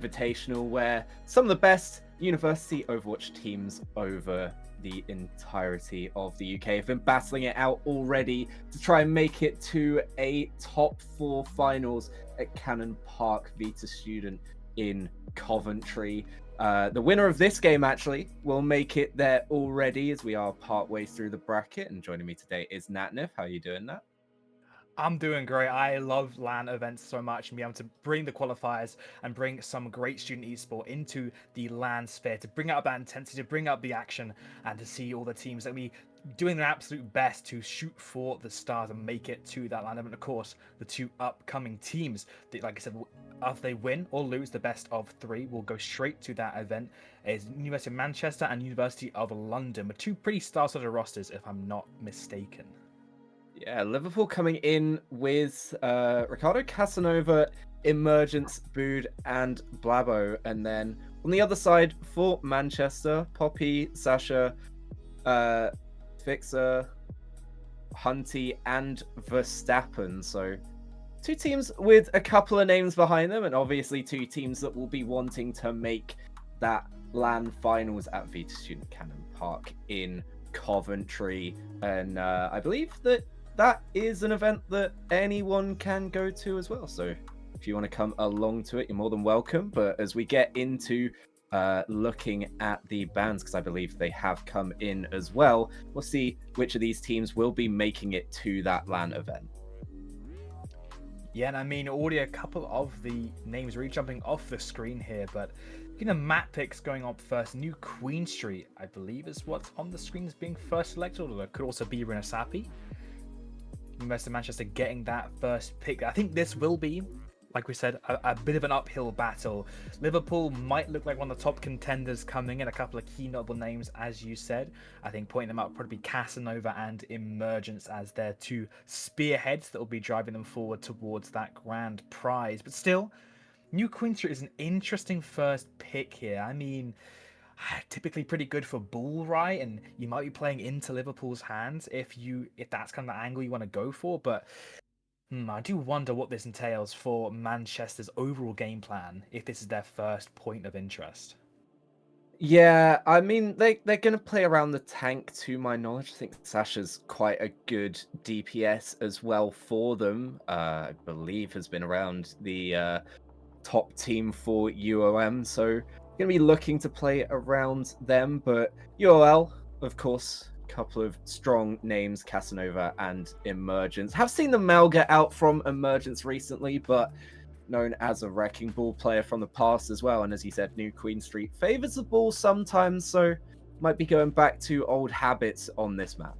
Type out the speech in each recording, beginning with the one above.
Invitational, where some of the best University Overwatch teams over the entirety of the UK have been battling it out already to try and make it to a top 4 finals at Cannon Park Vita Student in Coventry. The winner of this game actually will make it there already, as we are partway through the bracket. And joining me today is Natnif. How are you doing, Nat? I'm doing great. I love LAN events so much and be able to bring the qualifiers and bring some great student esport into the LAN sphere to bring out that intensity, to bring out the action, and to see all the teams that be doing their absolute best to shoot for the stars and make it to that LAN event. Of course, the two upcoming teams, that, like I said, if they win or lose, the best of 3 will go straight to that event. Is University of Manchester and University of London, with two pretty star-studded rosters, if I'm not mistaken. Yeah, Liverpool coming in with Ricardo Casanova, Emergence, Bood, and Blabo. And then on the other side for Manchester, Poppy, Sasha, Fixer, Hunty, and Verstappen. So 2 teams with a couple of names behind them, and obviously 2 teams that will be wanting to make that LAN finals at Vita Student Cannon Park in Coventry. And I believe that is an event that anyone can go to as well. So if you want to come along to it, you're more than welcome. But as we get into looking at the bans, because I believe they have come in as well, we'll see which of these teams will be making it to that LAN event. Yeah, and I mean, already a couple of the names are jumping off the screen here, but the map picks going up first. New Queen Street, I believe, is what's on the screen as being first selected, although it could also be Renasapi. University of Manchester getting that first pick. I think this will be, like we said, a bit of an uphill battle. Liverpool might look like one of the top contenders coming in. A couple of key notable names, as you said. I think pointing them out would probably be Casanova and Emergence as their 2 spearheads that will be driving them forward towards that grand prize. But still, New Queen Street is an interesting first pick here. I mean, typically pretty good for bull, right? And you might be playing into Liverpool's hands if that's kind of the angle you want to go for. But I do wonder what this entails for Manchester's overall game plan if this is their first point of interest. Yeah, I mean, they're going to play around the tank, to my knowledge. I think Sasha's quite a good DPS as well for them. I believe has been around the top team for UOM, so going to be looking to play around them. But UOL, of course, a couple of strong names, Casanova and Emergence. Have seen the Malga out from Emergence recently, but known as a wrecking ball player from the past as well. And as you said, New Queen Street favors the ball sometimes, so might be going back to old habits on this map.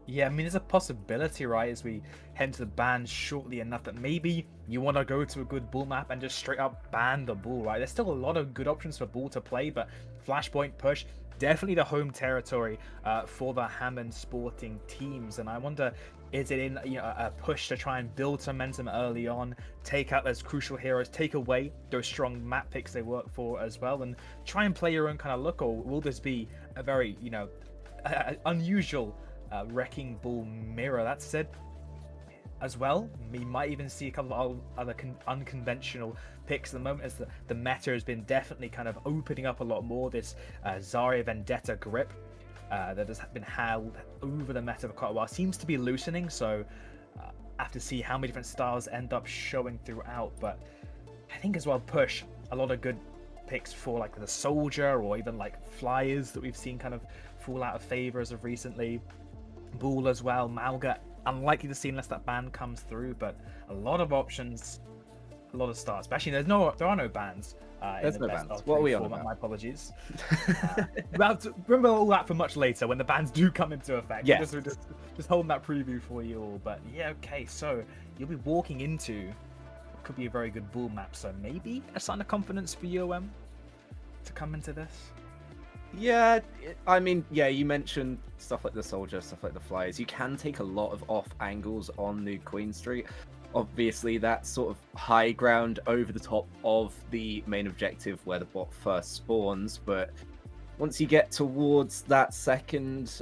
Yeah, I mean, there's a possibility, right, as we head into the ban shortly enough that maybe you want to go to a good bull map and just straight up ban the bull, right? There's still a lot of good options for bull to play, but Flashpoint push, definitely the home territory for the Hammond Sporting teams. And I wonder, is it in a push to try and build some momentum early on, take out those crucial heroes, take away those strong map picks they work for as well, and try and play your own kind of look? Or will this be a very, unusual wrecking ball mirror? That said, as well, we might even see a couple of other unconventional picks at the moment, as the meta has been definitely kind of opening up a lot more. This Zarya Vendetta grip that has been held over the meta for quite a while seems to be loosening, so I have to see how many different styles end up showing throughout. But I think as well, push a lot of good picks for like the soldier or even like flyers that we've seen kind of fall out of favor as of recently. Bull as well, Malga, unlikely to see unless that ban comes through, but a lot of options, a lot of starts. But actually, there are no bans. There's no bans. What are we on about? My apologies. Remember all that for much later when the bans do come into effect. Yeah. Just holding that preview for you all. But yeah, okay, so you'll be walking into what could be a very good bull map. So maybe a sign of confidence for UOM to come into this. Yeah, I mean, yeah, you mentioned stuff like the soldier, stuff like the flyers. You can take a lot of off angles on New Queen Street. Obviously, that's sort of high ground over the top of the main objective where the bot first spawns. But once you get towards that second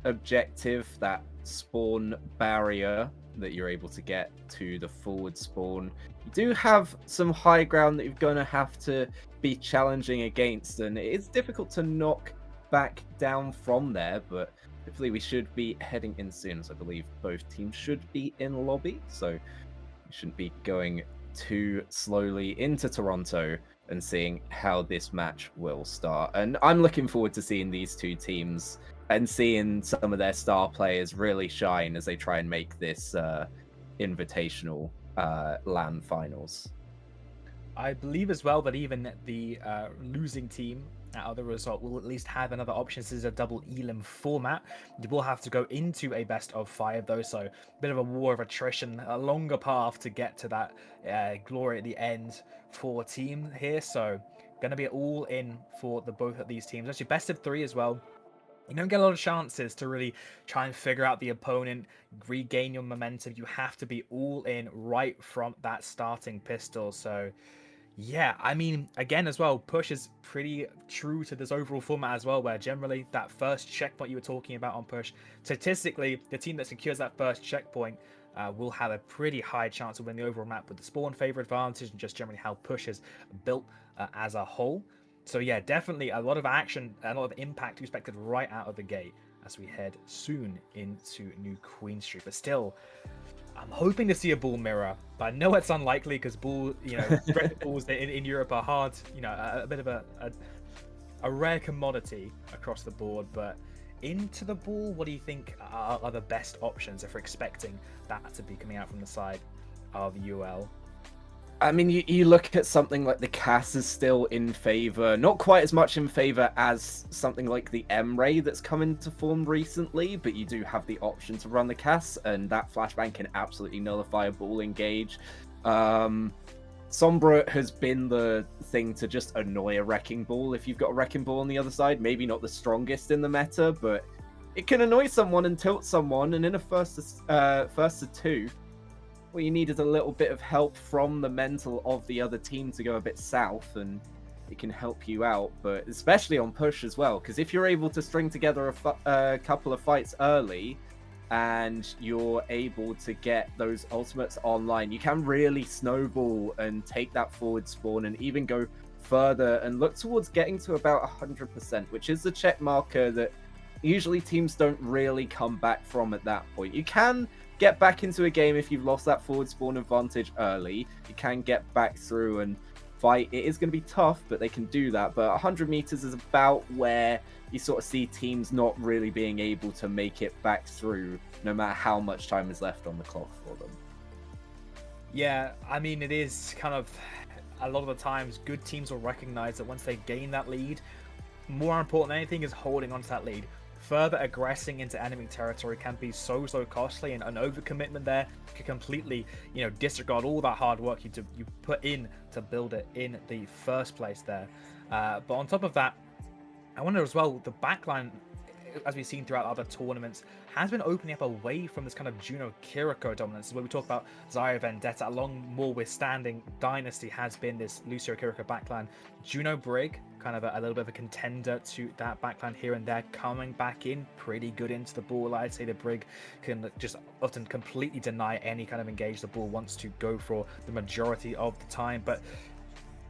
objective, that spawn barrier that you're able to get to the forward spawn, you do have some high ground that you're going to have to be challenging against, and it's difficult to knock back down from there, but hopefully we should be heading in soon, as I believe both teams should be in lobby, so we shouldn't be going too slowly into Toronto and seeing how this match will start. And I'm looking forward to seeing these two teams and seeing some of their star players really shine as they try and make this invitational LAN finals. I believe as well that even the losing team out of the result will at least have another option. This is a double elim format. You will have to go into a best of 5 though, so a bit of a war of attrition, a longer path to get to that glory at the end for team here. So going to be all in for the both of these teams. Actually, best of 3 as well. You don't get a lot of chances to really try and figure out the opponent, regain your momentum. You have to be all in right from that starting pistol. So yeah, I mean, again, as well, Push is pretty true to this overall format as well, where generally that first checkpoint you were talking about on Push, statistically, the team that secures that first checkpoint will have a pretty high chance of winning the overall map with the spawn favor advantage and just generally how Push is built as a whole. So yeah, definitely a lot of action, a lot of impact expected right out of the gate as we head soon into New Queen Street. But still, I'm hoping to see a ball mirror, but I know it's unlikely because red balls in Europe are hard, a bit of a rare commodity across the board. But into the ball, what do you think are the best options if we're expecting that to be coming out from the side of UL? I mean, you look at something like the Cass is still in favor, not quite as much in favor as something like the M-Ray that's come into form recently, but you do have the option to run the Cass, and that flashbang can absolutely nullify a ball engage. Sombra has been the thing to just annoy a Wrecking Ball if you've got a Wrecking Ball on the other side. Maybe not the strongest in the meta, but it can annoy someone and tilt someone, and in a first to 2, what you need is a little bit of help from the mental of the other team to go a bit south, and it can help you out, but especially on Push as well, because if you're able to string together a couple of fights early and you're able to get those ultimates online, you can really snowball and take that forward spawn and even go further and look towards getting to about 100%, which is the check marker that usually teams don't really come back from at that point. You can get back into a game if you've lost that forward spawn advantage early. You can get back through and fight. It is going to be tough, but they can do that. But 100 meters is about where you sort of see teams not really being able to make it back through, no matter how much time is left on the clock for them. Yeah, I mean, it is kind of a lot of the times good teams will recognize that once they gain that lead, more important than anything is holding onto that lead. Further aggressing into enemy territory can be so costly, and an overcommitment there can completely, disregard all that hard work you put in to build it in the first place there. But on top of that, I wonder as well, the backline, as we've seen throughout other tournaments, has been opening up away from this kind of Juno Kiriko dominance, where we talk about Zarya Vendetta, along more with standing Dynasty has been this Lucio Kiriko backline. Juno Brig, kind of a little bit of a contender to that backline here and there, coming back in pretty good into the ball. I'd say the Brig can just often completely deny any kind of engage the ball wants to go for the majority of the time, but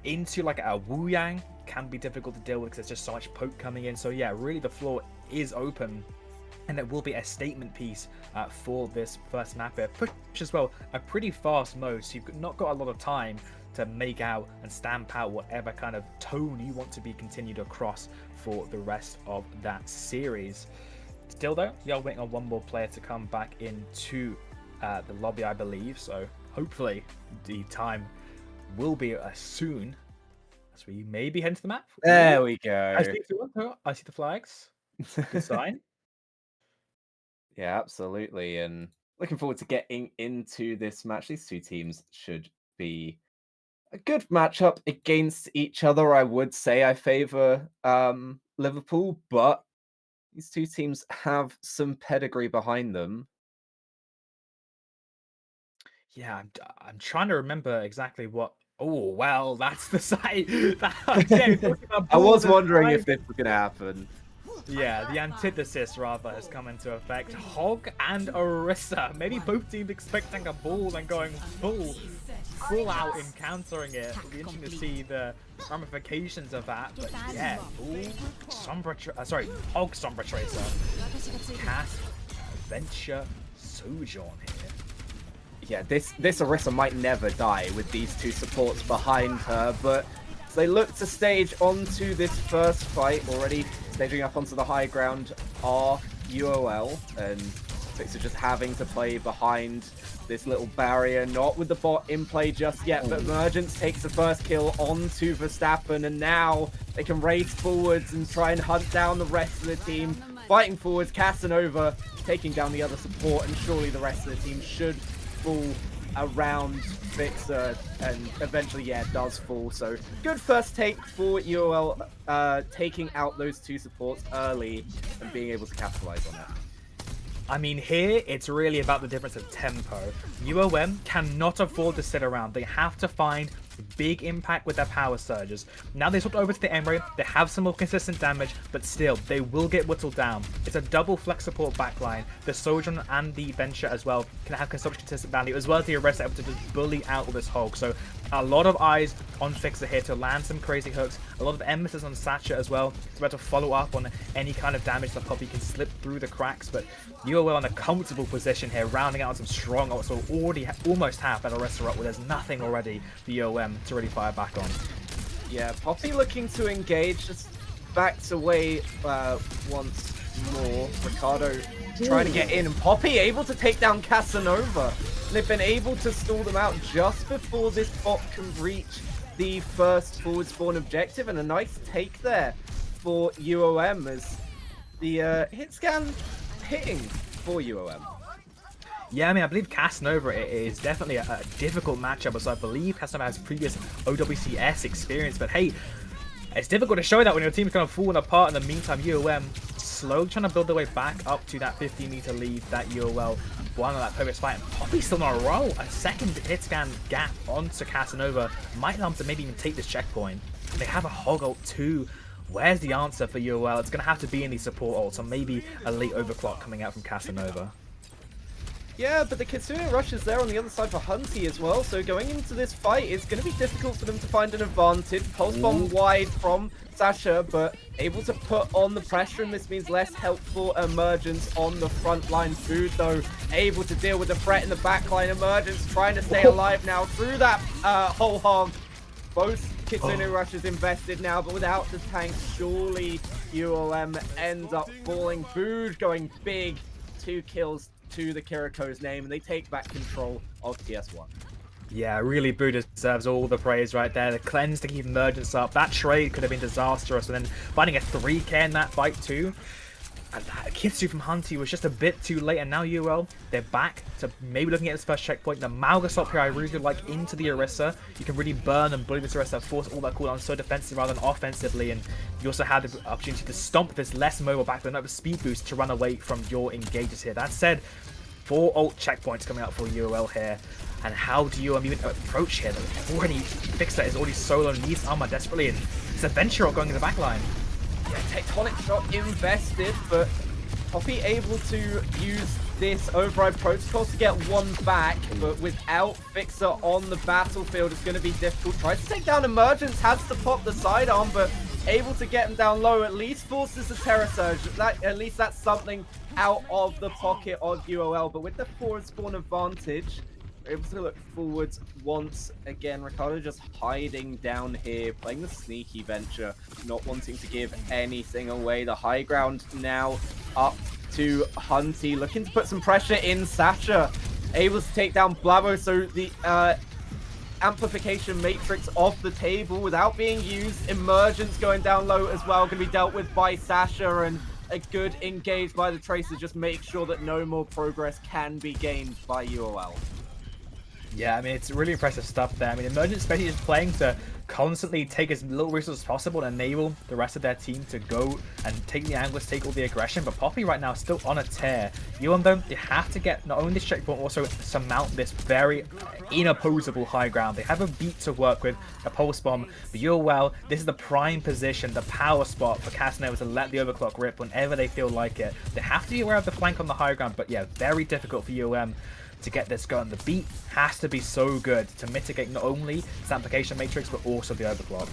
into like a Wu Yang can be difficult to deal with because there's just so much poke coming in. So yeah, really the floor is open, and it will be a statement piece for this first map here. Push as well, a pretty fast mode, so you've not got a lot of time to make out and stamp out whatever kind of tone you want to be continued across for the rest of that series. Still though, we are waiting on one more player to come back into the lobby, I believe, so hopefully the time will be soon as we maybe head to the map. There we go. I see the flags. Good sign. Yeah, absolutely. And looking forward to getting into this match. These two teams should be a good matchup against each other. I would say I favor Liverpool, but these two teams have some pedigree behind them. Yeah, I'm trying to remember exactly what. Oh, well, that's the side. Again, I was wondering if this was going to happen. Yeah, the antithesis rather has come into effect. Hog and Orisa. Maybe both teams expecting a ball and going full full out encountering it. It'll be interesting to see the ramifications of that. But yeah, Hog Sombra Tracer, Cast, Adventure, Sojourn here. Yeah, this Orisa might never die with these two supports behind her, but they look to stage onto this first fight. Already staging up onto the high ground are UOL, and Vita just having to play behind this little barrier, not with the bot in play just yet, but Emergence takes the first kill onto Verstappen, and now they can race forwards and try and hunt down the rest of the team. Fighting forwards, Casanova taking down the other support, and surely the rest of the team should fall around Vixer, and eventually, yeah, it does fall. So good first take for UOL, taking out those two supports early and being able to capitalize on it. I mean, here, it's really about the difference of tempo. UOM cannot afford to sit around. They have to find big impact with their power surges. Now they swapped over to the Emre, they have some more consistent damage, but still, they will get whittled down. It's a double flex support backline. The Sojourn and the Venture as well can have such consistent value, as well as the Arrest able to just bully out with this Hog. So a lot of eyes on Fixer here to land some crazy hooks. A lot of emphasis on Satcha as well, to be able to follow up on any kind of damage that Poppy can slip through the cracks. But UOL in a comfortable position here, rounding out some strong ults. So already almost have that Arrest up where there's nothing already for UOM to really fire back on. Yeah, Poppy looking to engage, just backs away once more. Ricardo trying to get in, and Poppy able to take down Casanova. They've been able to stall them out just before this bot can reach the first forward spawn objective, and a nice take there for UOM as the hit scan hitting for UOM. Yeah, I mean, I believe Casanova is definitely a difficult matchup, as I believe Casanova has previous OWCS experience, but hey, it's difficult to show that when your team's kind of falling apart. In the meantime, UOM slowly trying to build their way back up to that 15-meter lead that UOL won on that previous fight. And Poppy's still on a roll. A second hit scan gap onto Casanova might allow them to maybe even take this checkpoint. They have a Hog ult too. Where's the answer for UOL? It's going to have to be in the support ult, or maybe a late overclock coming out from Casanova. Yeah, but the Kitsune Rush is there on the other side for Hunty as well, so going into this fight, it's going to be difficult for them to find an advantage. Pulse Bomb wide from Sasha, but able to put on the pressure, and this means less helpful Emergence on the front line. Food, though, able to deal with the threat in the back line. Emergence trying to stay alive now through that whole hog. Both Kitsune Rushes invested now, but without the tank, surely UOM ends up falling. Food going big, 2 kills to the Kiriko's name, and they take back control of TS1. Yeah, really, Buddha deserves all the praise right there. The cleanse to keep Emergence up. That trade could have been disastrous, and then finding a 3K in that fight too. And that Kitsu from Hunty was just a bit too late, and now UL, they're back to maybe looking at this first checkpoint. The Malgasop here I really like into the Orisa. You can really burn and bully this Orisa, force all that cooldown so defensive rather than offensively, and you also have the opportunity to stomp this less mobile back, but not with speed boost to run away from your engages here. That said, 4 ult checkpoints coming out for UOL here. And how do you even approach here? Already, Fixer is already solo and needs armor desperately, and it's a Venture ult going in the back line. Yeah, Tectonic Shot invested, but Poppy able to use this Override Protocol to get one back, but without Fixer on the battlefield, it's going to be difficult. Tries to take down Emergence, has to pop the sidearm, but able to get him down low, at least forces the Terror Surge. At least that's something out of the pocket of UOL, but with the forward spawn advantage, we're able to look forwards once again. Ricardo just hiding down here, playing the sneaky Venture, not wanting to give anything away. The high ground now up to Hunty, looking to put some pressure in Sasha, able to take down Blavo, so the amplification matrix off the table without being used. Emergence going down low as well, going to be dealt with by Sasha, and a good engage by the Tracer just make sure that no more progress can be gained by UOL. Yeah, I mean, it's really impressive stuff there. I mean, Emergence especially is playing to constantly take as little resources as possible and enable the rest of their team to go and take the angles, take all the aggression. But Poppy right now is still on a tear. You and them, they have to get not only this checkpoint, also surmount this very inopposable high ground. They have a beat to work with, a pulse bomb, but well, this is the prime position, the power spot for Casanova to let the overclock rip whenever they feel like it. They have to be aware of the flank on the high ground, but yeah, very difficult for UOM to get this going. The beat has to be so good to mitigate not only this amplification matrix, but also the overclock.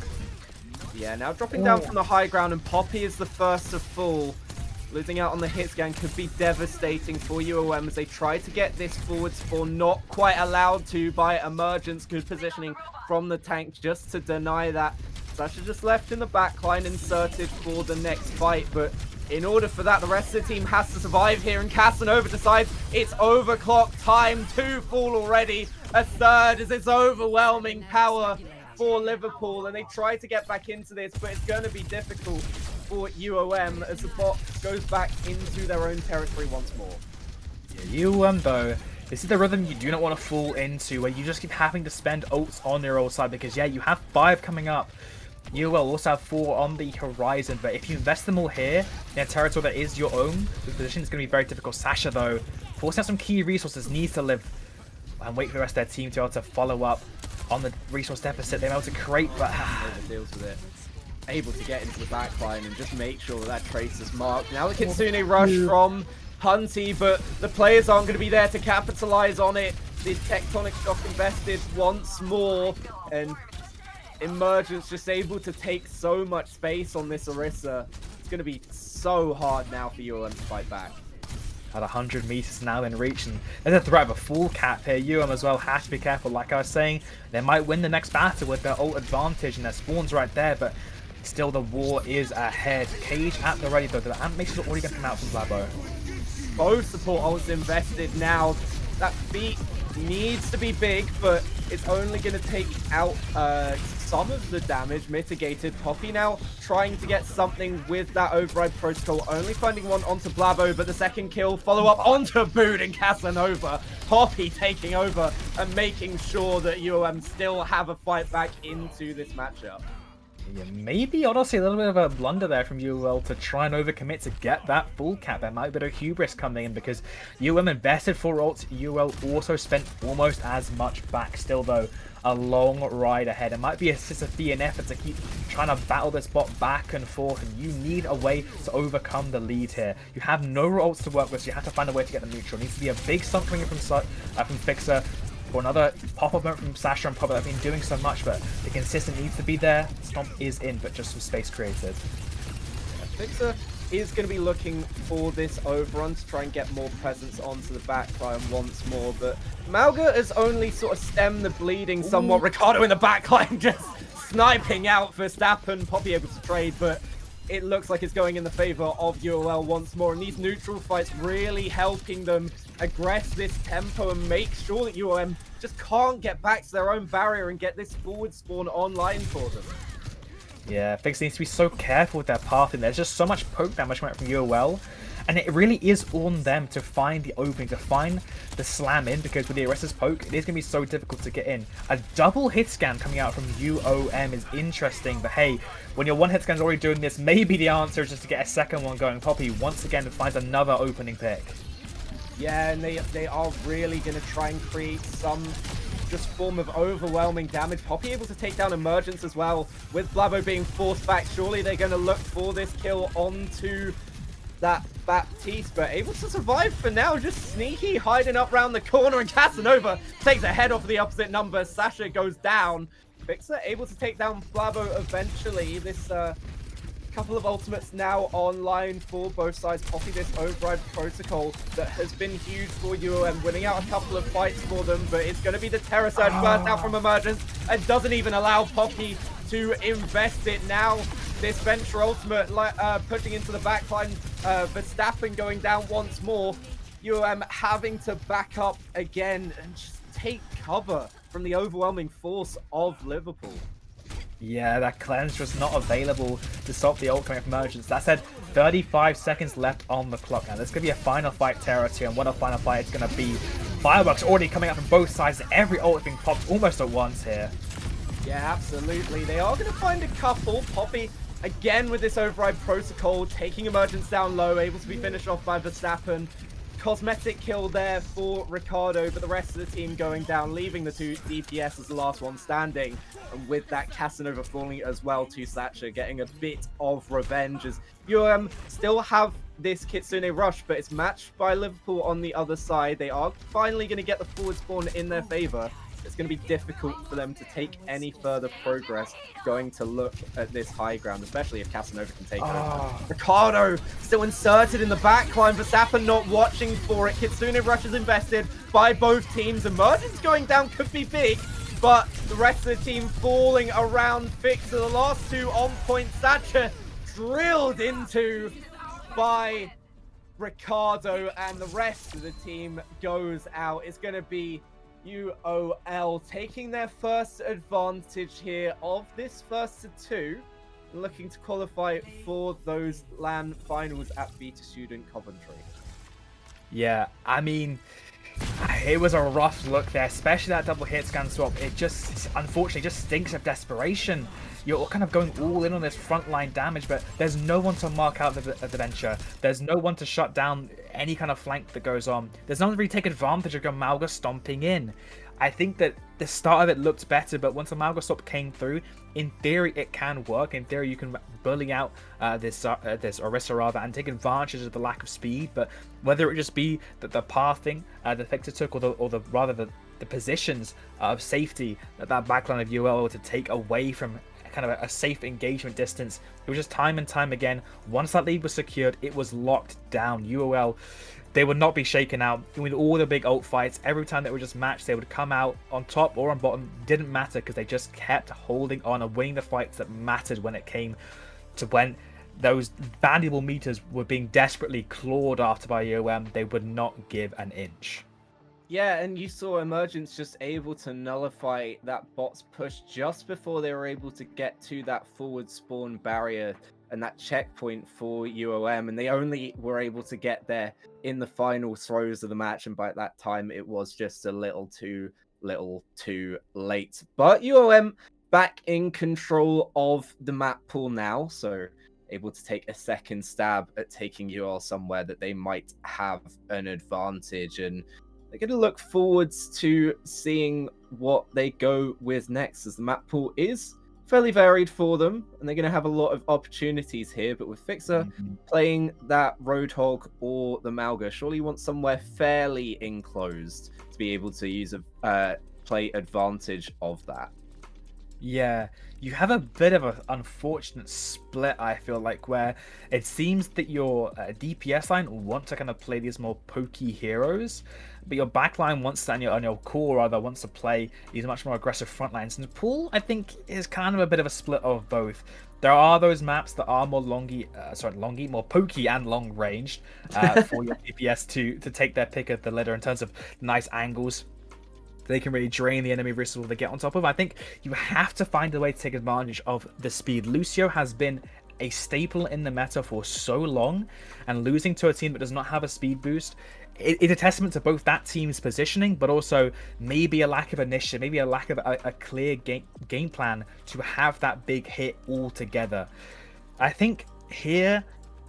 Yeah, now dropping down from the high ground, and Poppy is the first to fall. Losing out on the hit scan could be devastating for UOM as they try to get this forward spawn, not quite allowed to by Emergence. Good positioning from the tank just to deny that. Sasha just left in the backline, inserted for the next fight, but in order for that, the rest of the team has to survive here, and Casanova decides it's overclock time. 2 fall already. A third as it's overwhelming power for Liverpool, and they try to get back into this, but it's going to be difficult for UOM as the bot goes back into their own territory once more. Yeah, UOM though, this is the rhythm you do not want to fall into, where you just keep having to spend ults on your ult side, because yeah, you have 5 coming up. You will also have 4 on the horizon, but if you invest them all here in a territory that is your own, the position is going to be very difficult. Sasha though, forcing out some key resources, needs to live and wait for the rest of their team to be able to follow up on the resource deficit they're able to create, but deals with it. Able to get into the backline and just make sure that trace is marked. Now the Kitsune rush from Hunty, but the players aren't going to be there to capitalize on it. The Tectonic Shock invested once more, and Emergence just able to take so much space on this Orisa. It's going to be so hard now for UOM to fight back. At 100 meters now in reach, and there's a threat of a full cap here. UM as well has to be careful. Like I was saying, they might win the next battle with their ult advantage and their spawns right there, but still the war is ahead. Cage at the ready though. The amp makes it already going to come out from Blabo. Both support ults invested now. That beat needs to be big, but it's only going to take out some of the damage mitigated. Poppy now trying to get something with that override protocol, only finding one onto Blabo, but the second kill follow up onto Boot and Casanova. Poppy taking over and making sure that UOM still have a fight back into this matchup. Yeah, maybe honestly a little bit of a blunder there from UL to try and overcommit to get that full cap. There might be a bit of hubris coming in because UM invested 4 ults. UL also spent almost as much back. Still though, a long ride ahead. It might be a Sisyphean effort to keep trying to battle this bot back and forth, and you need a way to overcome the lead here. You have no ults to work with, so you have to find a way to get the neutral. It needs to be a big stomp coming in from Fixer, or another pop-up moment from Sasha and Pop that have been doing so much, but the consistent needs to be there. Stomp is in, but just some space created. Fixer is going to be looking for this overrun to try and get more presence onto the backline once more, but Malga has only sort of stemmed the bleeding somewhat. Ricardo in the backline just sniping out Verstappen. Poppy able to trade, but it looks like it's going in the favor of UOL once more, and these neutral fights really helping them aggress this tempo and make sure that UOM just can't get back to their own barrier and get this forward spawn online for them. Yeah, Fix needs to be so careful with their pathing. There's just so much poke damage coming out from UOL, and it really is on them to find the opening, to find the slam in, because with the Orisa's poke, it is going to be so difficult to get in. A double hit scan coming out from UOM is interesting, but hey, when your one hit scan is already doing this, maybe the answer is just to get a second one going. Poppy once again finds another opening pick. Yeah, and they are really going to try and create some just form of overwhelming damage. Poppy able to take down Emergence as well. With Blabo being forced back, surely they're going to look for this kill onto that Baptiste, but able to survive for now. Just sneaky, hiding up around the corner, and Casanova takes a head off the opposite number. Sasha goes down. Fixer able to take down Blabo eventually. This couple of ultimates now online for both sides. Poppy this override protocol that has been huge for UOM, winning out a couple of fights for them, but it's going to be the Terror Surge burst out from Emergence and doesn't even allow Poppy to invest it. Now this Venture ultimate pushing into the backline, Verstappen going down once more. UOM having to back up again and just take cover from the overwhelming force of Liverpool. Yeah, that cleanse just not available to stop the ult coming from Emergence. That said, 35 seconds left on the clock. Now, this could be a final fight territory, and what a final fight it's going to be. Fireworks already coming out from both sides. Every ult is being popped almost at once here. Yeah, absolutely. They are going to find a couple. Poppy, again with this override protocol, taking Emergence down low, able to be finished off by Verstappen. cosmetic kill there for Ricardo, but the rest of the team going down, leaving the two DPS as the last one standing. And with that Casanova falling as well to Thatcher, getting a bit of revenge as you still have this Kitsune rush, but it's matched by Liverpool on the other side. They are finally going to get the forward spawn in their favor. It's going to be difficult for them to take any further progress going to look at this high ground, especially if Casanova can take over. Ricardo still inserted in the backline, Verstappen not watching for it. Kitsune Rush is invested by both teams. Emergence going down could be big, but the rest of the team falling around Fixer. The last two on point, Thatcher drilled into by Ricardo, and the rest of the team goes out. It's going to be UOL taking their first advantage here of this first to two, looking to qualify for those LAN finals at Vita Student Coventry. Yeah, I mean, it was a rough look there, especially that double hit scan swap. It just, unfortunately, just stinks of desperation. You're kind of going all in on this frontline damage, but there's no one to mark out the adventure. There's no one to shut down any kind of flank that goes on. There's no one to really take advantage of Malga stomping in. I think that the start of it looked better, but once the Malga stop came through, in theory it can work. In theory you can bully out this Orisa rather and take advantage of the lack of speed. But whether it just be that the pathing the Vector took, or the positions of safety that backline of UL to take away from kind of a safe engagement distance, it was just time and time again. Once that lead was secured, it was locked down. UOL, they would not be shaken out. With all the big ult fights, every time they were just matched, they would come out on top or on bottom. Didn't matter, because they just kept holding on and winning the fights that mattered when it came to when those valuable meters were being desperately clawed after by UOM. They would not give an inch. Yeah, and you saw Emergence just able to nullify that bot's push just before they were able to get to that forward spawn barrier and that checkpoint for UOM, and they only were able to get there in the final throws of the match, and by that time it was just a little too late. But UOM back in control of the map pool now, so able to take a second stab at taking UL somewhere that they might have an advantage, and they're going to look forwards to seeing what they go with next, as the map pool is fairly varied for them, and they're going to have a lot of opportunities here. But with Fixer playing that Roadhog or the Malga, surely you want somewhere fairly enclosed to be able to use play advantage of that. Yeah, you have a bit of an unfortunate split, I feel like, where it seems that your DPS line want to kind of play these more pokey heroes, but your backline wants to, and your core rather, wants to play these much more aggressive front lines. And the pool, I think, is kind of a bit of a split of both. There are those maps that are more more pokey and long ranged for your DPS to take their pick of the litter in terms of nice angles. They can really drain the enemy resource they get on top of. I think you have to find a way to take advantage of the speed. Lucio has been a staple in the meta for so long, and losing to a team that does not have a speed boost, it's a testament to both that team's positioning, but also maybe a lack of initiative, maybe a lack of a clear game plan to have that big hit all together. I think here,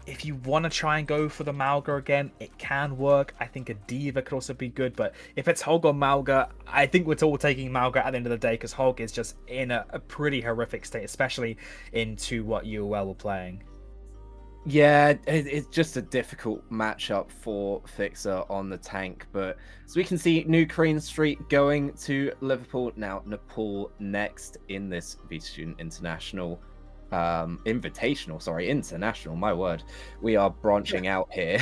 if you want to try and go for the Malga again, it can work. I think a Diva could also be good, but if it's Hog or Malga, I think we're all taking Malga at the end of the day, because Hog is just in a pretty horrific state, especially into what UOL were playing. Yeah, it's just a difficult matchup for Fixer on the tank, but as we can see, New Korean Street going to Liverpool, now Nepal next in this Vita Student International. International, my word, we are branching out here.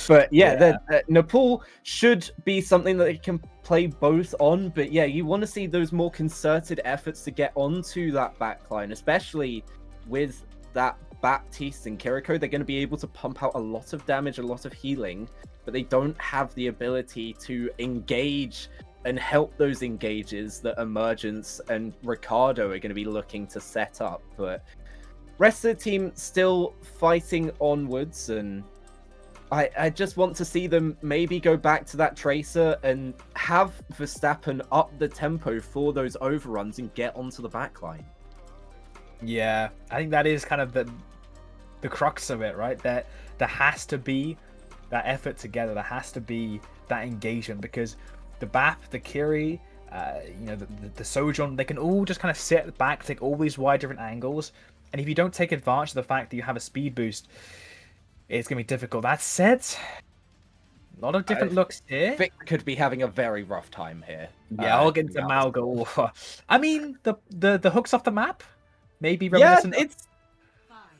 But yeah, Nepal should be something that they can play both on, but yeah, you want to see those more concerted efforts to get onto that backline, especially with that Baptiste and Kiriko. They're going to be able to pump out a lot of damage, a lot of healing, but they don't have the ability to engage and help those engages that Emergence and Ricardo are going to be looking to set up. But rest of the team still fighting onwards, and I just want to see them maybe go back to that Tracer and have Verstappen up the tempo for those overruns and get onto the backline. Yeah, I think that is kind of the crux of it, right? That there has to be that effort together. There has to be that engagement because the BAP, the Kiri, you know, the Sojourn, they can all just kind of sit back, take all these wide different angles. And if you don't take advantage of the fact that you have a speed boost, it's going to be difficult. That said, a lot of different looks here. Vic could be having a very rough time here. Yeah, I'll get into Malgo. I mean, the hooks off the map, maybe Yeah, reminiscent.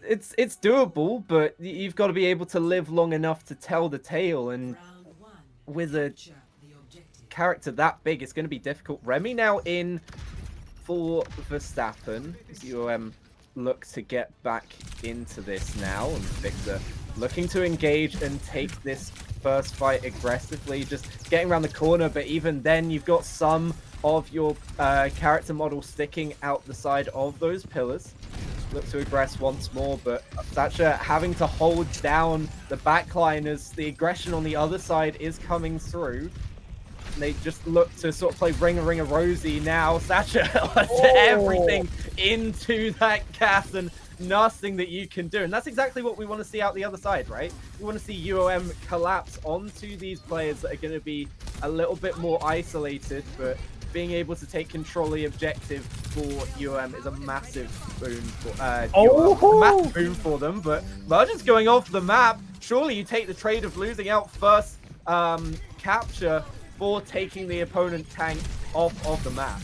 it's doable, but you've got to be able to live long enough to tell the tale, and with a character that big, it's going to be difficult. Remy now in for Verstappen as UOM look to get back into this now, and Victor looking to engage and take this first fight aggressively, just getting around the corner, but even then you've got some of your character model sticking out the side of those pillars. Look to aggress once more, but Thatcher having to hold down the backline as the aggression on the other side is coming through. And they just look to sort of play Ring a Rosie now. Thatcher everything into that gas and nothing that you can do. And that's exactly what we want to see out the other side, right? We want to see UOM collapse onto these players that are going to be a little bit more isolated, but being able to take control of the objective for UOM is a massive boon for massive boon for them. But Mergent's going off the map. Surely you take the trade of losing out first capture for taking the opponent tank off the map.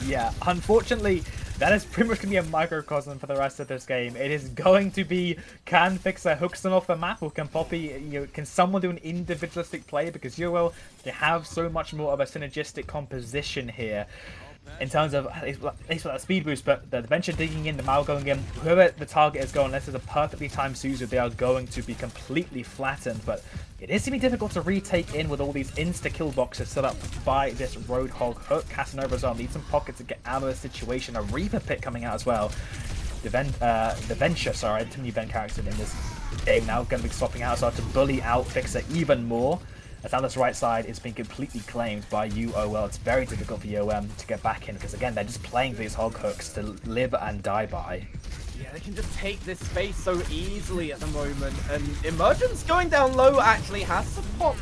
Yeah, unfortunately, that is pretty much going to be a microcosm for the rest of this game. It is going to be, can Fixer hooks them off the map, or can Poppy, you know, can someone do an individualistic play? Because UOL, they have so much more of a synergistic composition here in terms of, at least with that speed boost, but the Venture digging in, the Mal going in, whoever the target is going, unless it's a perfectly timed Suzu, they are going to be completely flattened. But it is going to be difficult to retake in with all these insta-kill boxes set up by this Roadhog hook. Casanova as well needs some pockets to get out of the situation. A Reaper Pit coming out as well. The Venture, sorry, the new Ven character in this game now going to be swapping out as well to bully out Fixer even more. As now this right side is being completely claimed by UOL. It's very difficult for UOM to get back in because, again, they're just playing these hog hooks to live and die by. Yeah, they can just take this space so easily at the moment. And Emergence going down low actually has to pop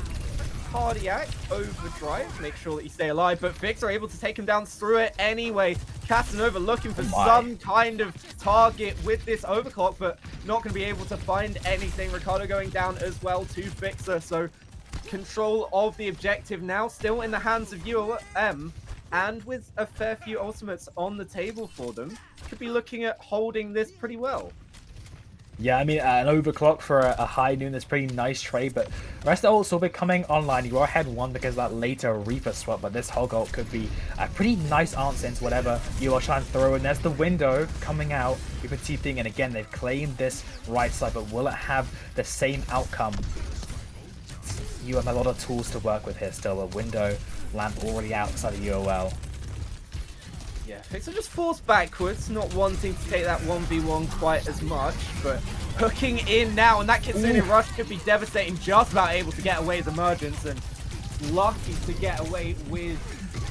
Cardiac Overdrive, make sure that you stay alive. But Vix are able to take him down through it anyway. Casanova looking for some kind of target with this overclock, but not going to be able to find anything. Ricardo going down as well to Fixer, so control of the objective now still in the hands of UOM, and with a fair few ultimates on the table for them, could be looking at holding this pretty well. Yeah, I mean, an overclock for a high noon is pretty nice trade, but the rest of the ults will be coming online. You are ahead one because of that later Reaper swap, but this hog ult could be a pretty nice answer into whatever you are trying to throw in. There's the window coming out. You can see thing, and again, they've claimed this right side, but will it have the same outcome? You have a lot of tools to work with here still. A window lamp already outside of UOL. Yeah, Fixer just forced backwards, not wanting to take that 1v1 quite as much, but hooking in now, and that Kitsune Rush could be devastating, just about able to get away as Emergence, and lucky to get away with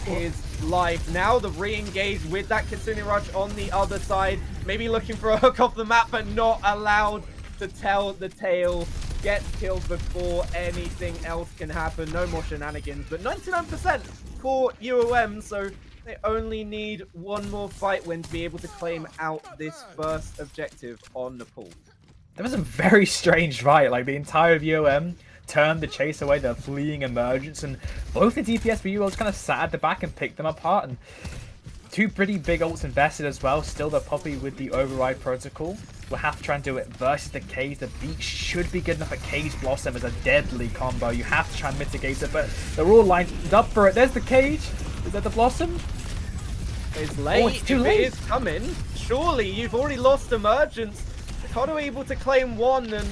his life. Now the re-engage with that Kitsune Rush on the other side, maybe looking for a hook off the map, but not allowed to tell the tale. Gets killed before anything else can happen. No more shenanigans, but 99% for UOM, so they only need one more fight win to be able to claim out this first objective on the pool. That was a very strange fight. Like, the entire of UOM turned the chase away, the fleeing Emergence, and both the DPS for UOL just kind of sat at the back and picked them apart. And two pretty big ults invested as well. Still the Poppy with the override protocol. We'll have to try and do it versus the Cage. The beat should be good enough. A Cage Blossom is a deadly combo. You have to try and mitigate it, but they're all lined up for it. There's the Cage. Is that the Blossom? It's late. Oh, it's too late. It is coming. Surely you've already lost Emergence. Ricardo able to claim one and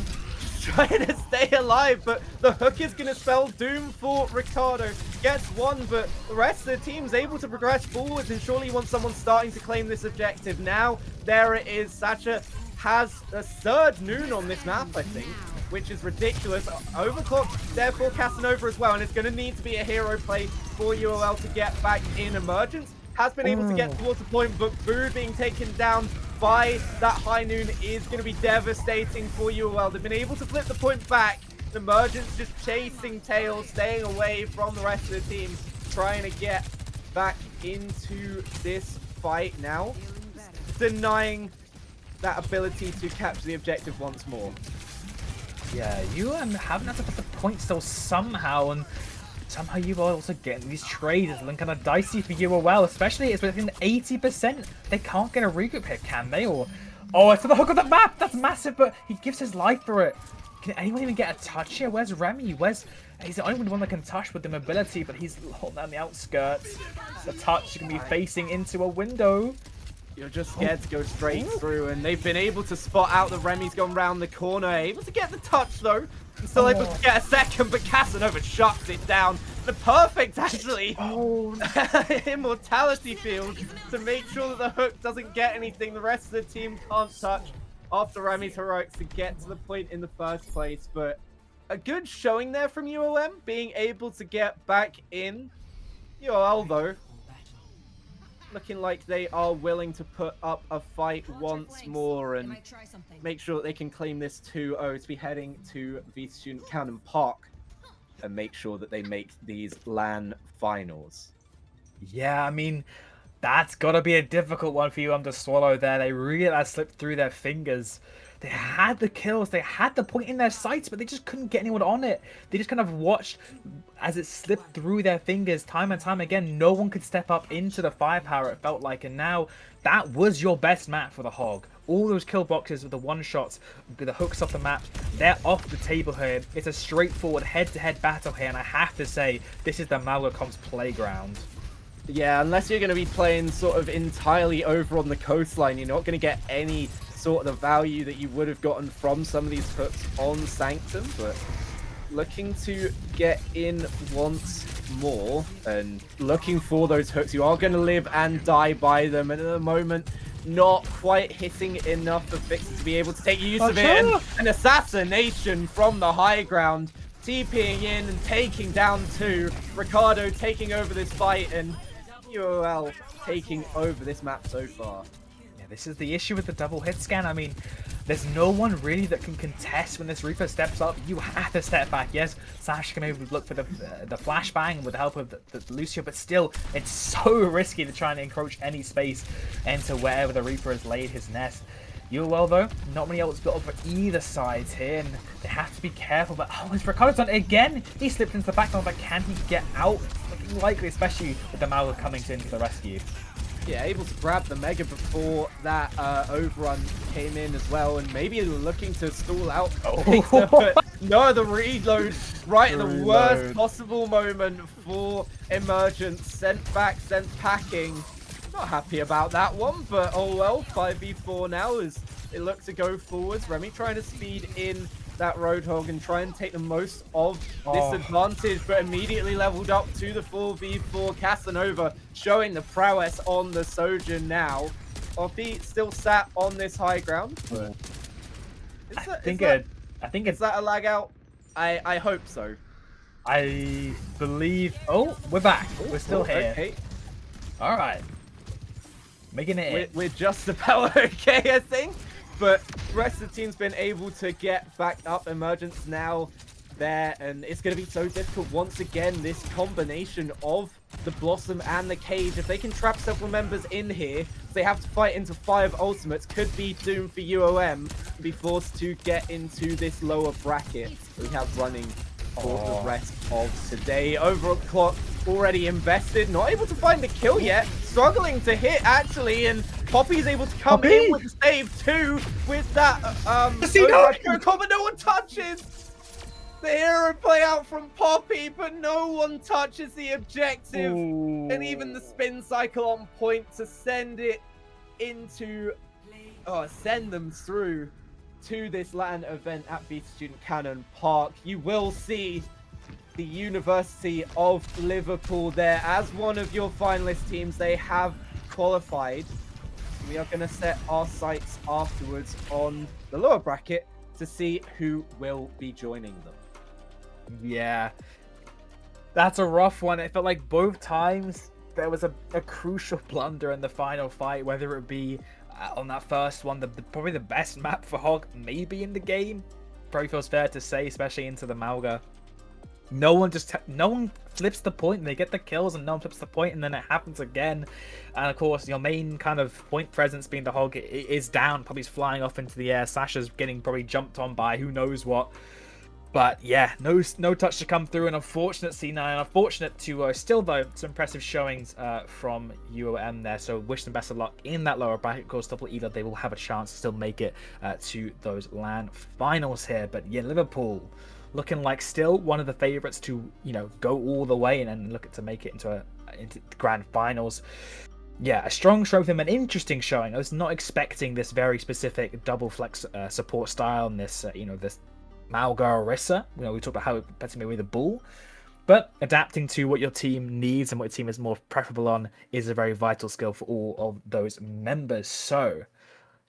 trying to stay alive, but the hook is going to spell doom for Ricardo. Gets one, but the rest of the team's able to progress forwards, and surely once someone's starting to claim this objective now, there it is. Sacha has a third noon on this map, I think, which is ridiculous. Overclock, therefore Casanova as well, and it's going to need to be a hero play for UOL to get back in Emergence. Has been able to get towards the point, but Boo being taken down by that high noon is going to be devastating for UOL. They've been able to flip the point back. Emergence just chasing tails, staying away from the rest of the team, trying to get back into this fight now, denying that ability to capture the objective once more. Yeah, you haven't had to put the point still somehow, and somehow you are also getting these trades. It's looking kind of dicey for you as well, especially it's within 80%. They can't get a regroup here, can they? Or, oh, it's to the hook of the map. That's massive, but he gives his life for it. Can anyone even get a touch here? Where's Remy? He's the only one that can touch with the mobility, but he's holding down the outskirts. The touch can be facing into a window. You're just scared to go straight through, and they've been able to spot out that Remy's gone round the corner, able to get the touch though, and still able to get a second, but Casanova shuts it down. The perfect, actually, immortality field to make sure that the hook doesn't get anything the rest of the team can't touch after Remy's heroics to get to the point in the first place. But a good showing there from UOM, being able to get back in. UOL, though, looking like they are willing to put up a fight once more and make sure that they can claim this 2-0 to be heading to Vita Student Cannon Park and make sure that they make these LAN finals. Yeah, I mean, that's got to be a difficult one for you to swallow there. They really let that slip through their fingers. They had the kills, they had the point in their sights, but they just couldn't get anyone on it. They just kind of watched as it slipped through their fingers time and time again. No one could step up into the firepower, it felt like, and now that was your best map for the Hog. All those kill boxes with the one-shots, with the hooks off the map, they're off the table here. It's a straightforward head-to-head battle here, and I have to say, this is the Malware playground. Yeah, unless you're going to be playing sort of entirely over on the coastline, you're not going to get any sort of value that you would have gotten from some of these hooks on Sanctum, but looking to get in once more and looking for those hooks. You are going to live and die by them, and at the moment, not quite hitting enough of Vixen to be able to take use of it. And an assassination from the high ground, TPing in and taking down two. Ricardo taking over this fight, and UOL taking over this map so far. This is the issue with the double hit scan. I mean, there's no one really that can contest when this Reaper steps up. You have to step back. Yes, Sash can maybe look for the flashbang with the help of the Lucio, but still, it's so risky to try and encroach any space into wherever the Reaper has laid his nest. UOL, though, not many ults built up for either sides here, and they have to be careful. But oh, it's Ricardo's done it again. He slipped into the background, but can he get out? Looking likely, especially with the Malware coming into the rescue. Yeah, able to grab the Mega before that overrun came in as well, and maybe looking to stall out. But no, the reload right at the worst possible moment for Emergence. Sent back, sent packing. Not happy about that one, but oh well. 5v4 now as it looks to go forwards. Remy trying to speed in that Roadhog and try and take the most of this advantage, but immediately leveled up to the 4v4. Casanova showing the prowess on the Sojourn now. Oppie still sat on this high ground. I think it's that a lag out? I hope so. I believe. Oh, we're back. We're still here. Okay. All right. Making it. We're just about okay, I think. But the rest of the team's been able to get back up. Emergence now there, and it's going to be so difficult once again, this combination of the Blossom and the Cage. If they can trap several members in here, they have to fight into 5 ultimates. Could be doom for UOM and be forced to get into this lower bracket we have running for the rest of today. Overall clock already invested, not able to find the kill yet, struggling to hit actually, and Poppy's able to come in with the save too with that but no one touches. The hero play out from Poppy, but no one touches the objective. And even the spin cycle on point to send it into send them through to this LAN event at Vita Student Cannon Park. You will see the University of Liverpool there as one of your finalist teams. They have qualified. We are going to set our sights afterwards on the lower bracket to see who will be joining them. Yeah, that's a rough one. It felt like both times there was a crucial blunder in the final fight, whether it be on that first one, probably the best map for Hog maybe in the game. probably feels fair to say, especially into the Malga. No one flips the point, and they get the kills, and no one flips the point, and then it happens again. And of course, your main kind of point presence being the Hog is down, probably flying off into the air. Sasha's getting probably jumped on by who knows what. But yeah, no touch to come through, and unfortunate C9. Unfortunate to still though some impressive showings from UOM there. So wish them best of luck in that lower bracket. Of course, double either they will have a chance to still make it to those LAN finals here. But yeah, Liverpool looking like still one of the favorites to go all the way and look at to make it into grand finals. Yeah, a strong show for them, an interesting showing. I was not expecting this very specific double flex support style and this this Malga Orisa. We talked about how it better with the bull, but adapting to what your team needs and what your team is more preferable on is a very vital skill for all of those members. So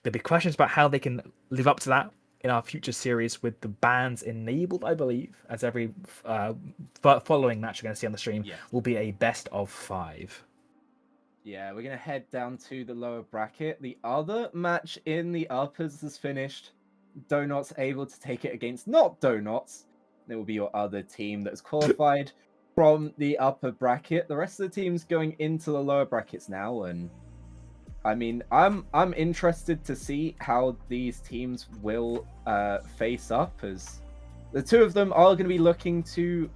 there'll be questions about how they can live up to that in our future series with the bans enabled, I believe, as every following match you're going to see on the stream will be a best of 5. Yeah, we're going to head down to the lower bracket. The other match in the uppers is finished. Donuts able to take it against not Donuts. It will be your other team that's qualified from the upper bracket. The rest of the teams going into the lower brackets now, and I mean, I'm interested to see how these teams will face up, as the two of them are going to be looking to.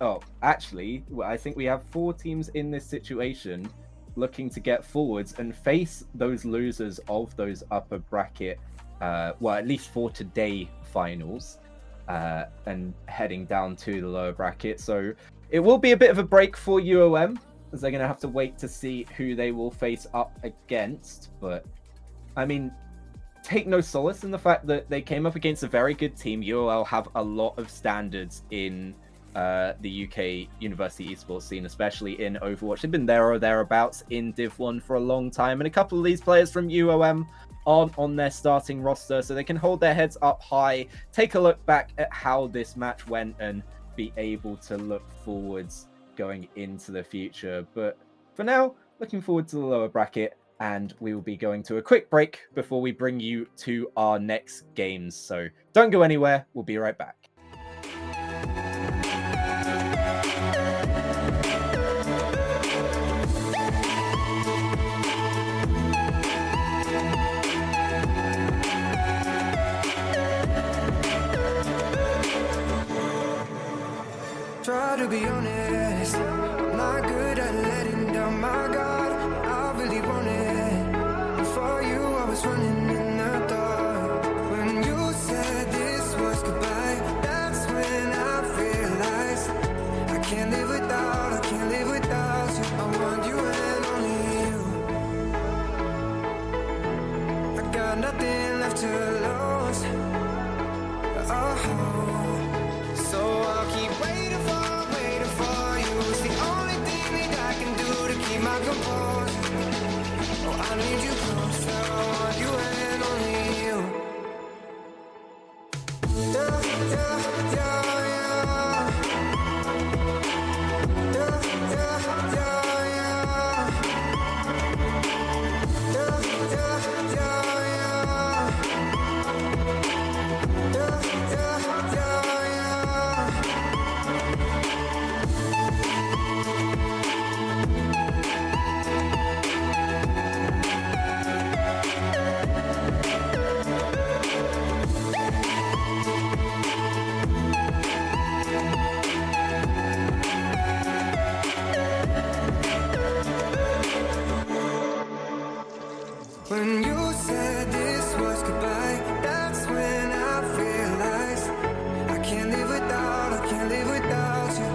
Oh, actually, I think we have 4 teams in this situation looking to get forwards and face those losers of those upper bracket. Well, at least for today finals, and heading down to the lower bracket. So it will be a bit of a break for UOM, as they're going to have to wait to see who they will face up against. But I mean, take no solace in the fact that they came up against a very good team. UOL have a lot of standards in the UK university esports scene, especially in Overwatch. They've been there or thereabouts in Div 1 for a long time, and a couple of these players from UOM aren't on their starting roster, so they can hold their heads up high, take a look back at how this match went, and be able to look forwards going into the future. But for now, looking forward to the lower bracket, and we will be going to a quick break before we bring you to our next games. So don't go anywhere, we'll be right back. Try to be honest, I'm not good at letting down my guard. I really want it. Before you, I was running in the dark. When you said this was goodbye, that's when I realized I can't live without you. I want you and only you. I got nothing left to lose. Oh, so I'll keep waiting for you. It's the only thing that I can do to keep my composure. Oh, I need you closer. I want you and only you. Yeah, yeah, yeah, yeah. Yeah, yeah, yeah, yeah. Yeah, yeah, yeah, yeah. Yeah, yeah, yeah, yeah. When you said this was goodbye, that's when I realized I can't live without you.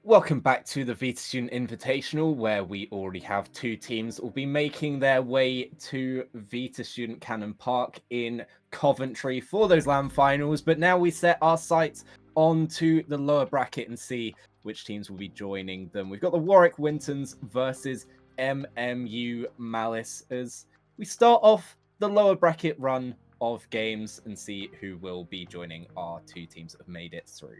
Welcome back to the Vita Student Invitational, where we already have two teams that will be making their way to Vita Student Cannon Park in Coventry for those LAN finals. But now we set our sights onto the lower bracket and see which teams will be joining them. We've got the Warwick Wintons versus MMU Malice as we start off the lower bracket run of games and see who will be joining our two teams that have made it through.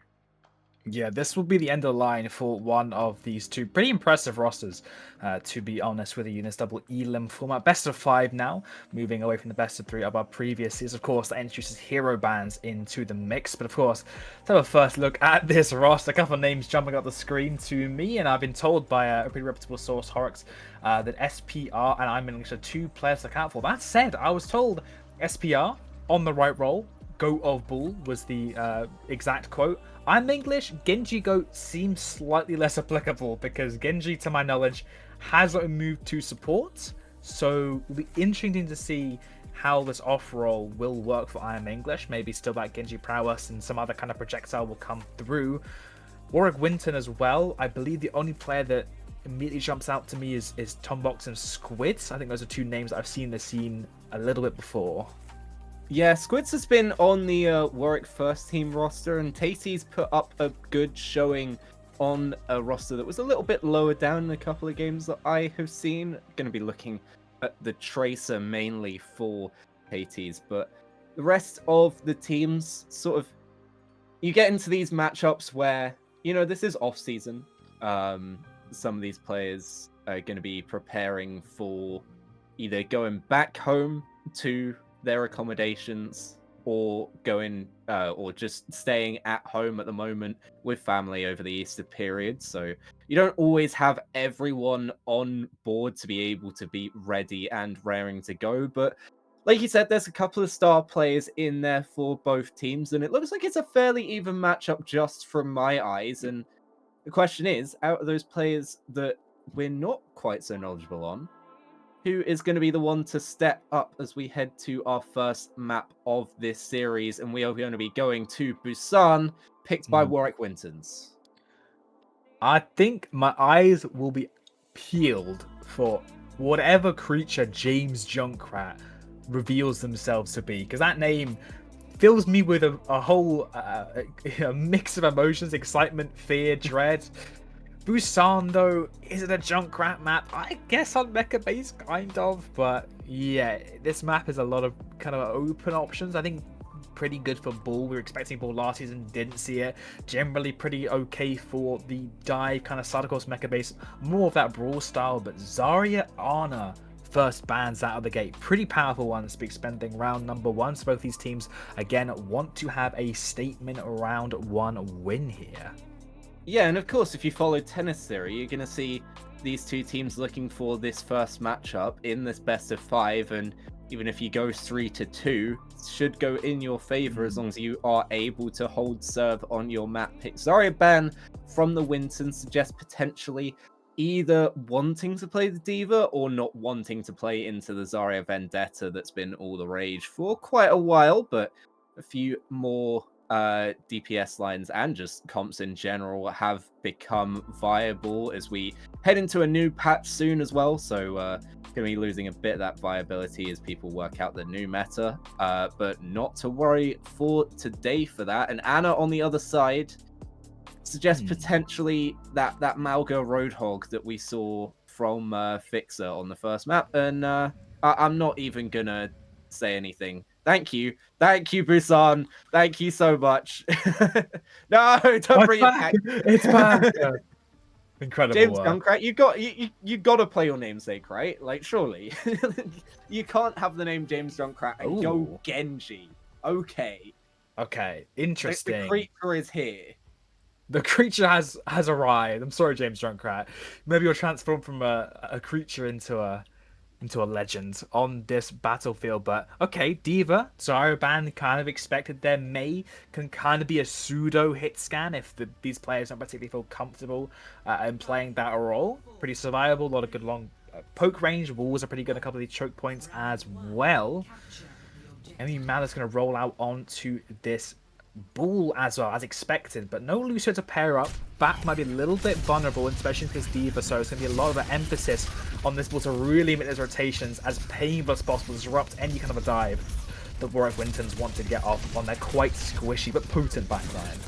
Yeah, this will be the end of the line for one of these two pretty impressive rosters, to be honest with you, in this double elim format. Best of 5 now, moving away from the best of 3 of our previous years. Of course, that introduces hero bands into the mix. But of course, let's have a first look at this roster. A couple of names jumping up the screen to me, and I've been told by a pretty reputable source, Horrocks, that SPR and I'm English are 2 players to account for. That said, I was told SPR on the right role. Go of Bull was the exact quote. I'm English, Genji Goat seems slightly less applicable because Genji, to my knowledge, hasn't moved to support. So it'll be interesting to see how this off role will work for I Am English. Maybe still that Genji prowess and some other kind of projectile will come through. Warwick Winton as well. I believe the only player that immediately jumps out to me is Tombox and Squids. I think those are 2 names that I've seen the scene a little bit before. Yeah, Squids has been on the Warwick first team roster, and Taty's put up a good showing on a roster that was a little bit lower down in a couple of games that I have seen. Going to be looking at the Tracer mainly for Taty's, but the rest of the teams sort of, you get into these matchups where, you know, this is off season. Some of these players are going to be preparing for either going back home to their accommodations or going or just staying at home at the moment with family over the Easter period. So you don't always have everyone on board to be able to be ready and raring to go. But like you said, there's a couple of star players in there for both teams, and it looks like it's a fairly even matchup just from my eyes. And the question is, out of those players that we're not quite so knowledgeable on, who is going to be the one to step up as we head to our first map of this series? And we are going to be going to Busan, picked by Warwick Wintons. I think my eyes will be peeled for whatever creature James Junkrat reveals themselves to be, because that name fills me with a whole a mix of emotions: excitement, fear, dread. Busan, though, is it a Junkrat map? I guess on mecha base, kind of, but yeah, this map is a lot of kind of open options. I think pretty good for Bull. We were expecting Bull last season, didn't see it. Generally pretty okay for the Die kind of side course mecha base, more of that brawl style, but Zarya Ana first bans out of the gate. Pretty powerful one, speak spending round number 1. So both these teams, again, want to have a statement round 1 win here. Yeah, and of course, if you follow tennis theory, you're going to see these two teams looking for this first matchup in this best of 5, and even if you go 3-2, it should go in your favor as long as you are able to hold serve on your map pick. Zarya ban from the Winton suggests potentially either wanting to play the Diva or not wanting to play into the Zarya Vendetta that's been all the rage for quite a while, but a few more DPS lines and just comps in general have become viable as we head into a new patch soon as well. So going to be losing a bit of that viability as people work out the new meta, but not to worry for today for that. And Anna on the other side suggests potentially that Malga Roadhog that we saw from Fixer on the first map. And I'm not even gonna say anything. Thank you, Busan. Thank you so much. No, don't bring it back. It's back. Incredible. James Junkrat, you got to play your namesake, right? Like, surely you can't have the name James Junkrat and go Genji. Okay, interesting. The creature is here. The creature has arrived. I'm sorry, James Junkrat. Maybe you'll transform from a creature into a legend on this battlefield. But okay, Diva, Zarya ban kind of expected there. May can kind of be a pseudo hit scan if these players don't particularly feel comfortable in playing that role. Pretty survivable, a lot of good long poke range. Walls are pretty good, a couple of these choke points as well. Emmy Mal's going to roll out onto this Bull as well, as expected, but no Lucio to pair up back might be a little bit vulnerable, especially because Diva, so it's going to be a lot of emphasis on this ball to really make those rotations as painful as possible, disrupt any kind of a dive that Warwick Wintons want to get off on their quite squishy but potent backline.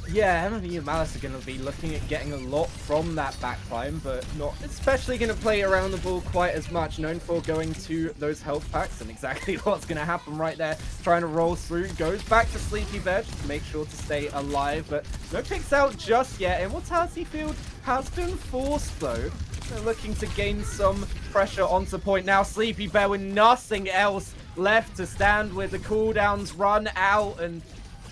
Yeah, MMU Malice are going to be looking at getting a lot from that back climb, but not especially going to play around the ball quite as much, known for going to those health packs, and exactly what's going to happen right there. Trying to roll through, goes back to Sleepy Bed to make sure to stay alive, but no picks out just yet. Immortality Field has been forced, though. They're looking to gain some pressure onto point now. Sleepy Bear with nothing else left to stand with. The cooldowns run out, and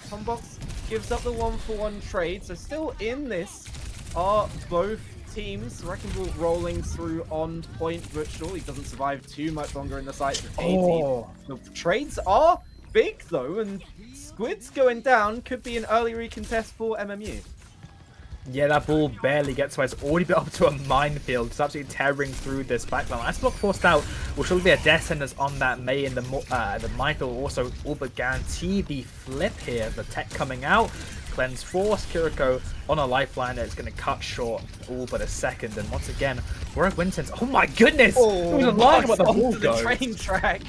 Tombox gives up the 1-for-1 trade. So still in this are both teams. Wrecking Ball rolling through on point, but surely doesn't survive too much longer in the sights of KT. The trades are big though, and Squid's going down. Could be an early recontest for MMU. Yeah, that ball barely gets away. It's already been up to a minefield. It's absolutely tearing through this backline. Ice Block forced out will surely be a death sentence on that Mei, and the minefield will also all but guarantee the flip here. The tech coming out. Cleanse force. Kiriko on a lifeline that's going to cut short all but a second. And once again, Warwick Wintons. Oh my goodness! Oh, it was a line where the ball the goes. train track.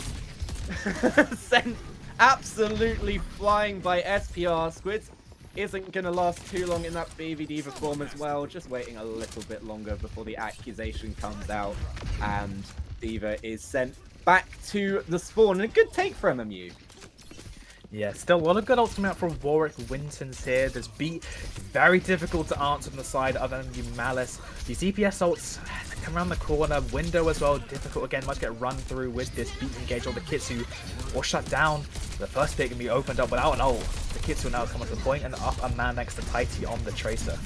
Sent absolutely flying by SPR. Squids isn't going to last too long in that Baby Diva form as well. Just waiting a little bit longer before the accusation comes out. And Diva is sent back to the spawn. And a good take for MMU. Yeah, still a lot of good ults coming out from Warwick Wintons here. This beat very difficult to answer on the side of MMU Malice. These EPS ults come around the corner. Window as well, difficult again. Might get run through with this beat engage or the Kitsu or shut down. The first pick can be opened up without an ult. The Kitsu now come to the point and up a man next to Tighty on the Tracer.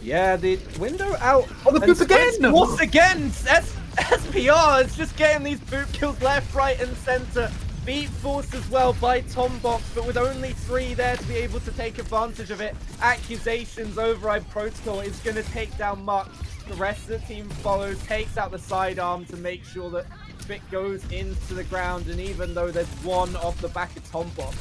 Yeah, the window out. Oh, the boop again! Once again, SPR is just getting these boop kills left, right, and center. Beat forced as well by Tombox, but with only 3 there to be able to take advantage of it. Accusations, Override Protocol is going to take down Muck. The rest of the team follows, takes out the sidearm to make sure that Vic goes into the ground. And even though there's one off the back of Tombox,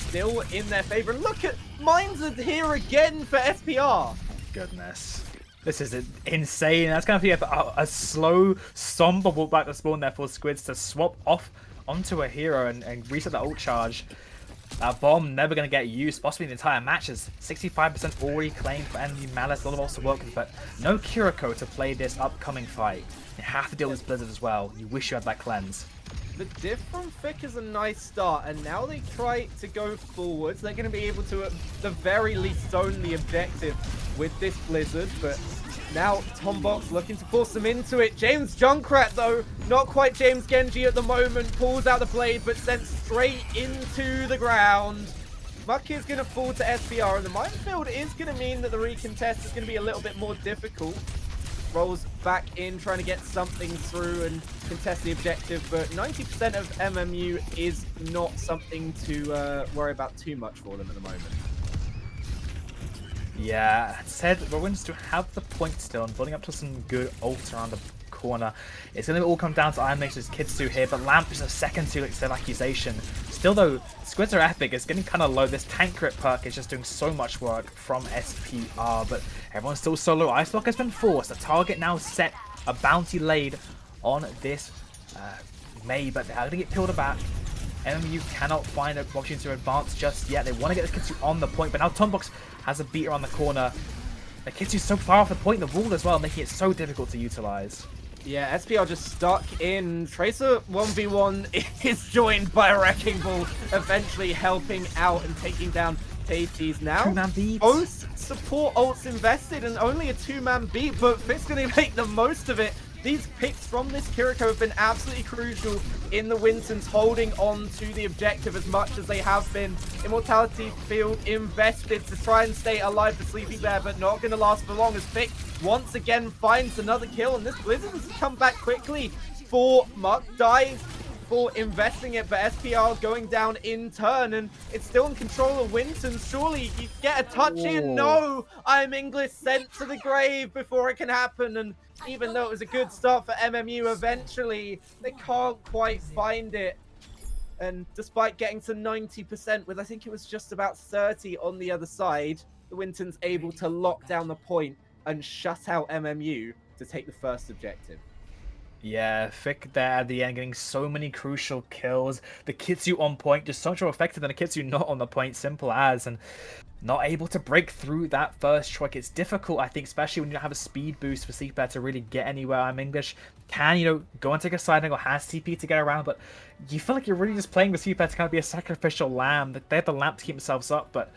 still in their favor. And look at Mines are here again for SPR. Goodness. This is insane. That's going to be a slow, somber walk back to spawn there for Squids to swap off onto a hero and reset the ult charge. That bomb never going to get used, possibly the entire match, is 65% already claimed for enemy Malice. A lot of ults to work with, but no Kiriko to play this upcoming fight. You have to deal with Blizzard as well. You wish you had that cleanse. The diff from Fick is a nice start, and now they try to go forwards. They're going to be able to, at the very least, zone the objective with this Blizzard, but now Tombox looking to force them into it. James Junkrat, though, not quite James Genji at the moment, pulls out the blade, but sent straight into the ground. Muck is going to fall to SPR, and the minefield is going to mean that the recontest is going to be a little bit more difficult. Rolls back in, trying to get something through and contest the objective, but 90% of MMU is not something to worry about too much for them at the moment. Yeah, said we're going to have the point still and building up to some good ults around the corner. It's going to all come down to Iron Nature's Kitsu here, but Lamp is a second to like accusation. Still though, Squids are epic. It's getting kind of low. This tank crit perk is just doing so much work from SPR, but everyone's still solo. Ice Block has been forced. A target now set, a bounty laid on this Mei, but they're going to get peeled back. MMU cannot find an opportunity to advance just yet. They want to get this Kitsu on the point, but now Tombox has a beater on the corner. The Kitsu's so far off the point, the wall as well, making it so difficult to utilize. Yeah, SPR just stuck in. Tracer 1v1 is joined by a Wrecking Ball, eventually helping out and taking down Tasties now. Two-man beats. Both support ults invested and only a 2-man beat, but Fick's going to make the most of it. These picks from this Kiriko have been absolutely crucial in the Wintons holding on to the objective as much as they have been. Immortality Field invested to try and stay alive for Sleepy Bear, but not going to last for long as Fick once again finds another kill. And this Blizzard has come back quickly for Muck. Dies for investing it, but SPR going down in turn, and it's still in control of Wintons. Surely you get a touch in. No, I'm English sent to the grave before it can happen. And even though it was a good start for MMU, eventually they can't quite find it. And despite getting to 90% with, I think it was just about 30 on the other side, the Wintons able to lock down the point and shut out MMU to take the first objective. Yeah, Fick there at the end getting so many crucial kills. The Kitsu on point just so much more effective than the Kitsu not on the point, simple as, and not able to break through that first choke. It's difficult, I think, especially when you have a speed boost for Sleeper to really get anywhere. I'm English can, go and take a side angle, has TP to get around, but you feel like you're really just playing with Sleeper to kind of be a sacrificial lamb. They have the lamp to keep themselves up, but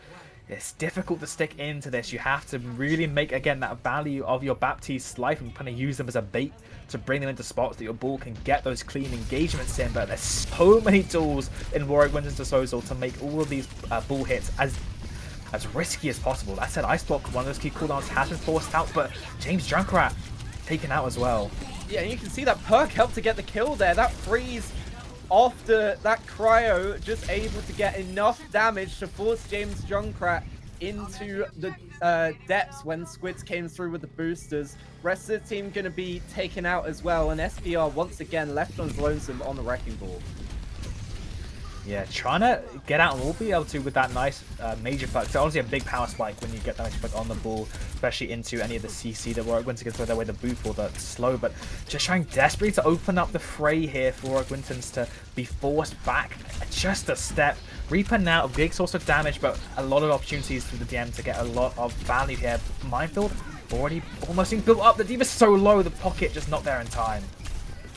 it's difficult to stick into this. You have to really make, again, that value of your Baptiste's life and kind of use them as a bait to bring them into spots that your ball can get those clean engagements in. But there's so many tools in Warwick Winton's disposal to make all of these ball hits as risky as possible. That said, Ice Block, one of those key cooldowns, has been forced out, but James Junkrat taken out as well. Yeah, you can see that perk helped to get the kill there. That freeze after that cryo, just able to get enough damage to force James Junkrat into the depths when Squids came through with the boosters. Rest of the team going to be taken out as well, and SPR once again left on his lonesome on the Wrecking Ball. Yeah, trying to get out and will be able to with that nice major perk. So obviously a big power spike when you get that major perk on the ball, especially into any of the CC that Warwick Winton can throw their way, the booth or the slow, but just trying desperately to open up the fray here for Warwick Winton's to be forced back just a step. Reaper now, a big source of damage, but a lot of opportunities for the DM to get a lot of value here. Minefield already almost being built up. The D.Va's so low, the pocket just not there in time.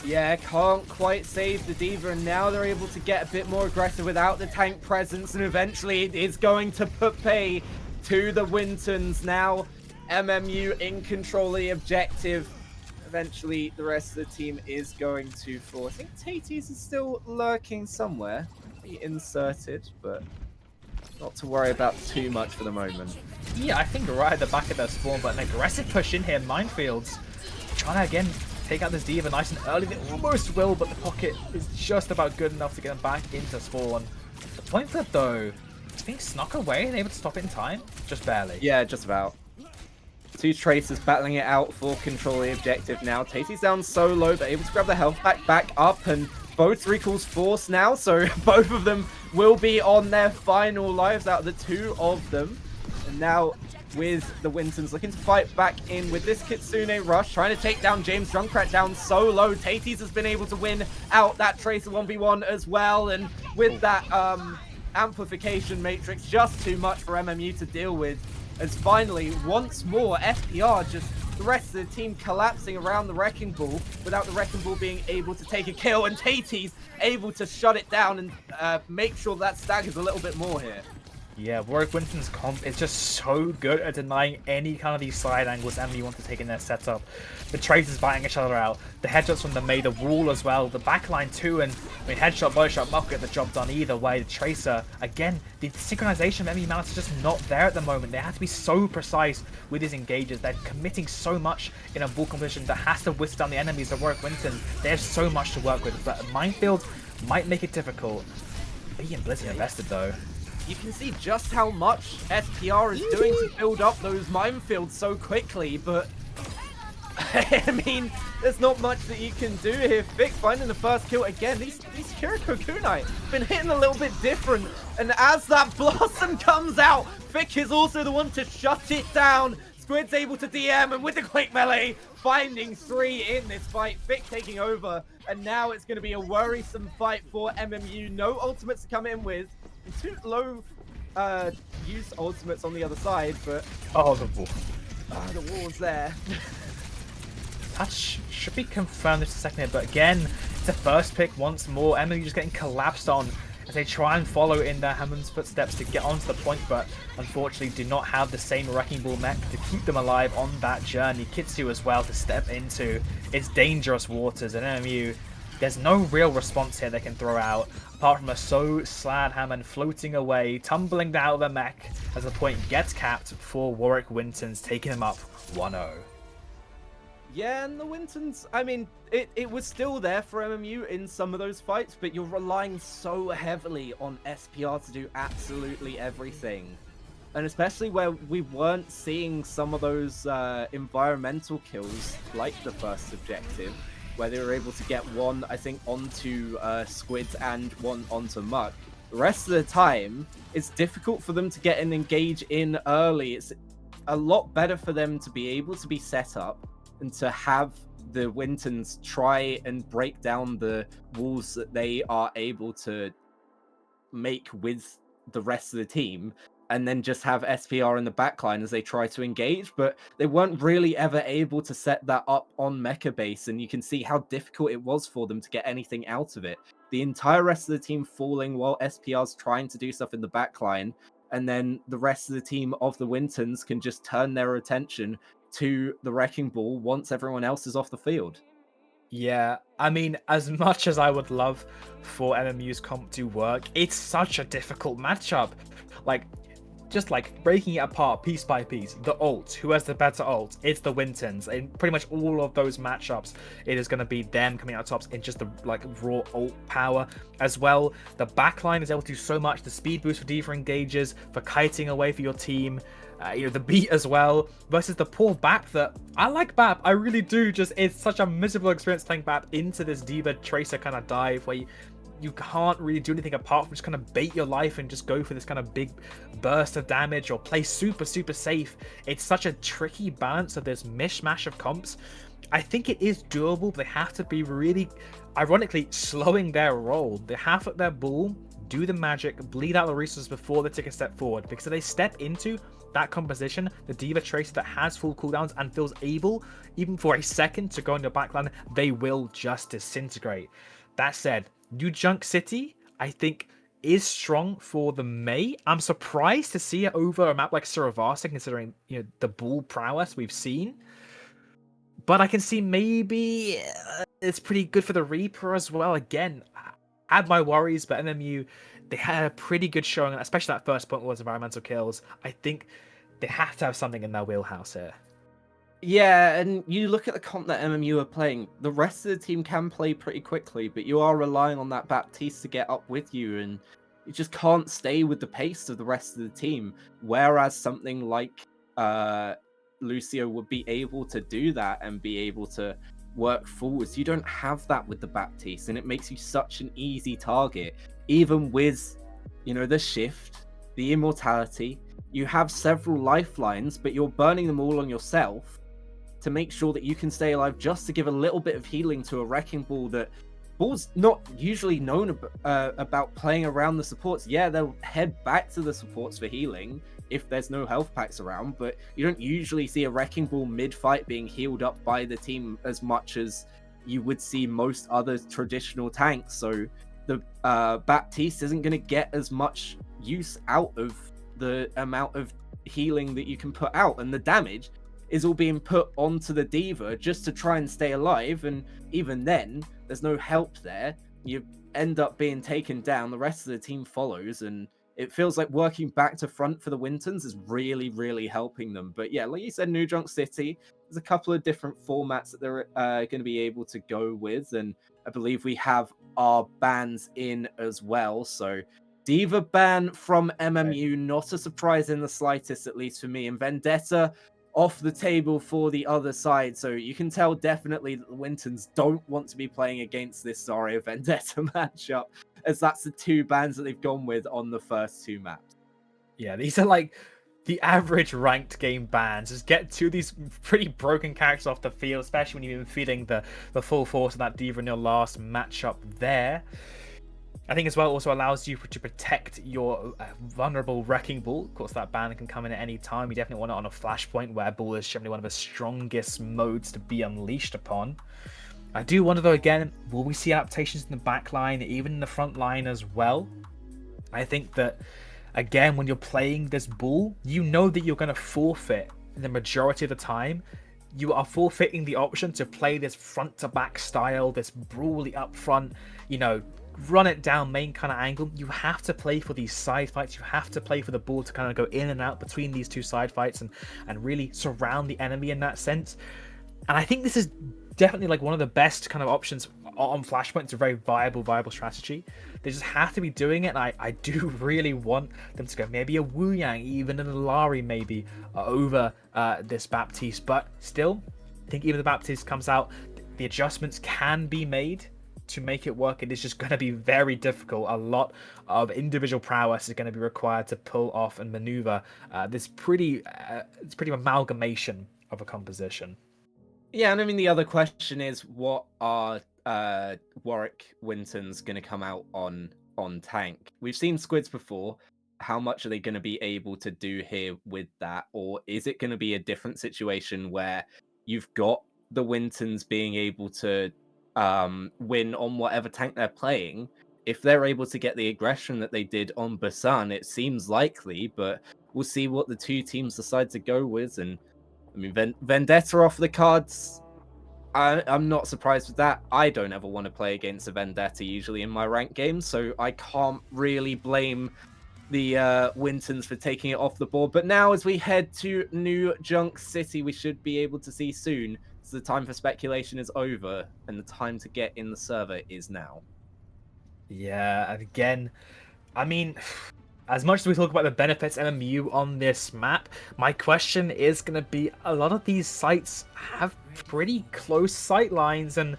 Yeah, can't quite save the D.Va, and now they're able to get a bit more aggressive without the tank presence, and eventually it is going to put pay to the Wintons. Now MMU in control of the objective. Eventually the rest of the team is going to fall. I think Taties is still lurking somewhere. Be inserted, but not to worry about too much for the moment. Yeah, I think right at the back of their spawn, but an aggressive push in here, Minefields. Trying to again take out this D.Va nice and early. They almost will, but the pocket is just about good enough to get them back into spawn. The point flip though, is being snuck away and able to stop it in time? Just barely. Yeah, just about. Two Tracers battling it out for control of the objective now. Tasty's down so low, but able to grab the health back up, and both recalls force now, so both of them will be on their final lives out of the two of them. And now with the Wintons looking to fight back in with this Kitsune rush, trying to take down James Junkrat down so low. Taties has been able to win out that Tracer 1v1 as well, and with that amplification matrix, just too much for MMU to deal with. As finally, once more, FPR just the rest of the team collapsing around the Wrecking Ball without the Wrecking Ball being able to take a kill, and Taties able to shut it down and make sure that staggers a little bit more here. Yeah, Warwick Winton's comp is just so good at denying any kind of these side angles MMU want to take in their setup. The Tracers biting each other out, the headshots from the May, the wall as well, the backline too, and I mean headshot, body shot, Muck get the job done either way. The Tracer, again, the synchronization of MMU Malice is just not there at the moment. They have to be so precise with these engages. They're committing so much in a ball competition that has to withstand the enemies of Warwick Winton. There's so much to work with, but Minefield might make it difficult. Being Blizzy invested though. You can see just how much SPR is doing to build up those minefields so quickly, but I mean, there's not much that you can do here. Vic finding the first kill again. These Kiriko Kunai been hitting a little bit different, and as that Blossom comes out, Vic is also the one to shut it down. Squid's able to DM, and with the quick melee, finding 3 in this fight. Vic taking over, and now it's going to be a worrisome fight for MMU. No ultimates to come in with. Two low use ultimates on the other side, but oh, the wall. The wall's there. That should be confirmed just a second here, but again, it's a first pick once more. Emily just getting collapsed on as they try and follow in their Hammond's footsteps to get onto the point, but unfortunately do not have the same Wrecking Ball mech to keep them alive on that journey. Kitsu as well to step into its dangerous waters, and MMU, there's no real response here they can throw out, apart from a Slad Hammond floating away, tumbling down the mech as the point gets capped for Warwick Winton's, taking them up 1-0. Yeah, and the Wintons, I mean, it was still there for MMU in some of those fights, but you're relying so heavily on SPR to do absolutely everything. And especially where we weren't seeing some of those environmental kills, like the first objective, where they were able to get one, I think, onto Squid and one onto Muck. The rest of the time, it's difficult for them to get an engage in early. It's a lot better for them to be able to be set up and to have the Wintons try and break down the walls that they are able to make with the rest of the team, and then just have SPR in the backline as they try to engage. But they weren't really ever able to set that up on Mecha Base, and you can see how difficult it was for them to get anything out of it. The entire rest of the team falling while SPR's trying to do stuff in the backline, and then the rest of the team of the Wintons can just turn their attention to the Wrecking Ball once everyone else is off the field. Yeah, I mean, as much as I would love for MMU's comp to work, it's such a difficult matchup. Like, just like breaking it apart piece by piece. The ult, who has the better ult? It's the Wintons. In pretty much all of those matchups, it is going to be them coming out tops in just the like raw ult power as well. The backline is able to do so much. The speed boost for D4 engages, for kiting away for your team. The beat as well, versus the poor BAP that I like BAP. I really do. Just it's such a miserable experience playing BAP into this D.Va Tracer kind of dive where you can't really do anything apart from just kind of bait your life and just go for this kind of big burst of damage or play super safe. It's such a tricky balance of this mishmash of comps. I think it is doable, but they have to be really, ironically, slowing their roll. They have at their ball, do the magic, bleed out the resources before they take a step forward. Because if they step into that composition, the D.Va Tracer that has full cooldowns and feels able, even for a second, to go on your backline, they will just disintegrate. That said, New Junk City, I think, is strong for the Mei. I'm surprised to see it over a map like Suravasa, considering the ball prowess we've seen. But I can see maybe it's pretty good for the Reaper as well. Again, I had my worries, but MMU, they had a pretty good showing, especially that first point was environmental kills. I think they have to have something in their wheelhouse here. Yeah, and you look at the comp that MMU are playing, the rest of the team can play pretty quickly, but you are relying on that Baptiste to get up with you, and you just can't stay with the pace of the rest of the team. Whereas something like Lucio would be able to do that and be able to work forwards. You don't have that with the Baptiste, and it makes you such an easy target. Even with, the shift, the immortality, you have several lifelines, but you're burning them all on yourself to make sure that you can stay alive, just to give a little bit of healing to a Wrecking Ball that Ball's not usually known about playing around the supports. Yeah, they'll head back to the supports for healing if there's no health packs around, but you don't usually see a Wrecking Ball mid-fight being healed up by the team as much as you would see most other traditional tanks. So the Baptiste isn't going to get as much use out of the amount of healing that you can put out, and the damage is all being put onto the D.Va just to try and stay alive, and even then there's no help there. You end up being taken down, the rest of the team follows, and it feels like working back to front for the Wintons is really helping them. But yeah, like you said, New Junk City, there's a couple of different formats that they're going to be able to go with, and I believe we have our bans in as well. So D.Va ban from MMU, not a surprise in the slightest, at least for me, and Vendetta off the table for the other side. So you can tell definitely that the Wintons don't want to be playing against this Zarya Vendetta matchup, as that's the two bans that they've gone with on the first two maps. Yeah, these are like the average ranked game bans. Just get two of these pretty broken characters off the field, especially when you've been feeling the full force of that D.Va in your last matchup there. I think as well, it also allows you to protect your vulnerable Wrecking Ball. Of course, that ban can come in at any time. You definitely want it on a flashpoint where Ball is generally one of the strongest modes to be unleashed upon. I do wonder though, again, will we see adaptations in the back line, even in the front line as well? I think that, again, when you're playing this Ball, you know that you're going to forfeit the majority of the time. You are forfeiting the option to play this front to back style, this brawly up front, run it down main kind of angle. You have to play for these side fights. You have to play for the Ball to kind of go in and out between these two side fights and really surround the enemy in that sense. And I think this is definitely like one of the best kind of options on Flashpoint. It's a very viable strategy. They just have to be doing it, and I do really want them to go maybe a Wu Yang, even an Alari maybe over this Baptiste. But still, I think even the Baptiste comes out, the adjustments can be made to make it work, it is just going to be very difficult. A lot of individual prowess is going to be required to pull off and maneuver this it's pretty amalgamation of a composition. Yeah, and I mean the other question is, what are Warwick Winton's going to come out on tank? We've seen squids before. How much are they going to be able to do here with that, or is it going to be a different situation where you've got the Wintons being able to win on whatever tank they're playing? If they're able to get the aggression that they did on Busan, it seems likely, but we'll see what the two teams decide to go with. And I mean, Vendetta off the cards, I'm not surprised with that. I don't ever want to play against a Vendetta usually in my ranked games, so I can't really blame the Wintons for taking it off the board. But now as we head to New Junk City, we should be able to see soon. So the time for speculation is over, and the time to get in the server is now. Yeah, and again, I mean, as much as we talk about the benefits MMU on this map, my question is going to be, a lot of these sites have pretty close sight lines, and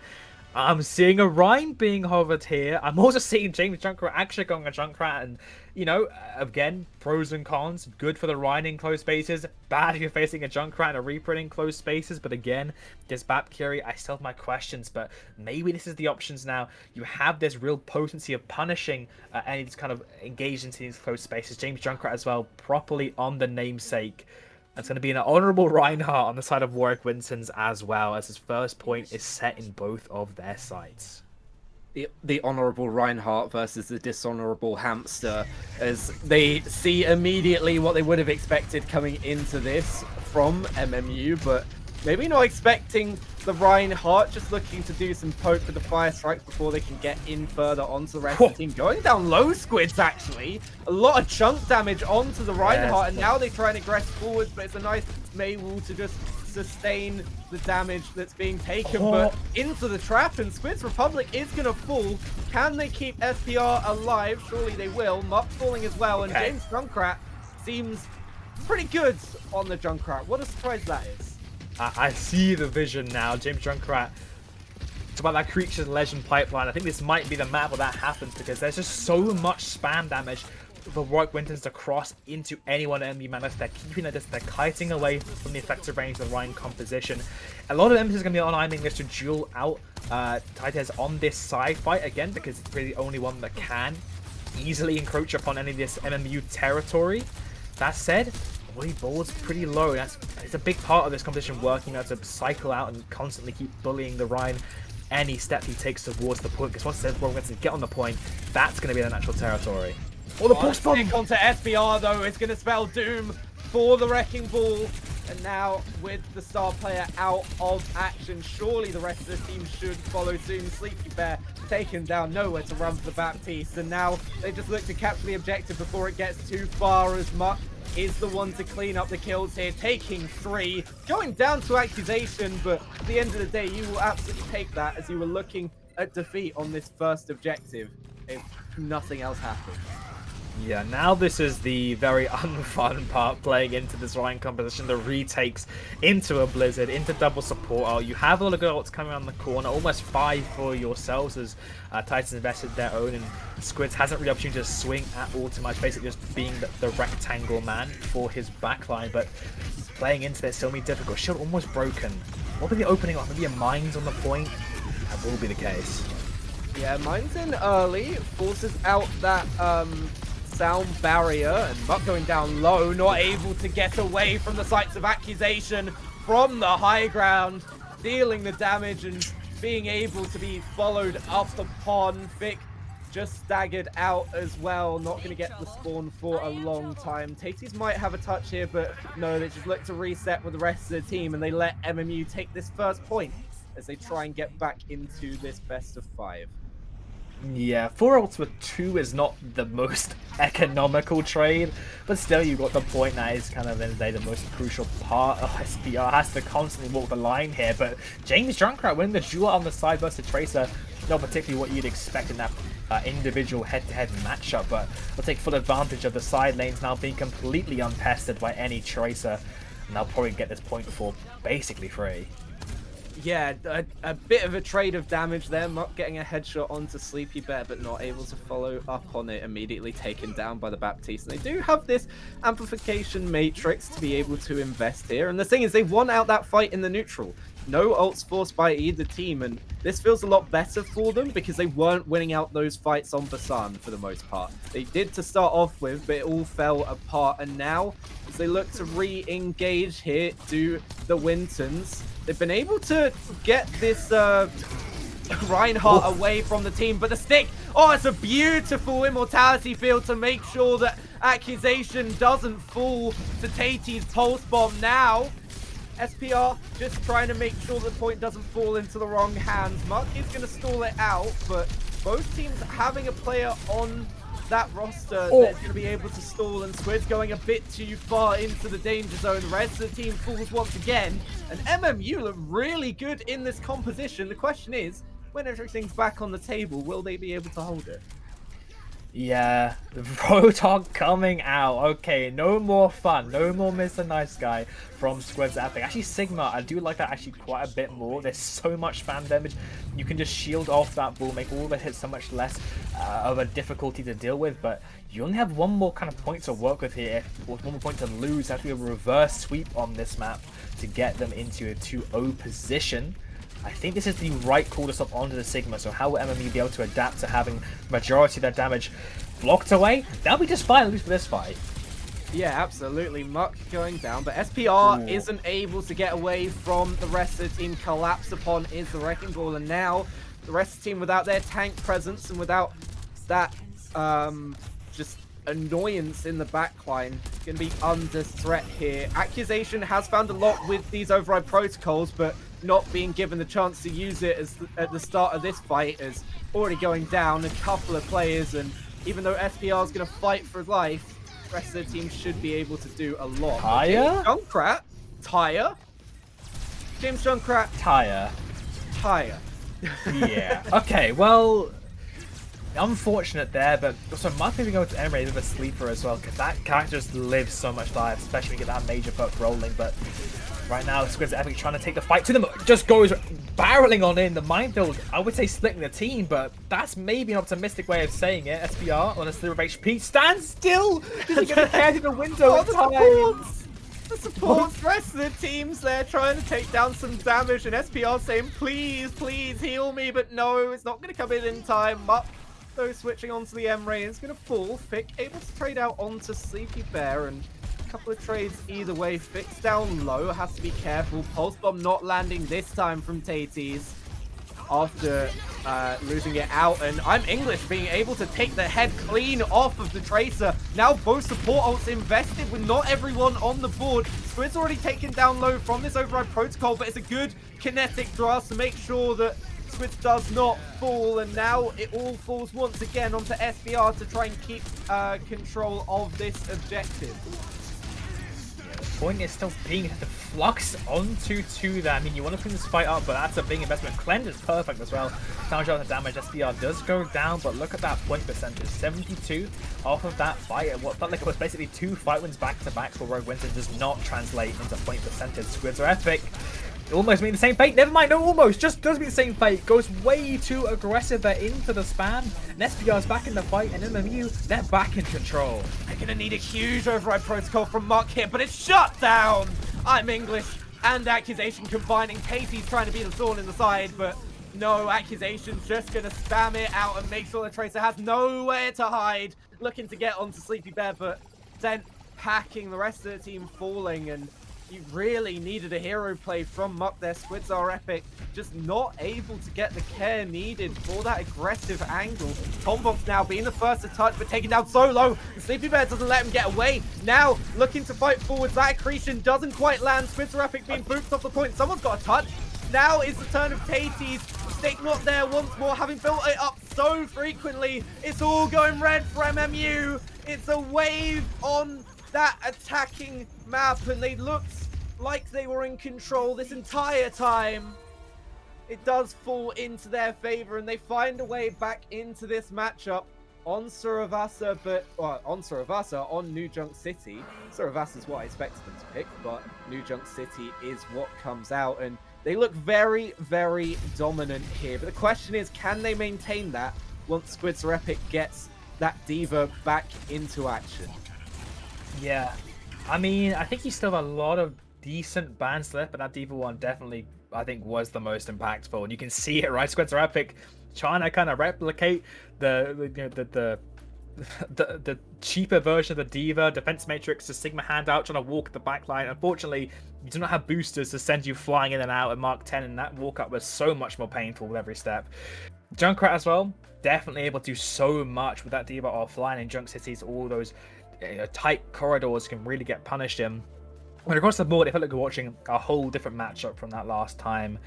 I'm seeing a Rhine being hovered here. I'm also seeing James Junkrat actually going a Junkrat, and, you know, again, pros and cons. Good for the Rhine in close spaces. Bad if you're facing a Junkrat and a Reaper in close spaces. But again, this Bapkiri, I still have my questions, but maybe this is the options now. You have this real potency of punishing any kind of engaged into these close spaces. James Junkrat as well, properly on the namesake. It's going to be an honourable Reinhardt on the side of Warwick Winston's as well, as his first point is set in both of their sides. The honourable Reinhardt versus the dishonourable Hamster, as they see immediately what they would have expected coming into this from MMU, but maybe not expecting the Reinhardt, just looking to do some poke for the fire strikes before they can get in further onto the rest of the team. Going down low squids, actually. A lot of chunk damage onto the Reinhardt, and now they try and aggress forwards, but it's a nice Maywool to just sustain the damage that's being taken, but into the trap, and Squids Republic is going to fall. Can they keep SPR alive? Surely they will. Muck falling as well, and James Junkrat seems pretty good on the Junkrat. What a surprise that is. I see the vision now. James Junkrat. It's about that Creatures Legend pipeline. I think this might be the map where that happens, because there's just so much spam damage for Warwick Wintons to cross into anyone at MB Manus. They're keeping it, they're kiting away from the effective range of the Rhine composition. A lot of emphasis is going to be on aiming this to duel out Titez on this side fight again, because it's really the only one that can easily encroach upon any of this MMU territory. That said, Woody Board's pretty low. It's a big part of this competition, working out to cycle out and constantly keep bullying the Rhine any step he takes towards the point, because once everyone gets to get on the point, that's going to be the natural territory. Oh, the pulse bomb onto SBR though is going to spell doom for the Wrecking Ball. And now with the star player out of action, surely the rest of the team should follow soon. Sleepy Bear taken down, nowhere to run for the back piece. And now they just look to capture the objective before it gets too far, as Muck is the one to clean up the kills here, taking 3, going down to accusation, but at the end of the day, you will absolutely take that, as you were looking at defeat on this first objective if nothing else happens. Yeah, now this is the very unfun part, playing into this Rhine composition, the retakes into a Blizzard, into double support. Oh, you have a lot of good ults coming around the corner, almost 5 for yourselves, as Titans invested their own, and Squids hasn't really opportunity to swing at all too much, basically just being the rectangle man for his backline, but playing into this still be difficult. Shield almost broken. What will be the opening up? Maybe a Mines on the point? That will be the case. Yeah, Mines in early, forces out that sound barrier, and Muck going down low, not able to get away from the sites of accusation from the high ground, dealing the damage and being able to be followed up upon. Vic just staggered out as well, not going to get the spawn for a long time. Taties might have a touch here, but no, they just look to reset with the rest of the team, and they let MMU take this first point as they try and get back into this best of 5. Yeah, 4 ults with 2 is not the most economical trade, but still you got the point. That is kind of, in the day, the most crucial part of SPR. Has to constantly walk the line here, but James Junkrat winning the duel on the side versus Tracer, not particularly what you'd expect in that individual head-to-head matchup, but we'll take full advantage of the side lanes now being completely untested by any Tracer, and they'll probably get this point for basically free. Yeah, a bit of a trade of damage there. Muck getting a headshot onto Sleepy Bear, but not able to follow up on it. Immediately taken down by the Baptiste. And they do have this amplification matrix to be able to invest here. And the thing is, they won out that fight in the neutral. No ults forced by either team, and this feels a lot better for them because they weren't winning out those fights on Basan for the most part. They did to start off with, but it all fell apart. And now, as they look to re-engage here, do the Wintons. They've been able to get this Reinhardt away from the team, but the stick, oh, it's a beautiful immortality field to make sure that Accusation doesn't fall to Taty's pulse bomb now. SPR just trying to make sure the point doesn't fall into the wrong hands. Muck is going to stall it out, but both teams having a player on that roster that's going to be able to stall, and Squid's going a bit too far into the danger zone. The rest of the team falls once again, and MMU look really good in this composition. The question is, when everything's back on the table, will they be able to hold it? Yeah, the Roadhog coming out. Okay, no more fun. No more Mr. Nice Guy from Squid's Epic. Actually, Sigma, I do like that actually quite a bit more. There's so much spam damage. You can just shield off that bull, make all the hits so much less of a difficulty to deal with. But you only have one more kind of point to work with here, or one more point to lose. Have to be a reverse sweep on this map to get them into a 2-0 position. I think this is the right call to stop onto the Sigma, so how will MMU be able to adapt to having majority of their damage blocked away? That'll be just fine, at least for this fight. Yeah, absolutely. Muck going down, but SPR isn't able to get away from the rest of the team. Collapsed upon is the Wrecking Ball, and now the rest of the team, without their tank presence and without that just annoyance in the backline, going to be under threat here. Accusation has found a lot with these override protocols, but not being given the chance to use it at the start of this fight, is already going down a couple of players, and even though SPR is going to fight for his life, the rest of the team should be able to do a lot. Tyre? Junkrat? Tyre? James Junkrat? Tyre. Tyre. Yeah. Okay, well, unfortunate there, but also might be going to Emery with a sleeper as well, because that character just lives so much life, especially when you get that major perk rolling. But right now, Squid's Epic trying to take the fight to them, just goes barreling on in. The minefield, I would say splitting the team, but that's maybe an optimistic way of saying it. SPR on a sliver of HP stands still. Does he get a head in the window in time? The supports, rest of the teams there trying to take down some damage, and SPR saying, please, please heal me, but no, it's not going to come in time. Muck, though, switching onto the M-Ray, it's going to fall. Fick able to trade out onto Sleepy Bear, and couple of trades either way. Fix down low, has to be careful. Pulse Bomb not landing this time from Taties after losing it out, and I'm English being able to take the head clean off of the Tracer. Now both support ults invested with not everyone on the board. Squid's already taken down low from this override protocol, but it's a good kinetic grasp to make sure that Squid does not fall, and now it all falls once again onto SBR to try and keep control of this objective. Point is still being the flux onto 2 there. I mean, you want to clean this fight up, but that's a big investment. Cleanse is perfect as well. Down on the damage. SPR does go down, but look at that point percentage. 72 off of that fight. What felt like it was basically 2 fight wins back to back for Rogue Winter does not translate into point percentage. Squids are epic. Almost mean the same fate. Never mind, no, almost. Just does mean the same fate. Goes way too aggressive there into the spam. And SPR's back in the fight, and MMU, they're back in control. They're going to need a huge override protocol from Muck here, but it's shut down. I'm English and Accusation combining. Casey's trying to be the thorn in the side, but no, Accusation's just going to spam it out and make sure the Tracer has nowhere to hide. Looking to get onto Sleepy Bear, but then packing the rest of the team falling, and you really needed a hero play from Muck there. Squids are epic, just not able to get the care needed for that aggressive angle. Tombox now being the first to touch, but taken down so low. Sleepy Bear doesn't let him get away. Now looking to fight forwards. That accretion doesn't quite land. Squids are epic being booped off the point. Someone's got a touch. Now is the turn of Taties. Stake not there once more, having built it up so frequently. It's all going red for MMU. It's a wave on that attacking map, and they looked like they were in control this entire time. It does fall into their favor, and they find a way back into this matchup on Suravasa, but on New Junk City. Suravasa is what I expected them to pick, but New Junk City is what comes out, and They look very, very dominant here. But the question is, can they maintain that once Squidster Epic gets that D.Va back into action? Yeah. I mean, I think you still have a lot of decent bans left, but that D.Va one definitely, I think, was the most impactful. And you can see it, right? Squidster Epic trying to kind of replicate the cheaper version of the D.Va defense matrix, the Sigma handout, trying to walk the backline. Unfortunately, you do not have boosters to send you flying in and out at Mark 10, and that walk up was so much more painful with every step. Junkrat as well, definitely able to do so much with that D.Va offline in Junk Cities. All those tight corridors can really get punished in. And across the board, it felt like we're watching a whole different matchup from that last time.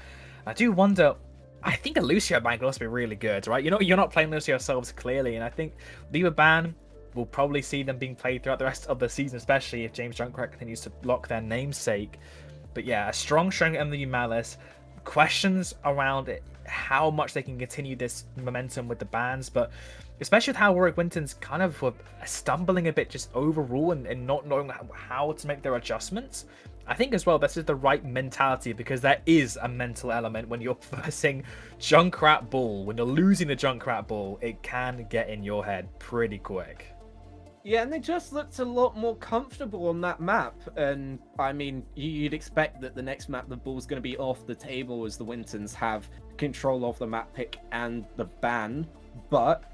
I do wonder. I think a Lucio ban could also be really good, right? You're not playing Lucio yourselves clearly, and I think D.Va ban will probably see them being played throughout the rest of the season, especially if James Junkrat continues to block their namesake. But yeah, a strong showing at MMU Malice. Questions around it, how much they can continue this momentum with the bans, but especially with how Warwick Winton's kind of were stumbling a bit just overall and not knowing how to make their adjustments. I think as well, this is the right mentality, because there is a mental element when you're versing Junkrat Ball. When you're losing the Junkrat Ball, it can get in your head pretty quick. Yeah, and they just looked a lot more comfortable on that map. And I mean, you'd expect that the next map, the ball's going to be off the table as the Wintons have control of the map pick and the ban. But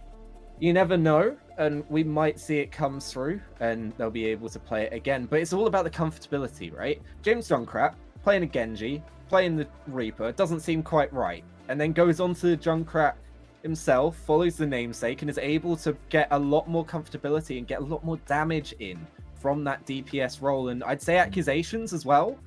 you never know, and we might see it come through and they'll be able to play it again. But it's all about the comfortability, right? James Junkrat playing a Genji, playing the Reaper, doesn't seem quite right. And then goes on to Junkrat himself, follows the namesake, and is able to get a lot more comfortability and get a lot more damage in from that DPS role. And I'd say accusations as well.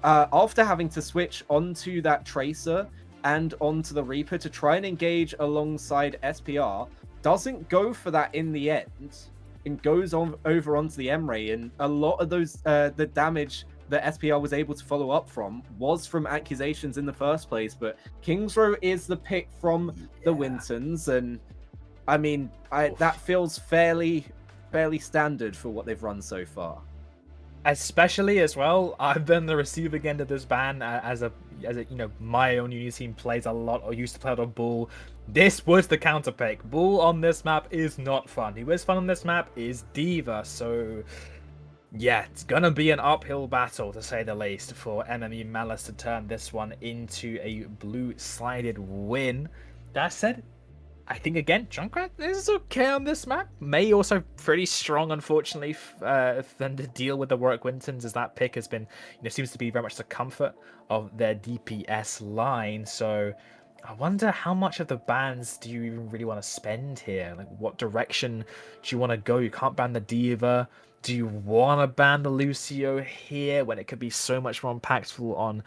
After having to switch onto that Tracer and onto the Reaper to try and engage alongside SPR, doesn't go for that in the end and goes on over onto the Emre, and a lot of those the damage that SPR was able to follow up from was from accusations in the first place. But Kingsrow is the pick from the Wintons, and I mean that feels fairly standard for what they've run so far. Especially as well, I've been the receiving end of this ban as a my own uni team plays a lot or used to play a lot of Bull. This was the counter pick. Bull on this map is not fun. Who is fun on this map is D.Va. So yeah, it's gonna be an uphill battle to say the least for MMU Malice to turn this one into a blue-sided win. That said, I think again, Junkrat is okay on this map. May also pretty strong, unfortunately, than to deal with the Warwick Wintons, as that pick has been, seems to be very much the comfort of their DPS line. So I wonder how much of the bans do you even really want to spend here? Like, what direction do you want to go? You can't ban the D.Va. Do you want to ban the Lucio here when it could be so much more impactful on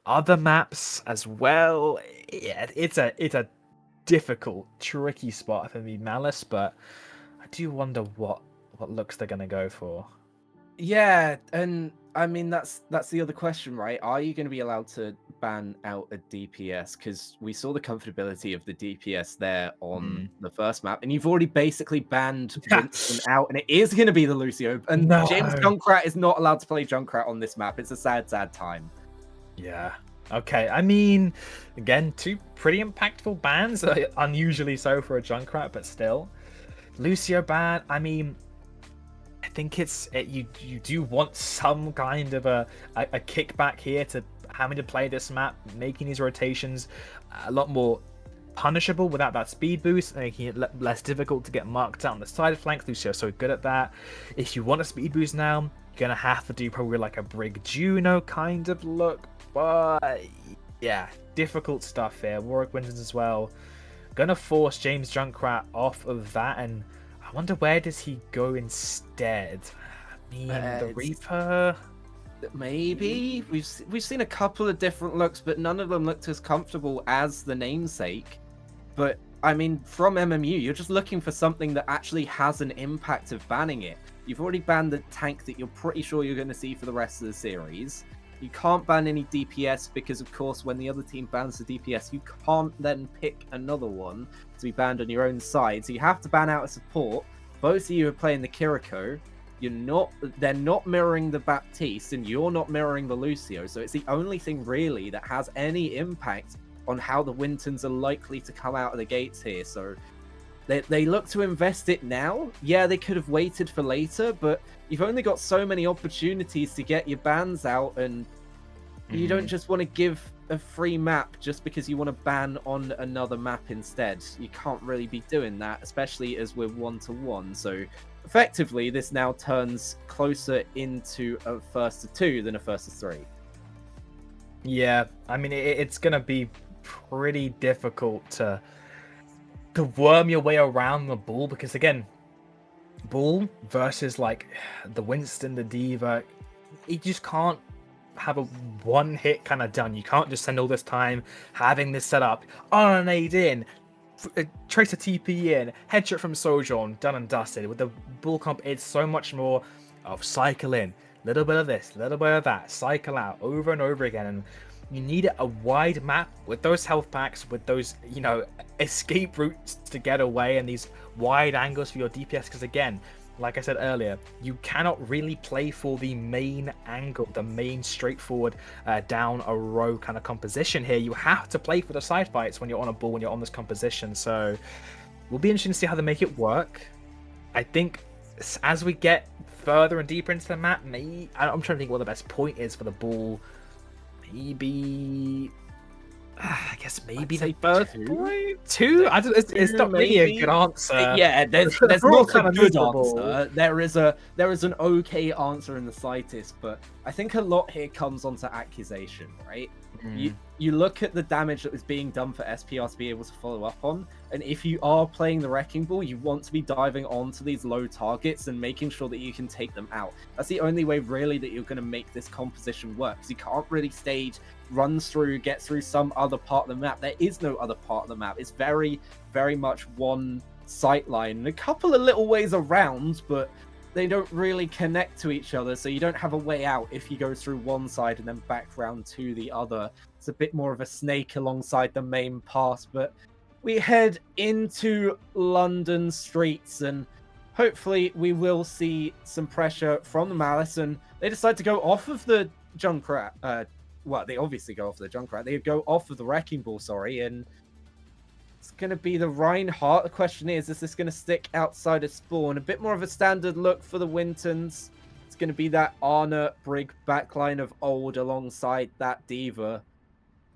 other maps as well? Yeah, it's a difficult, tricky spot for me, Malice, but I do wonder what looks they're gonna go for. Yeah, and I mean that's the other question, right? Are you going to be allowed to ban out a DPS? Because we saw the comfortability of the DPS there on the first map, and you've already basically banned Winston out, and it is going to be the Lucio. And No. James Junkrat is not allowed to play Junkrat on this map. It's a sad, sad time. Yeah. Okay, I mean, again, two pretty impactful bans, unusually so for a Junkrat, but still. Lucio ban, I mean, I think you do want some kind of a kickback here to having to play this map, making these rotations a lot more punishable without that speed boost, making it less difficult to get marked out on the side flanks. Lucio's so good at that. If you want a speed boost now, you're gonna have to do probably like a Brig Juno kind of look. But yeah, difficult stuff here. Warwick Wintons as well. Gonna force James Junkrat off of that, and I wonder where does he go instead? I mean, the Reaper. Maybe we've seen a couple of different looks, but none of them looked as comfortable as the namesake. But I mean, from MMU, you're just looking for something that actually has an impact of banning it. You've already banned the tank that you're pretty sure you're going to see for the rest of the series. You can't ban any DPS because, of course, when the other team bans the DPS, you can't then pick another one to be banned on your own side. So you have to ban out a support. Both of you are playing the Kiriko. they're not mirroring the Baptiste, and you're not mirroring the Lucio. So it's the only thing really that has any impact on how the Wintons are likely to come out of the gates here. So they look to invest it now. Yeah, they could have waited for later, but you've only got so many opportunities to get your bans out, and you don't just want to give a free map just because you want to ban on another map instead. You can't really be doing that, especially as we're 1-1. So effectively, this now turns closer into a first to 2 than a first to 3. Yeah, I mean, it's going to be pretty difficult to worm your way around the Bull, because again, Bull versus like the Winston, the Diva, you just can't have a one-hit kind of done. You can't just send all this time having this set up, RNA'd in, trace a TP in, headshot from Sojourn, done and dusted. With the Bull comp, it's so much more of cycle in, little bit of this, little bit of that, cycle out over and over again. And you need a wide map with those health packs, with those, you know, escape routes to get away, and these wide angles for your DPS. Because again, like I said earlier, you cannot really play for the main angle, the main straightforward down a row kind of composition here. You have to play for the side fights when you're on a Bull, when you're on this composition. So we'll be interesting to see how they make it work. I think as we get further and deeper into the map, maybe I'm trying to think what the best point is for the Bull. Maybe, I guess maybe the first point? 2? I don't, it's not really a good answer. Yeah, there's not a good answer. There is an okay answer in the slightest, but I think a lot here comes onto accusation, right? You look at the damage that was being done for SPR to be able to follow up on, and if you are playing the Wrecking Ball, you want to be diving onto these low targets and making sure that you can take them out. That's the only way really that you're going to make this composition work, because you can't really stage runs through, get through some other part of the map. There is no other part of the map. It's very, very much one sight line and a couple of little ways around, but they don't really connect to each other, so you don't have a way out if you go through one side and then back round to the other. It's a bit more of a snake alongside the main pass, but we head into London streets, and hopefully we will see some pressure from the Malice, and they decide to go off of the Junkrat. Well, they obviously go off of the Junkrat. They go off of the Wrecking Ball, sorry, and it's going to be the Reinhardt. The question is this going to stick outside of spawn? A bit more of a standard look for the Wintons. It's going to be that Arna Brig backline of old alongside that Diva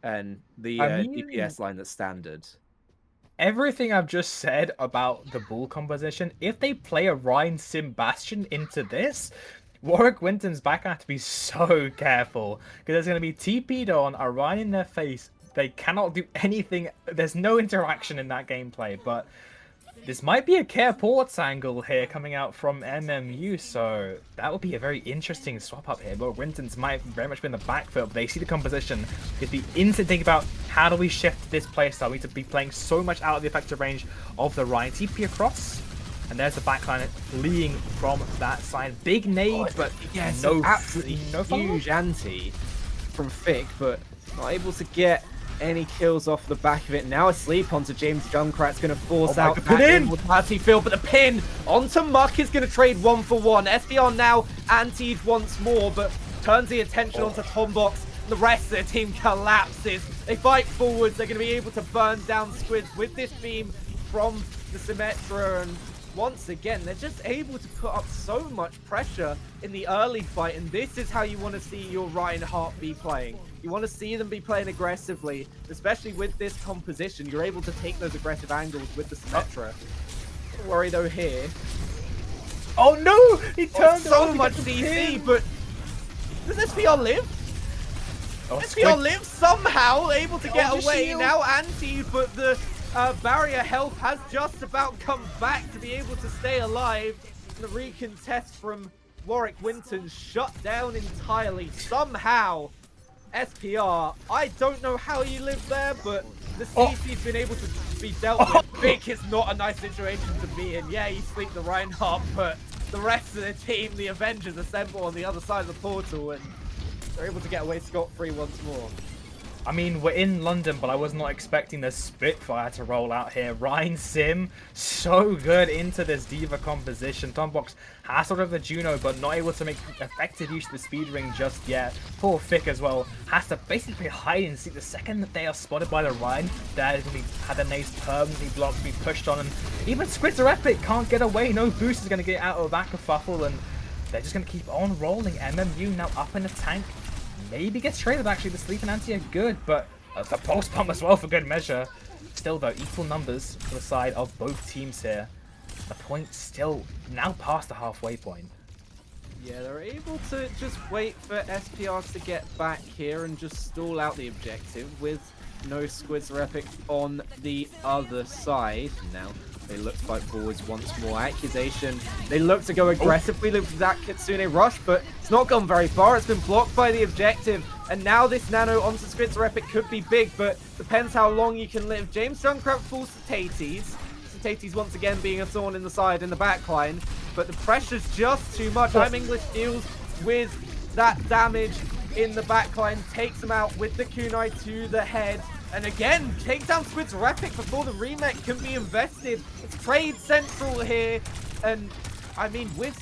and the DPS line that's standard. Everything I've just said about the Bull composition, if they play a Ryan Sim Bastion into this, Warwick Winton's back have to be so careful, because there's going to be TP'd on, a Ryan in their face. They cannot do anything. There's no interaction in that gameplay, but this might be a Care Ports angle here coming out from MMU, so that would be a very interesting swap up here. But Winton's might very much be in the back foot, but they see the composition. It'd be instant think about how do we shift this playstyle. We need to be playing so much out of the effective range of the Ryan. TP across, and there's the backline fleeing from that side. Big nade, but yes, no, absolutely no huge anti from Fick, but not able to get any kills off the back of it. Now a sleep onto James Junkrat's going to force out that immortality field, but the pin onto Muck is going to trade 1-for-1. SDR now antied once more, but turns the attention onto Tombox. The rest of the team collapses. They fight forwards. They're going to be able to burn down Squids with this beam from the Symmetra, and once again, they're just able to put up so much pressure in the early fight, and this is how you want to see your Reinhardt be playing. You want to see them be playing aggressively, especially with this composition. You're able to take those aggressive angles with the Symmetra. Don't worry though here. Oh no! He turned so much CC, but does SPR live? SPR live somehow, able to get away. Now anti, but the barrier health has just about come back to be able to stay alive. The recontest from Warwick Winton shut down entirely somehow. SPR, I don't know how you live there, but the CC's been able to be dealt with. Vic is not a nice situation to be in. Yeah, you sleep the Reinhardt, but the rest of the team, the Avengers, assemble on the other side of the portal, and they're able to get away scot-free once more. I mean, we're in London, but I was not expecting the Spitfire to roll out here. Ryan Sim, so good into this D.Va composition. Tombox has sort of the Juno, but not able to make effective use of the speed ring just yet. Poor Fick as well has to basically hide and seek the second that they are spotted by the Ryan. That is going to be had a nice permanently blocked, be pushed on, and even Squidzer Epic can't get away. No boost is going to get out of that kerfuffle, and they're just going to keep on rolling. MMU now up in the tank. Maybe gets traded, actually. The sleep and anti are good, but the pulse pump as well for good measure. Still, though, equal numbers for the side of both teams here. The point still now past the halfway point. Yeah, they're able to just wait for SPRs to get back here and just stall out the objective with no Squidzer Epic on the other side. Now, they look to fight forwards once more. Accusation, they look to go aggressively with that Kitsune rush, but it's not gone very far. It's been blocked by the objective, and now this nano onto Squidzer Epic could be big, but depends how long you can live. James Junkrat falls to Taties. Taties once again being a thorn in the side in the backline, but the pressure's just too much. I'm English deals with that damage in the backline, takes him out with the kunai to the head, and again takes down Squidzer Epic before the remake can be invested. It's trade central here, and I mean, with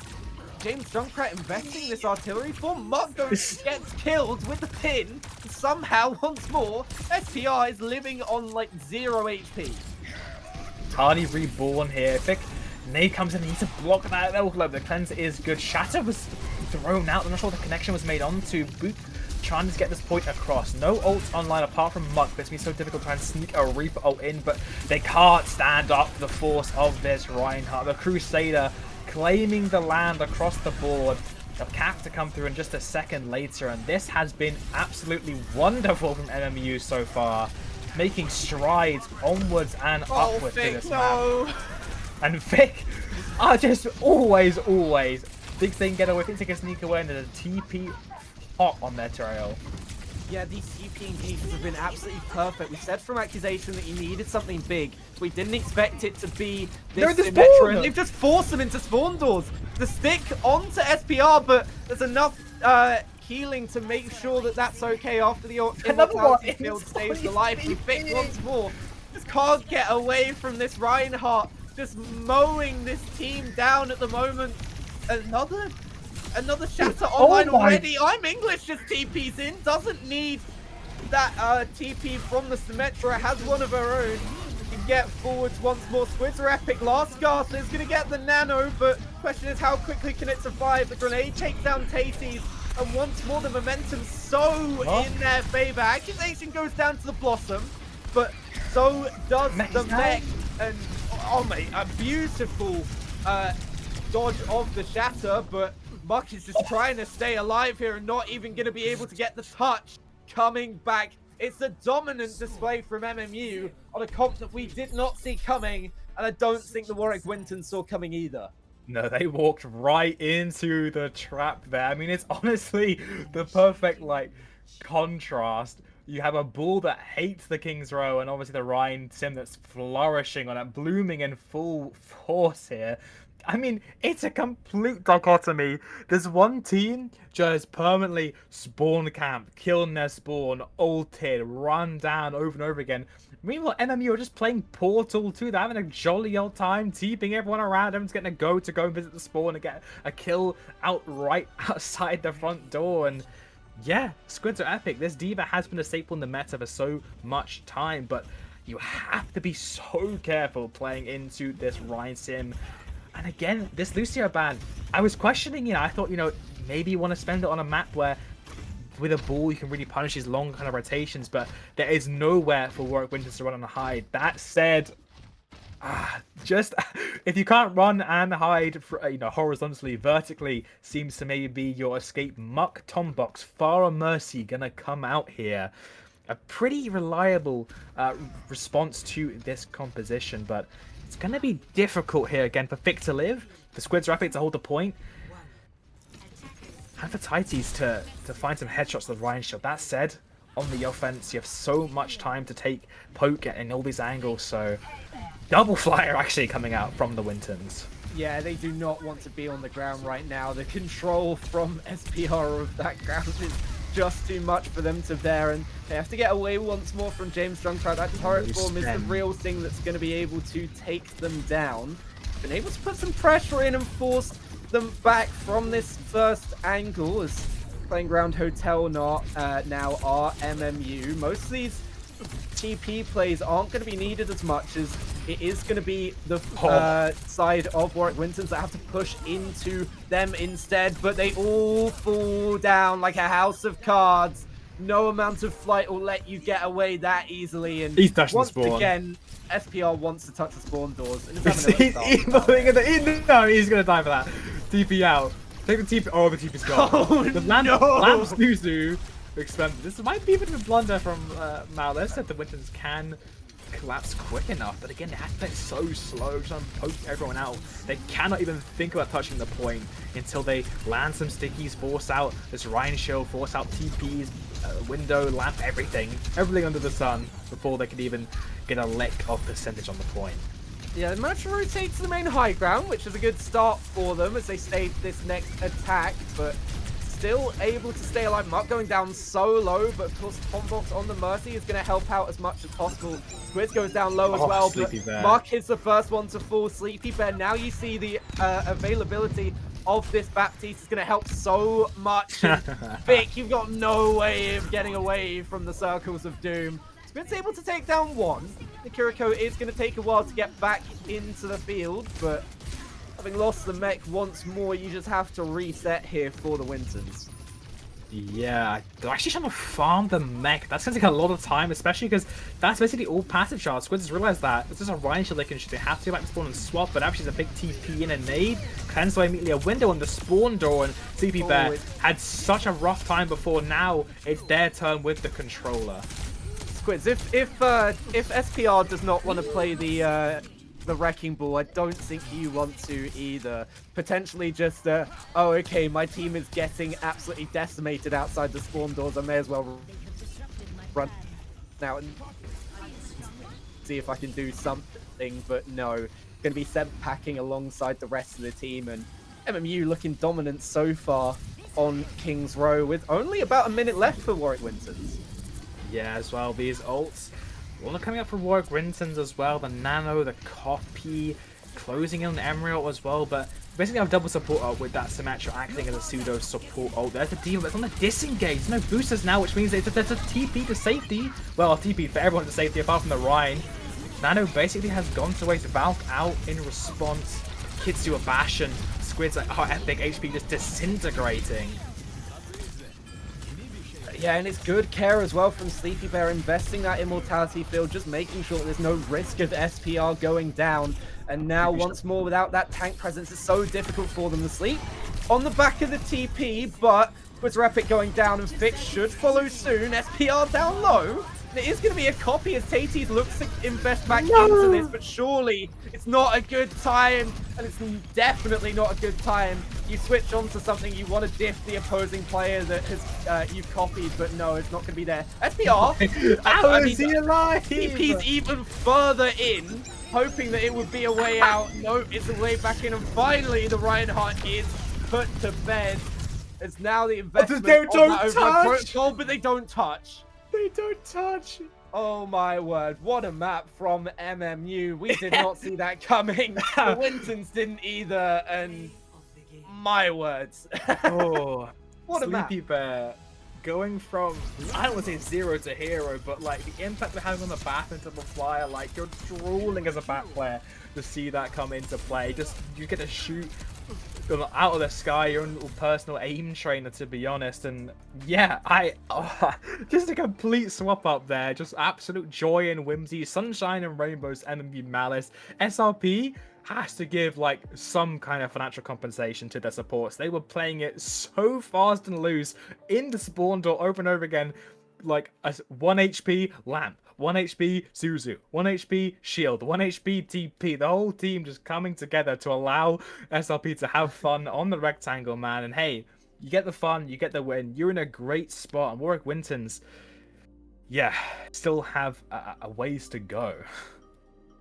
James Junkrat investing this artillery form, Muck gets killed with the pin. Somehow, once more, SPR is living on like 0 HP. Tardy reborn here. Fick, Nade comes in, he needs to block that. The cleanse is good. Shatter was thrown out. I'm not sure the connection was made on to Boot trying to get this point across. No ults online apart from Muck, but it's been so difficult trying to sneak a Reaper ult in, but they can't stand up to the force of this Reinhardt. The Crusader claiming the land across the board. The cap to come through in just a second later, and this has been absolutely wonderful from MMU so far. Making strides onwards and upwards to this map. And Vic are just always thinks they can get away, thinks they can sneak away, and there's a TP hot on their trail. Yeah, these TP engagements have been absolutely perfect. We said from Accusation that you needed something big. We didn't expect it to be this Symmetra, and they've just forced them into spawn doors. The stick onto SPR, but there's enough healing to make sure that that's okay after the immortality field stays alive. We pick once more. Just can't get away from this Reinhardt, just mowing this team down at the moment. Another shatter online already. I'm English just TP's in, doesn't need that TP from the Symmetra, has one of her own. Can get forwards once more. Squidzer Epic, last gasp is going to get the nano, but question is how quickly can it survive? The grenade takes down Taties, and once more the momentum's so in their favor. Accusation goes down to the Blossom, but so does the mech, and oh mate, a beautiful dodge of the shatter, but Muck is just trying to stay alive here and not even going to be able to get the touch coming back. It's a dominant display from MMU on a comp that we did not see coming, and I don't think the Warwick Winton saw coming either. No, they walked right into the trap there. I mean, it's honestly the perfect, like, contrast. You have a bull that hates the King's Row, and obviously the Rhine Sim that's flourishing on it, blooming in full force here. I mean, it's a complete dichotomy. There's one team just permanently spawn camp, killing their spawn, ulted, run down over and over again. Meanwhile, MMU are just playing Portal 2. They're having a jolly old time, TPing everyone around. Everyone's getting to go and visit the spawn and get a kill right outside the front door. And yeah, Squidzer Epic. This D.Va has been a staple in the meta for so much time, but you have to be so careful playing into this Rhine Sim. And again, this Lucio ban, I was questioning, I thought, maybe you want to spend it on a map where with a ball you can really punish his long kind of rotations, but there is nowhere for Warwick Winters to run and hide. That said, just if you can't run and hide horizontally, vertically seems to maybe be your escape. Muck, Tombox, Farah Mercy gonna come out here. A pretty reliable response to this composition, but it's going to be difficult here again for Fick to live, for Squidzer Epic to hold the point, and for Tities to find some headshots to the Ryan shield. That said, on the offense, you have so much time to poke in all these angles, so double flyer actually coming out from the Wintons. Yeah, they do not want to be on the ground right now. The control from SPR of that ground is just too much for them to bear, and they have to get away once more from James Junkrat. That turret form is the real thing that's going to be able to take them down. Been able to put some pressure in and force them back from this first angle, as Playing Ground Hotel now are MMU. Most of these TP plays aren't going to be needed as much, as it is going to be the side of Warwick Wintons that have to push into them instead, but they all fall down like a house of cards. No amount of flight will let you get away that easily, and He's touching once the spawn. again, SPR wants to touch the spawn doors. And he's No, he's going to die for that. TP out. Take the TP. Oh, the TP's gone. Oh, the no. Lamps Zuzu expensive. This might be a bit of a blunder from Malice, that the Wintons can collapse quick enough, but again, they have to play so slow, trying to poke everyone out. They cannot even think about touching the point until they land some stickies, force out this Ryan shield, force out TPs, window, lamp, everything under the sun before they can even get a lick of percentage on the point. Yeah, they managed to rotate to the main high ground, which is a good start for them as they stage this next attack, but still able to stay alive. Mark going down so low, but of course Tombox on the Mercy is going to help out as much as possible. Squids goes down low as well, but Mark is the first one to fall. Sleepy Bear, now you see the availability of this Baptiste is going to help so much. Vic, you've got no way of getting away from the circles of doom. Squid's able to take down one. The Kiriko is going to take a while to get back into the field, but having lost the mech once more, you just have to reset here for the Wintons. Yeah, they're actually trying to farm the mech. That's going to take a lot of time, especially because that's basically all passive shards. Squids has realized that. It's just a Ryan shield they can shoot. They have to go back to spawn and swap, but actually it's a big TP in a nade. Cleanse away immediately a window on the spawn door, and CP Bear had such a rough time before. Now it's their turn with the controller. Squids, if SPR does not want to play the Wrecking Ball, I don't think you want to either. Potentially just, oh, okay, my team is getting absolutely decimated outside the spawn doors. I may as well run now and see if I can do something, but no. Going to be sent packing alongside the rest of the team, and MMU looking dominant so far on King's Row with only about a minute left for Warwick Wintons. Yeah, as well, these ults. One coming up for Warwick Wintons as well, the Nano, the Copy, closing in on Emerald as well, but basically have double support ult with that Symmetra acting as a pseudo support ult. There's the Demon, but it's on the disengage. There's no boosters now, which means there's a TP to safety. Well, a TP for everyone to safety apart from the Rhine. Nano basically has gone to waste Valk out in response. Kitsu a bash, and Squid's like, oh, epic HP just disintegrating. Yeah, and it's good care as well from Sleepy Bear, investing that Immortality field, just making sure there's no risk of SPR going down. And now, once more, without that tank presence, it's so difficult for them to sleep on the back of the TP, but with Rapid going down and Fix should follow soon. SPR down low. It is going to be a copy as Taties looks to invest back into this, but surely it's not a good time, and it's definitely not a good time. You switch on to something, you want to diff the opposing player that has you've copied, but no, it's not going to be there. SPR, How is he alive? TP's even further in, hoping that it would be a way out. No, it's a way back in, and finally the Reinhardt is put to bed. It's now the investment they of don't that over touch. protocol, but they don't touch. They don't touch. Oh my word, what a map from MMU. We did not see that coming. The Wintons didn't either, and my words. Oh, what a map. Sleepy Bear going from, I don't want to say zero to hero, but like the impact they're having on the bat into the flyer, like you're drooling as a bat player to see that come into play. Just, you get to shoot out of the sky, your own personal aim trainer, to be honest. And yeah, just a complete swap up there, just absolute joy and whimsy, sunshine and rainbows, MMU Malice. SRP has to give like some kind of financial compensation to their supports. They were playing it so fast and loose in the spawn door over and over again, like a 1 HP lamp, 1 HP Suzu, 1 HP Shield, 1 HP TP. The whole team just coming together to allow SRP to have fun on the rectangle, man. And hey, you get the fun, you get the win. You're in a great spot. And Warwick Wintons, yeah, still have a ways to go.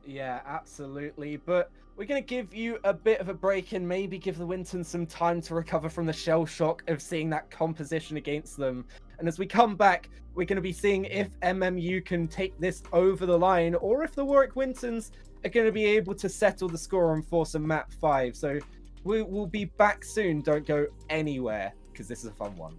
Yeah, absolutely. But we're going to give you a bit of a break and maybe give the Wintons some time to recover from the shell shock of seeing that composition against them. And as we come back, we're going to be seeing if MMU can take this over the line, or if the Warwick Wintons are going to be able to settle the score and force a map 5. So we'll be back soon. Don't go anywhere, because this is a fun one.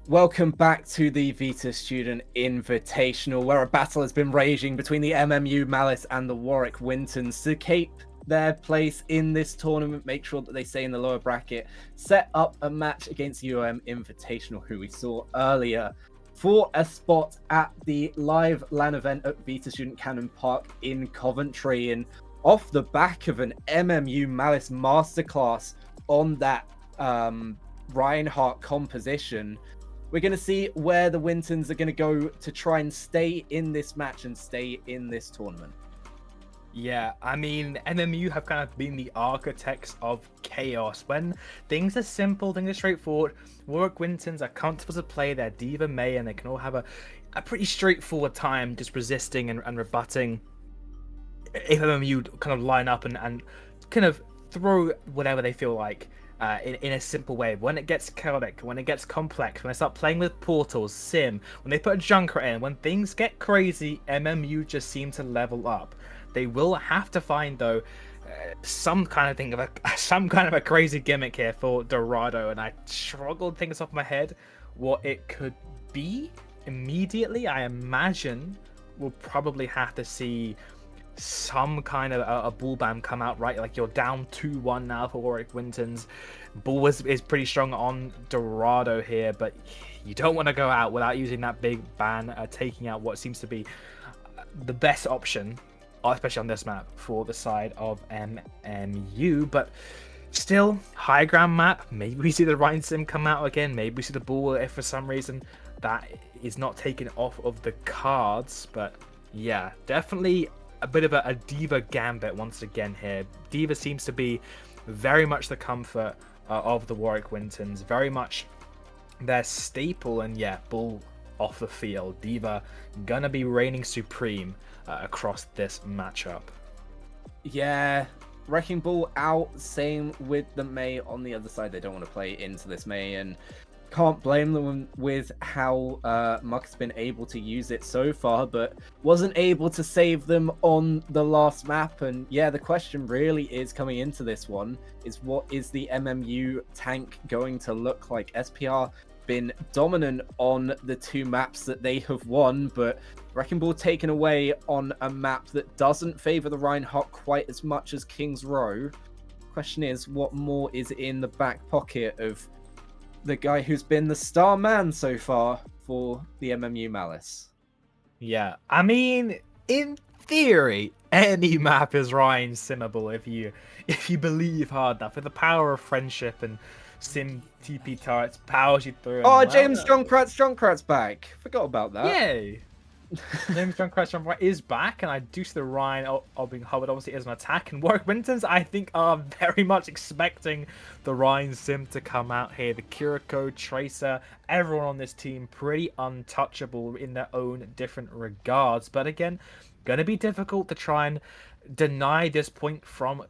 Welcome back to the Vita Student Invitational, where a battle has been raging between the MMU Malice and the Warwick Wintons to keep their place in this tournament, make sure that they stay in the lower bracket, set up a match against Invitational, who we saw earlier, for a spot at the live LAN event at Vita Student Cannon Park in Coventry. And off the back of an MMU Malice masterclass on that Reinhardt composition, we're going to see where the Wintons are going to go to try and stay in this match and stay in this tournament. Yeah, I mean, MMU have kind of been the architects of chaos. When things are simple, things are straightforward, Warwick Wintons are comfortable to play their Diva May, and they can all have a pretty straightforward time just resisting and rebutting if MMU kind of line up and kind of throw whatever they feel like in a simple way. When it gets chaotic, when it gets complex, when they start playing with portals, sim, when they put a Junkrat in, when things get crazy, MMU just seem to level up. They will have to find, though, some kind of a crazy gimmick here for Dorado, and I struggled to think this off my head what it could be immediately. I imagine we'll probably have to see some kind of a bull bam come out, right? Like, you're down 2-1 now for Warwick Wintons. Bull is pretty strong on Dorado here, but you don't want to go out without using that big ban, taking out what seems to be the best option, especially on this map, for the side of MMU. But still, high ground map. Maybe we see the Ryan Sim come out again. Maybe we see the Bull if for some reason that is not taken off of the cards. But yeah, definitely a bit of a D.Va gambit once again here. D.Va seems to be very much the comfort of the Warwick Wintons, very much their staple. And yeah, Bull off the field. D.Va gonna be reigning supreme across this matchup. Yeah, Wrecking Ball out. Same with the Mei on the other side. They don't want to play into this Mei, and can't blame them with how Muck's been able to use it so far, but wasn't able to save them on the last map. And yeah, the question really is coming into this one is, what is the MMU tank going to look like? SPR been dominant on the 2 maps that they have won, but Wrecking Ball taken away on a map that doesn't favor the Reinhardt quite as much as King's Row. Question is, what more is in the back pocket of the guy who's been the star man so far for the MMU Malice? Yeah, I mean, in theory, any map is Ryan Simmable if you believe hard enough. With the power of friendship and Sim TP turrets powers you through. Oh, James Junkrat's back. Forgot about that. Yay! James Junkrat is back, and I do see the Ryan being Hubbard obviously is an attack. And Warwick Wintons, I think, are very much expecting the Ryan Sim to come out here. The Kiriko, Tracer, everyone on this team pretty untouchable in their own different regards. But again, gonna be difficult to try and deny this point from,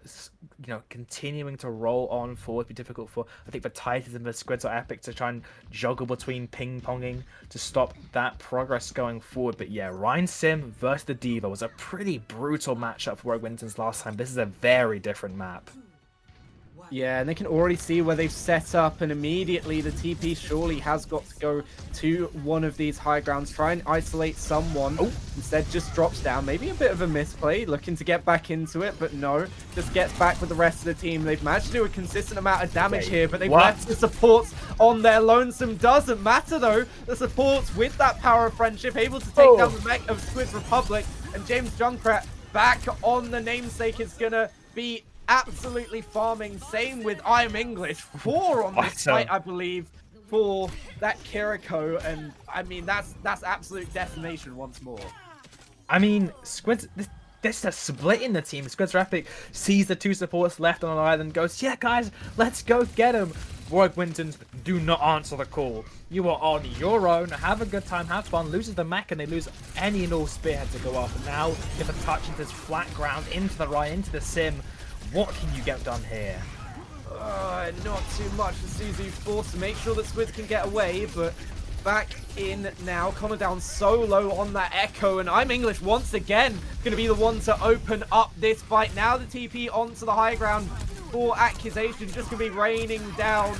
continuing to roll on forward. Be difficult for, I think, for Titans and the Squids or Epic to try and juggle between ping-ponging to stop that progress going forward. But yeah, Ryan Sim versus the D.Va was a pretty brutal matchup for Warwick Wintons last time. This is a very different map. Yeah, and they can already see where they've set up, and immediately the TP surely has got to go to one of these high grounds, try and isolate someone. Oh, instead just drops down. Maybe a bit of a misplay, looking to get back into it, but no, just gets back with the rest of the team. They've managed to do a consistent amount of damage here, but they've left the supports on their lonesome. Doesn't matter though, the supports with that power of friendship able to take down the mech of Squid Republic, and James Junkrat back on the namesake is gonna be absolutely farming. Same with I'm English. 4 on this fight, I believe, for that Kiriko, and I mean that's absolute decimation once more. I mean, Squids, this is a split in the team. Squids Epic sees the 2 supports left on an island, goes, yeah guys, let's go get him. Warwick Wintons do not answer the call. You are on your own, have a good time, have fun. Loses the mech, and they lose any and all spearhead to go off. And now get a touch into this flat ground, into the right, into the sim. What can you get done here? Not too much. Suzu forced to make sure that Squid can get away, but back in now. Connor down so low on that Echo, and I'm English once again going to be the one to open up this fight. Now the TP onto the high ground for Accusation, just going to be raining down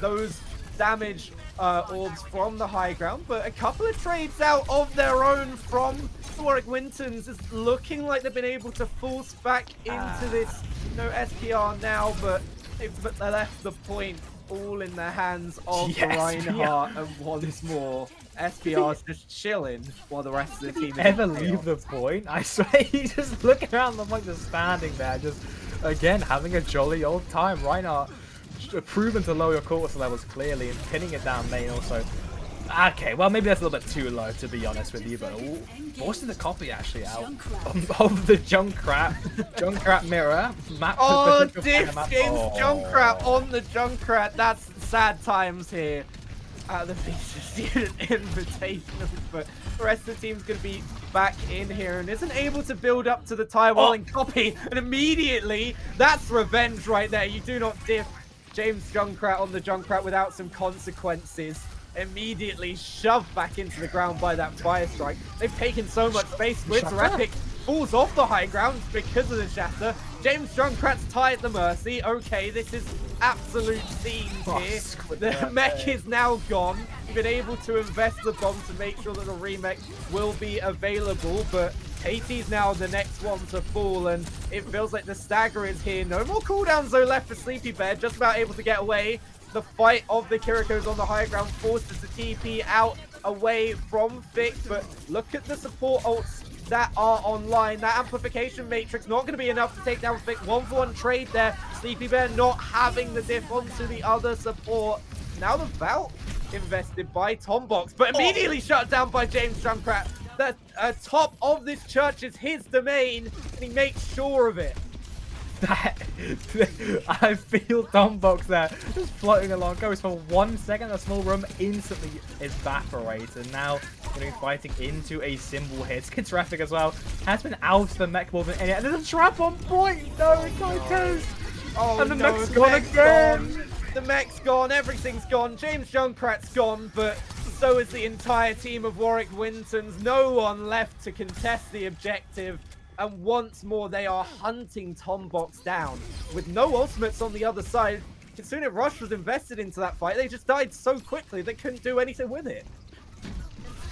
those damage orbs from the high ground, but a couple of trades out of their own from Warwick Wintons. Is looking like they've been able to force back into this SPR now, but they've left the point all in the hands of the Reinhardt, and once more SPR's just chilling while the rest of the team ever leave the point. I swear, he's just looking around the point, just standing there, just again having a jolly old time. Reinhardt proven to lower your cortisol levels clearly, and pinning it down main also. Okay, well, maybe that's a little bit too low, to be honest with you, but most of the copy actually out of the Junkrat mirror map. Oh, Diff James Junkrat on the Junkrat. That's sad times here out of the Vita Student Invitational, but the rest of the team's going to be back in here and isn't able to build up to the tie wall and copy, and immediately, that's revenge right there. You do not diff James Junkrat on the Junkrat without some consequences. Immediately shoved back into the ground by that fire strike. They've taken so much space. Squid's Epic falls off the high ground because of the shatter. James Junkrat's tie at the mercy. Okay, this is absolute scenes here. The mech is now gone. You've been able to invest the bomb to make sure that the remech will be available, but Katie's now the next one to fall, and it feels like the stagger is here. No more cooldowns though left for Sleepy Bear, just about able to get away. The fight of the Kirikos on the high ground forces the TP out away from Vic, but look at the support ults that are online. That amplification matrix not going to be enough to take down Vic. 1-for-1 trade there. Sleepy Bear not having the diff onto the other support. Now the Vault invested by Tombox, but immediately shut down by James Junkrat. The top of this church is his domain, and he makes sure of it. I feel Tombox there, just floating along, goes for 1 second, a small room instantly evaporates, and now going to be fighting into a symbol here. Skitsraphic as well has been out of the mech more than any, and there's a trap on point. No, it goes. Oh, and the no, mech's gone again. The mech's gone, everything's gone. James Junkrat's gone, but so is the entire team of Warwick Wintons. No one left to contest the objective. And once more, they are hunting Tombox down. With no ultimates on the other side, Kitsune Rush was invested into that fight. They just died so quickly, they couldn't do anything with it.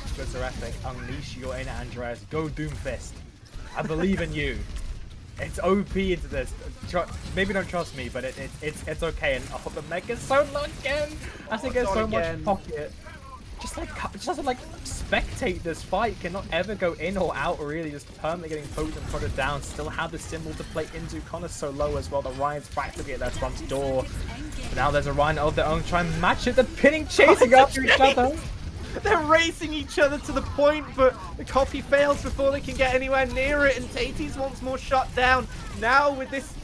Skitsraphic, unleash your inner Andreas. Go Doomfist. I believe in you. It's OP into this. Maybe don't trust me, but it's okay. And oh, the mech is so low again. I think there's so much pocket. Just doesn't like spectate this fight, cannot ever go in or out really, just permanently getting poked and prodded down. Still have the symbol to play into. Connor's so low as well. The Ryan's practically at their front door. But now there's a Ryan of their own, try and match it. They're pinning, chasing after each other. They're racing each other to the point, but the copy fails before they can get anywhere near it, and Taties once more shut down. Now with this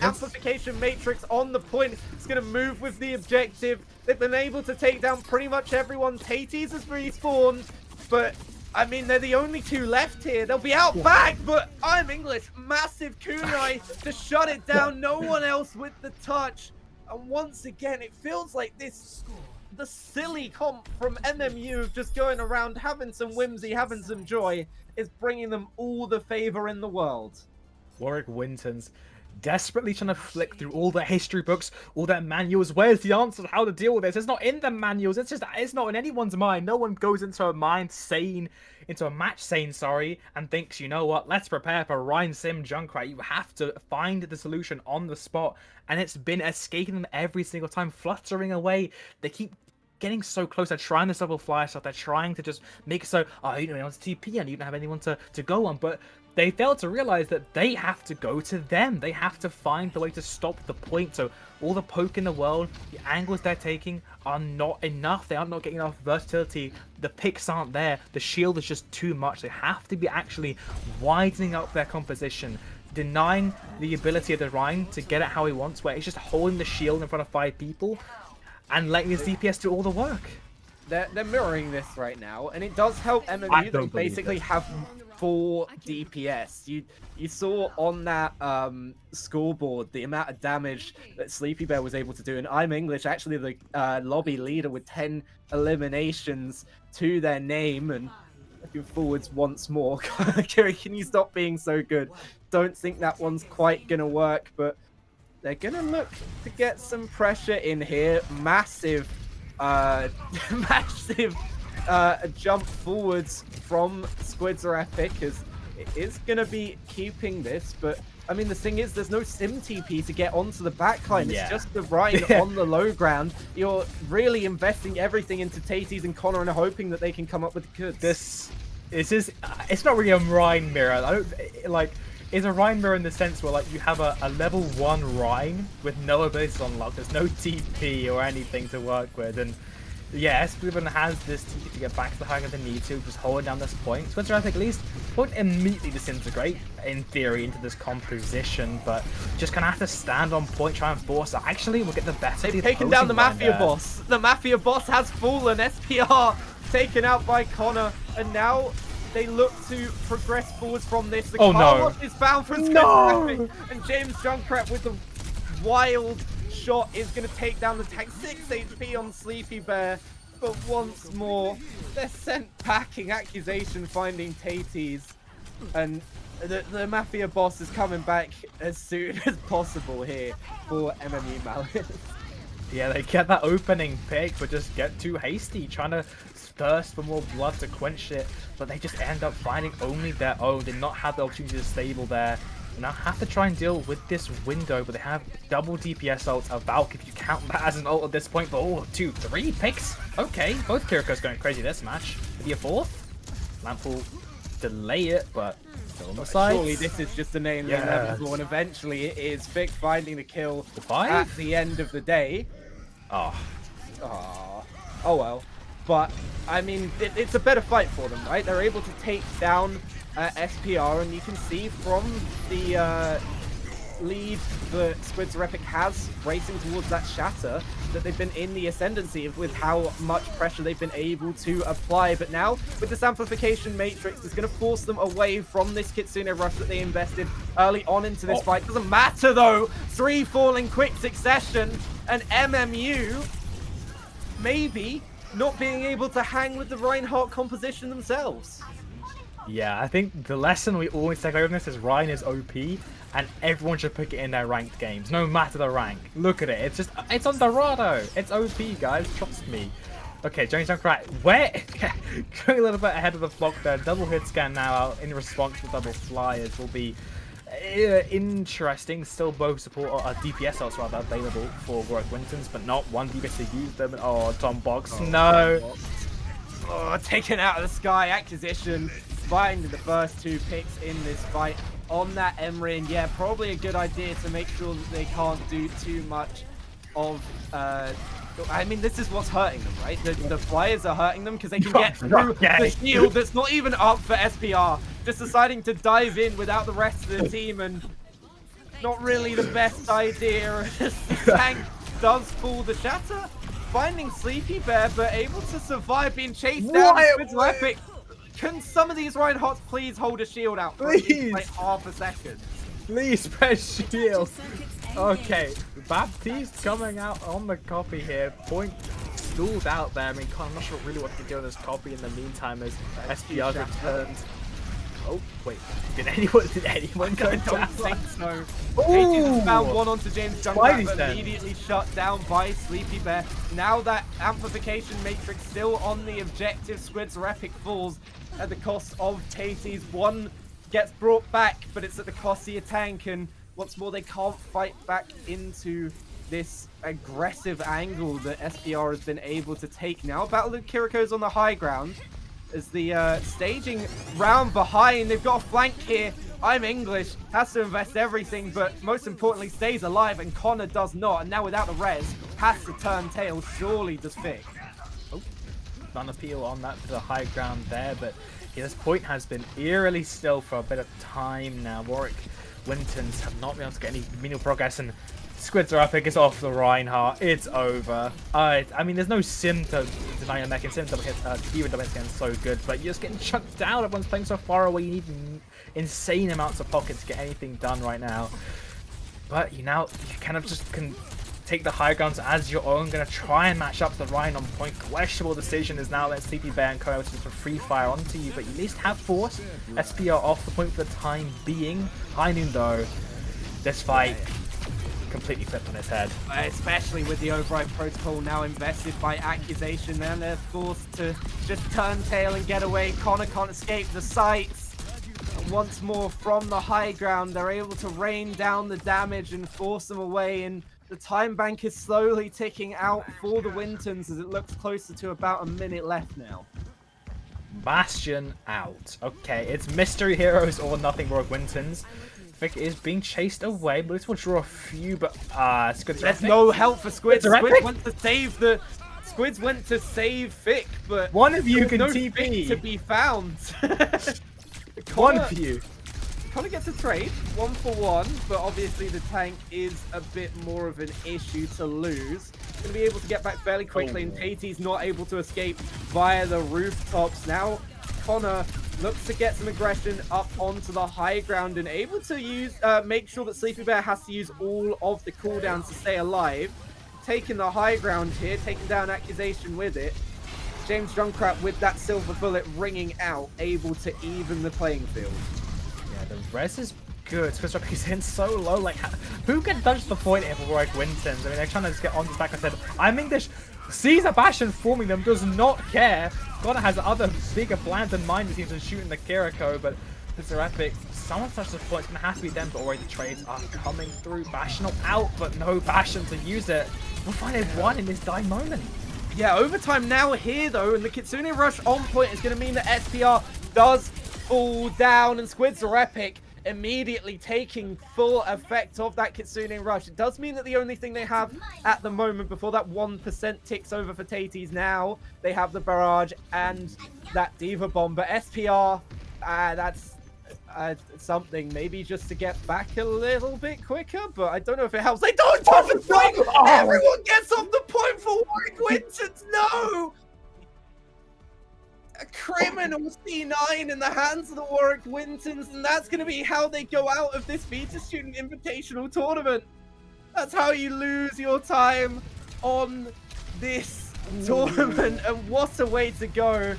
amplification matrix on the point, it's going to move with the objective. They've been able to take down pretty much everyone. Taties has respawned, but I mean, they're the only two left here. They'll be out back, but I'm English. Massive kunai to shut it down. No one else with the touch. And once again, it feels like the silly comp from MMU of just going around having some whimsy, having some joy, is bringing them all the favor in the world. Warwick Wintons desperately trying to flick through all their history books, all their manuals. Where's the answer to how to deal with this? It's not in the manuals. It's not in anyone's mind. No one goes into a match sane, and thinks, you know what, let's prepare for Ryan Sim Junkrat. You have to find the solution on the spot, and it's been escaping them every single time, fluttering away. They keep getting so close. They're trying this double fly stuff. They're trying to just make it so, oh, you don't have anyone to TP and you don't have anyone to go on, but they fail to realize that they have to go to them. They have to find the way to stop the point. So all the poke in the world, the angles they're taking are not enough. They are not getting enough versatility. The picks aren't there. The shield is just too much. They have to be actually widening up their composition, denying the ability of the Rhine to get it how he wants, where he's just holding the shield in front of 5 people and letting his DPS do all the work. They're mirroring this right now, and it does help MMU that they basically have 4 DPS. You saw on that scoreboard the amount of damage that Sleepy Bear was able to do, and I'm English, actually the lobby leader with 10 eliminations to their name, and looking forwards once more. Kiri, can you stop being so good? Don't think that one's quite gonna work, but they're gonna look to get some pressure in here. Massive massive jump forwards from Squidzer Epic, as it is going to be keeping this, but I mean the thing is there's no sim TP to get onto the backline. It's just the Rhine on the low ground. You're really investing everything into Taties and Connor and hoping that they can come up with the goods. It's not really a Rhine mirror. I don't like. It's a Rhine mirror in the sense where like you have a level 1 Rhine with no abilities unlocked. There's no TP or anything to work with, and Yeah, Spliven has this to get back to the high ground they need to, just holding down this point. Spencer, I think at least won't immediately disintegrate, in theory, into this composition, but just gonna have to stand on point, try and force it. Actually, we'll get the better. They've taken down the Mafia boss. The Mafia boss has fallen. SPR taken out by Connor, and now they look to progress forwards from this. The car wash is found from Squid, and James Junkrat with the wild shot is going to take down the tank. 6 HP on Sleepy Bear, but once more they're sent packing. Accusation finding Taties, and the Mafia boss is coming back as soon as possible here for MMU Malice. Yeah, they get that opening pick, but just get too hasty, trying to thirst for more blood to quench it, but they just end up finding only their own. Did not have the opportunity to stable there. Now have to try and deal with this window, but they have double DPS ults. A Valk, if you count that as an ult at this point. But oh, 2, 3 picks. Okay, both Kiriko's going crazy this match. Maybe a 4th. Lamp will delay it, but still on the side. Surely this is just a name inevitable, and eventually it is Vic finding the kill at the end of the day. Oh well. But I mean, it's a better fight for them, right? They're able to take down SPR, and you can see from the lead that Squid's Epic has racing towards that shatter that they've been in the ascendancy with how much pressure they've been able to apply. But now with this amplification matrix, it's going to force them away from this Kitsune rush that they invested early on into this fight. Doesn't matter though, 3 fall in quick succession, and MMU maybe not being able to hang with the Reinhardt composition themselves. Yeah, I think the lesson we always take away from this is Ryan is OP, and everyone should pick it in their ranked games, no matter the rank. Look at it, it's on Dorado. It's OP, guys, trust me. Okay, James Junkrat, where? Going a little bit ahead of the flock there. Double hit scan now out in response to double flyers will be interesting. Still both support DPS ults rather available for Warwick Wintons, but not one DPS to use them. Oh, Tom Box, no. Oh, taken out of the sky. Accusation finding the first 2 picks in this fight on that Emrin. Yeah, probably a good idea to make sure that they can't do too much of I mean, this is what's hurting them, right? The flyers are hurting them because they can get through the shield that's not even up for SPR. Just deciding to dive in without the rest of the team, and not really the best idea. The tank does pull the shatter, finding Sleepy Bear, but able to survive being chased down. It's epic. Can some of these Reinhardts please hold a shield out for like half a second? Please press shield. Okay, Baptiste coming out on the copy here. Point stalled out there. I mean, I'm not sure really what to do on this copy in the meantime as SPR returned. Oh, wait. Did anyone go down? I don't think so. Taties found one onto James Junkrat, but immediately shut down by Sleepy Bear. Now that amplification matrix still on the objective, Squid's Epic falls at the cost of Taties. One gets brought back, but it's at the cost of your tank, and once more they can't fight back into this aggressive angle that SPR has been able to take. Now Battle of Kiriko's on the high ground as the staging round behind. They've got a flank here. I'm English, has to invest everything, but most importantly stays alive, and Connor does not. And now without the res, has to turn tail. Surely does Vic. Oh, non-appeal on that to the high ground there, but yeah, this point has been eerily still for a bit of time now. Warwick Wintons have not been able to get any meaningful progress, and Squid's Epic is off the Reinhardt. It's over. I mean, there's no sim to deny your mech, and sim double hit, even double hit is so good, but you're just getting chucked down. Everyone's playing so far away. You need insane amounts of pockets to get anything done right now. But you kind of just can take the high grounds as your own. Gonna try and match up the Ryan on point. Questionable decision is now let Sleepy Bear and Co just free fire onto you, but you at least have force SPR off the point for the time being. High Noon though, this fight completely flipped on its head. Especially with the override protocol now invested by Accusation, and they're forced to just turn tail and get away. Connor can't escape the sights. Once more from the high ground, they're able to rain down the damage and force them away, and the time bank is slowly ticking out for the Wintons as it looks closer to about a minute left now. Bastion out. Okay, it's Mystery Heroes or nothing Warwick Wintons. Vic is being chased away, but this will draw a few, but Squid's There's no help for Squid. Squid wants to save the Squids went to save Fick, but One of you there's can no TP. Fick to be found. One of you. Connor gets a trade, 1-for-1, but obviously the tank is a bit more of an issue to lose. Gonna be able to get back fairly quickly, and Katie's not able to escape via the rooftops. Now Connor looks to get some aggression up onto the high ground and able to use make sure that Sleepy Bear has to use all of the cooldowns to stay alive. Taking the high ground here, taking down Accusation with it. James Junkrat with that silver bullet ringing out, able to even the playing field. Yeah, the res is good because he's in so low. Like, who can touch the point if Warwick Wintons? I mean, they're trying to just get on this back. I said, I'm English. Sees a Bastion forming them, does not care. Connor has other bigger plans in mind. He seems to shooting the Kiriko, but this is epic. Someone touches the point. It's gonna have to be them, but already the trades are coming through. Bastion out, but no Bastion to use it. We'll find they've won in this dying moment. Yeah, overtime now here though, and the Kitsune Rush on point is going to mean that SPR does fall down, and Squids are epic, immediately taking full effect of that Kitsune Rush. It does mean that the only thing they have at the moment before that 1% ticks over for Taties now, they have the Barrage and that Diva Bomb, but SPR, that's something, maybe just to get back a little bit quicker, but I don't know if it helps. They don't touch the point! Oh. Everyone gets off the point for Warwick Wintons! No! A criminal C9 in the hands of the Warwick Wintons, and that's going to be how they go out of this Vita Student Invitational tournament. That's how you lose your time on this tournament, and what a way to go.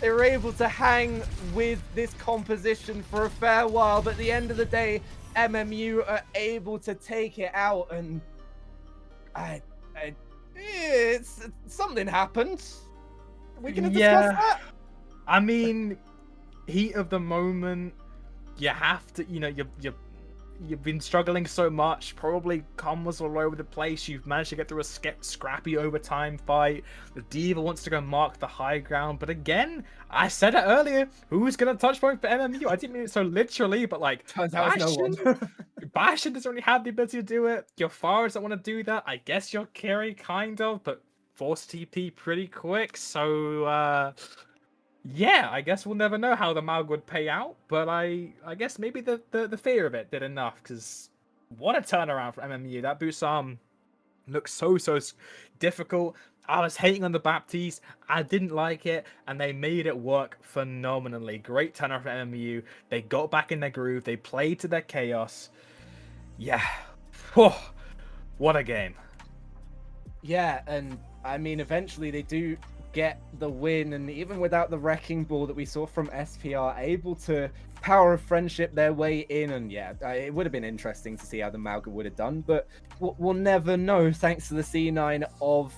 They were able to hang with this composition for a fair while, but at the end of the day, MMU are able to take it out, and something happened. We can discuss that. I mean, heat of the moment. You have to, you've been struggling so much. Probably combos all over the place. You've managed to get through a scrappy overtime fight. The Diva wants to go mark the high ground, but again, I said it earlier. Who's gonna touch point for MMU? I didn't mean it so literally, but like, turns out no one. Bastion doesn't really have the ability to do it. Your Faras don't want to do that. I guess your carry kind of, but force TP pretty quick. So yeah, I guess we'll never know how the Malg would pay out, but I guess maybe the fear of it did enough, because what a turnaround for MMU. That Busam looks so difficult. I was hating on the Baptiste. I didn't like it, and they made it work phenomenally. Great turnaround for MMU. They got back in their groove. They played to their chaos. Yeah. Whew. What a game. Yeah, and I mean, eventually they do get the win, and even without the wrecking ball that we saw from SPR, able to power of friendship their way in, and yeah, it would have been interesting to see how the Malga would have done, but we'll never know thanks to the C9 of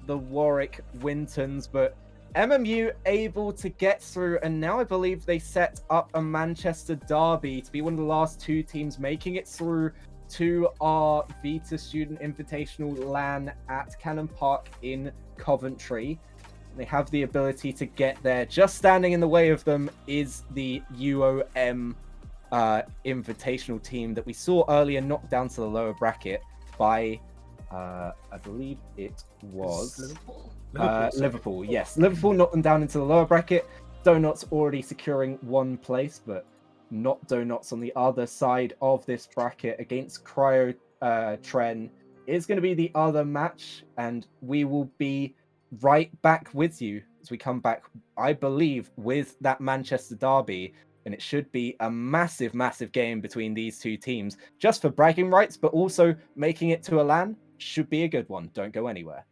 the Warwick Wintons. But MMU able to get through, and now I believe they set up a Manchester derby to be one of the last two teams making it through to our Vita Student Invitational LAN at Cannon Park in Coventry. They have the ability to get there. Just standing in the way of them is the UOM Invitational team that we saw earlier knocked down to the lower bracket by, I believe it was Liverpool. Yes, Liverpool knocked them down into the lower bracket. Donuts already securing one place, but not Donuts on the other side of this bracket against Cryo Tren is going to be the other match, and we will be right back with you as we come back, I believe, with that Manchester derby, and it should be a massive game between these two teams, just for bragging rights, but also making it to a LAN should be a good one. Don't go anywhere.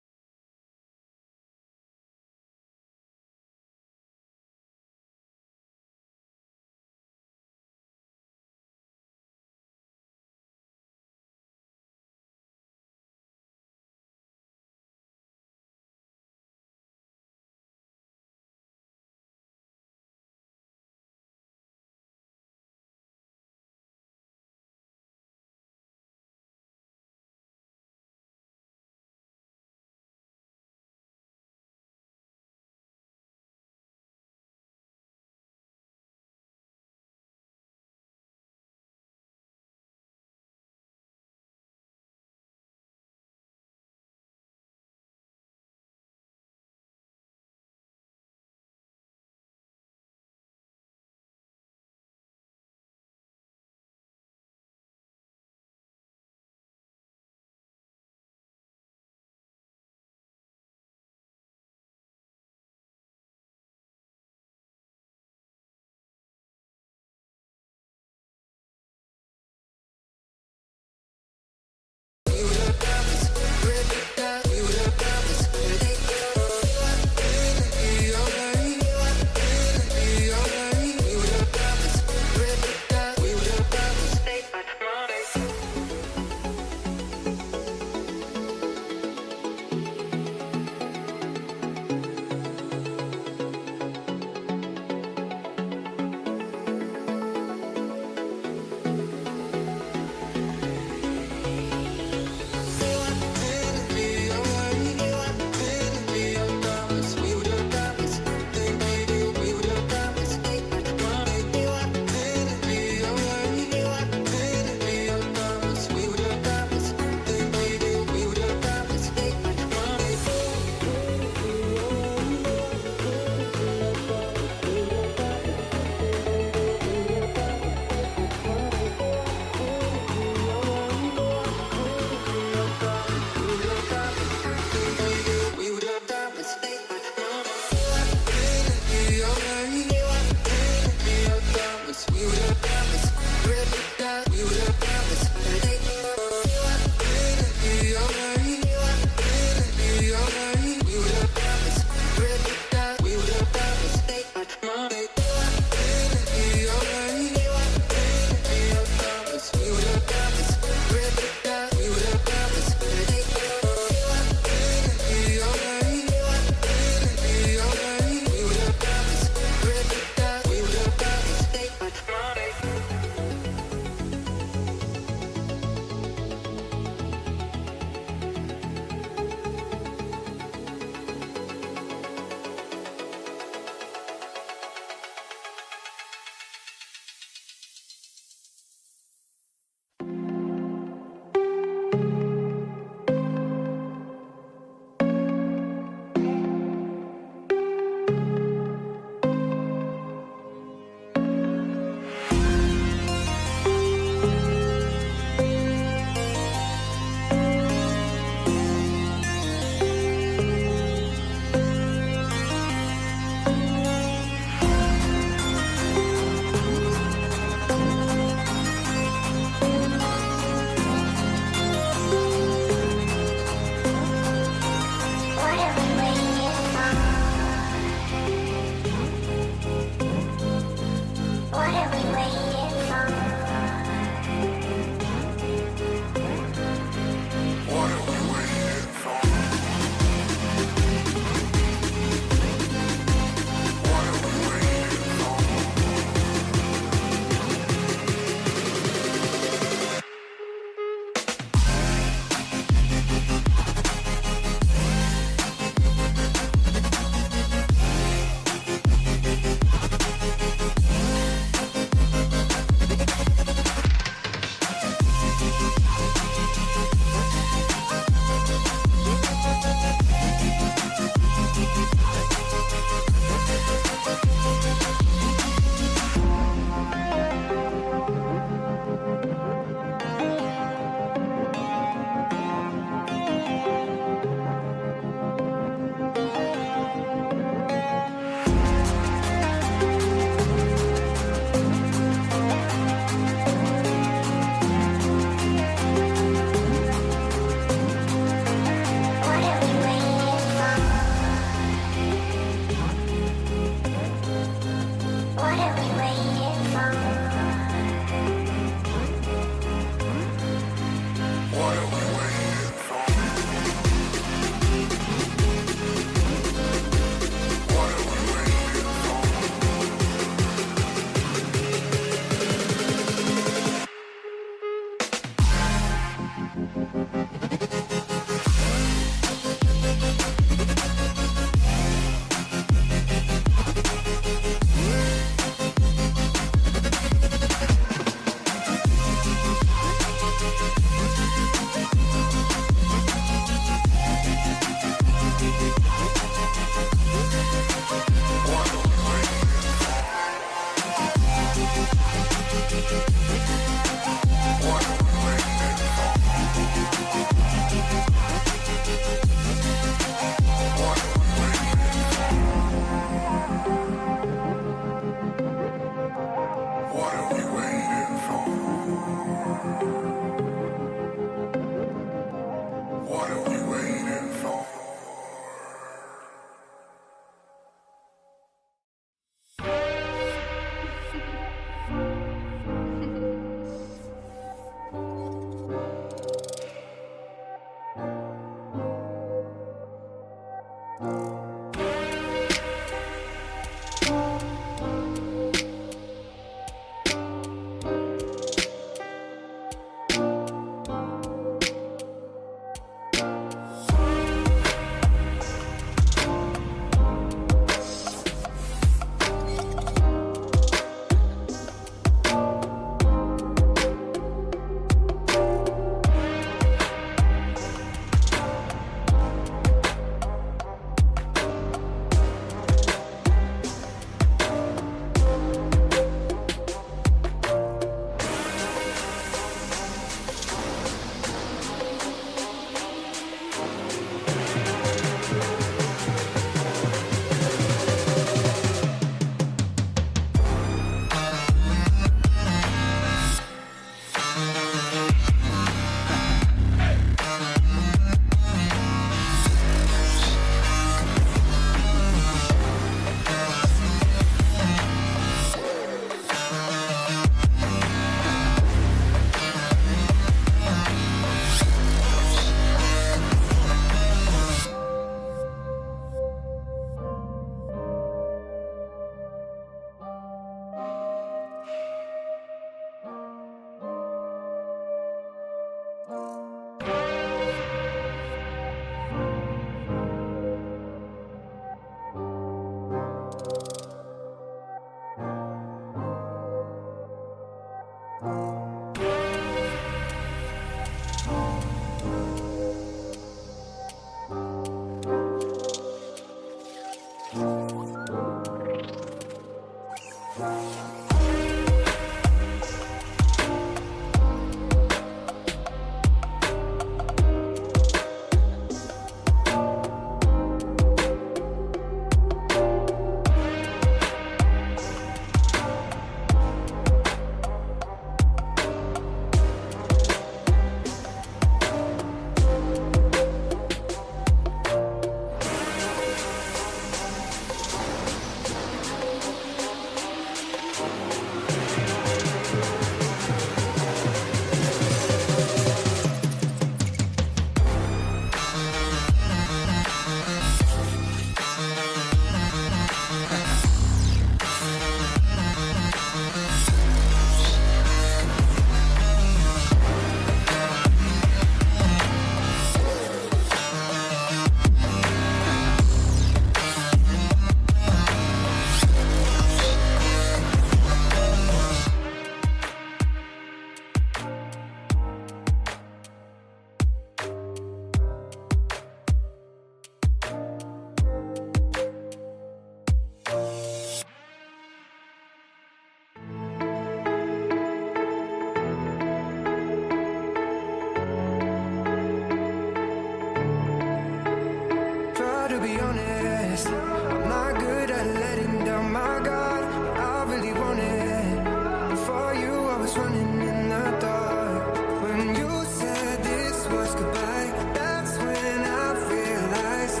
Try to be honest, I'm not good at letting down my guard. I really want it. Before you, I was running in the dark. When you said this was goodbye, that's when I realized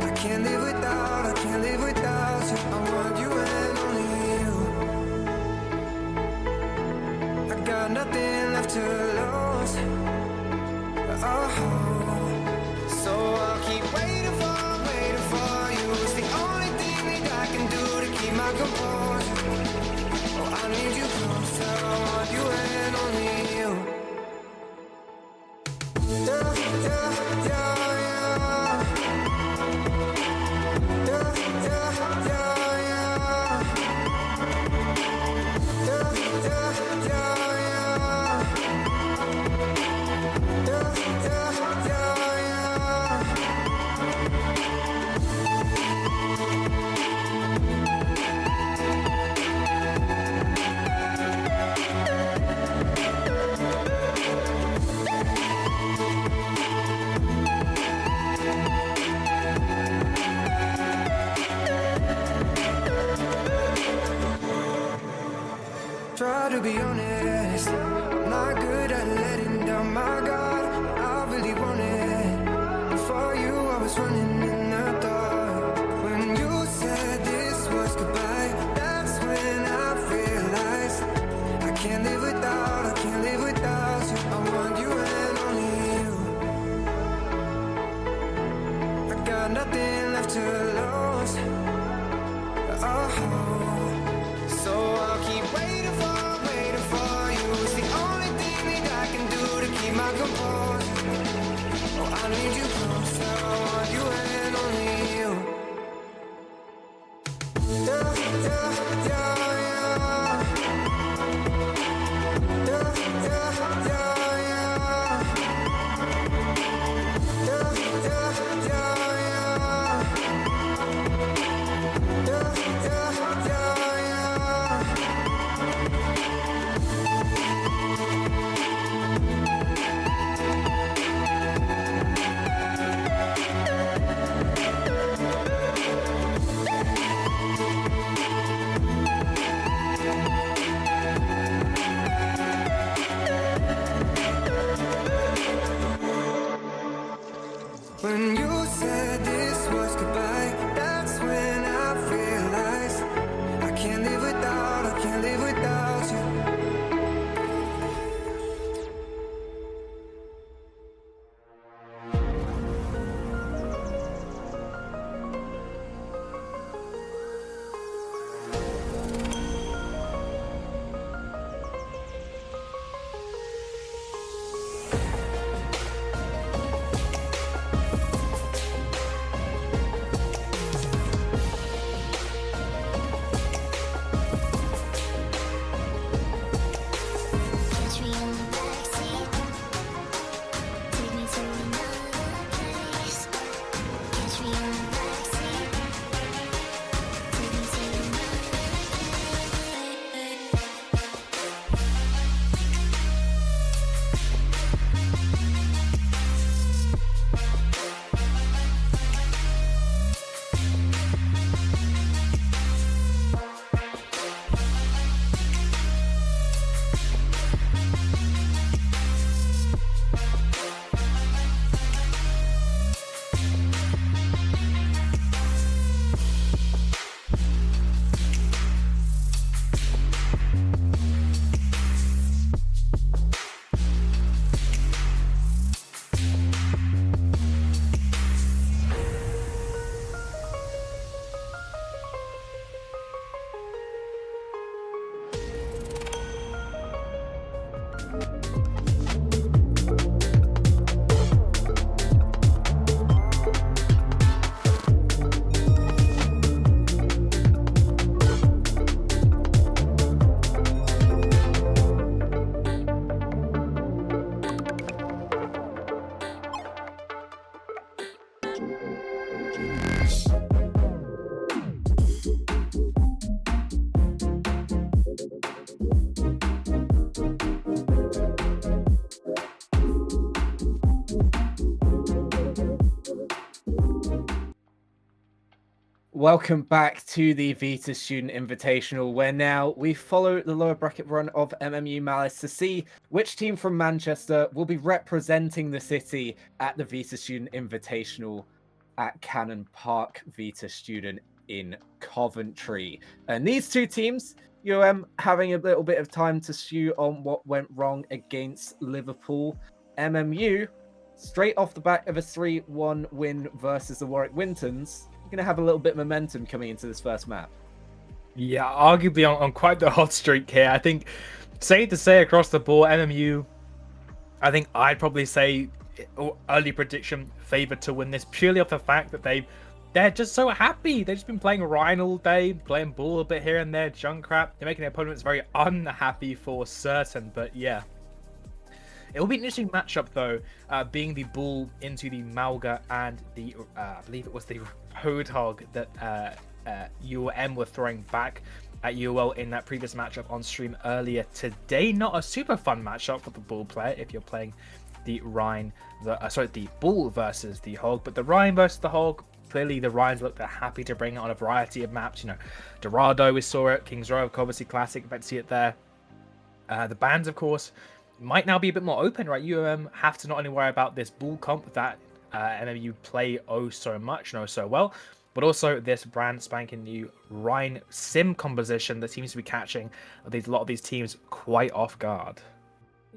I can't live without, I can't live without you. I want you and only you. I got nothing left to lose. Oh, so I'll keep waiting for you. It's the only thing that I can do to keep my composure. Oh, I need you closer. I want you and only you. Yeah, yeah, yeah, yeah. Yeah, yeah, yeah, yeah. Yeah, yeah, yeah, yeah. Yeah, yeah, yeah, yeah. Try to be honest, I'm not good at letting down my guard. I really want it. Before you, I was running in the dark. When you said this was goodbye, that's when I realized I can't live without, I can't live without you. I want you and only you. I got nothing left to lose. Oh, so I'll keep waiting for you. It's the only thing that I can do to keep my composure. Oh, I need you closer. I want you and only you. Yeah, yeah, yeah, yeah. Yeah, yeah, yeah, yeah. Yeah, yeah, yeah, yeah. Yeah, yeah, yeah, yeah. Welcome back to the Vita Student Invitational, where now we follow the lower bracket run of MMU Malice to see which team from Manchester will be representing the city at the Vita Student Invitational at Cannon Park Vita Student in Coventry. And these two teams, having a little bit of time to stew on what went wrong against Liverpool. MMU, straight off the back of a 3-1 win versus the Warwick Wintons, going to have a little bit of momentum coming into this first map. Yeah, arguably on quite the hot streak here. I think, safe to say across the board, MMU, I think I'd probably say early prediction favored to win this purely off the fact that they're just so happy. They've just been playing Ryan all day, playing ball a bit here and there, Junkrat. They're making their opponents very unhappy for certain, but yeah. It will be an interesting matchup, though, being the ball into the Malga and the, I believe it was the Roadhog that UOM were throwing back at UOL in that previous matchup on stream earlier today. Not a super fun matchup for the ball player if you're playing the Rhine, the ball versus the Hog, but the Rhine versus the Hog. Clearly, the Rhines look they're happy to bring it on a variety of maps. You know, Dorado, we saw it, Kings Row, obviously classic, but see it there. The bands, of course, might now be a bit more open, right? You have to not only worry about this ball comp that MMU play so much and so well, but also this brand spanking new Rhine sim composition that seems to be catching a lot of these teams quite off guard.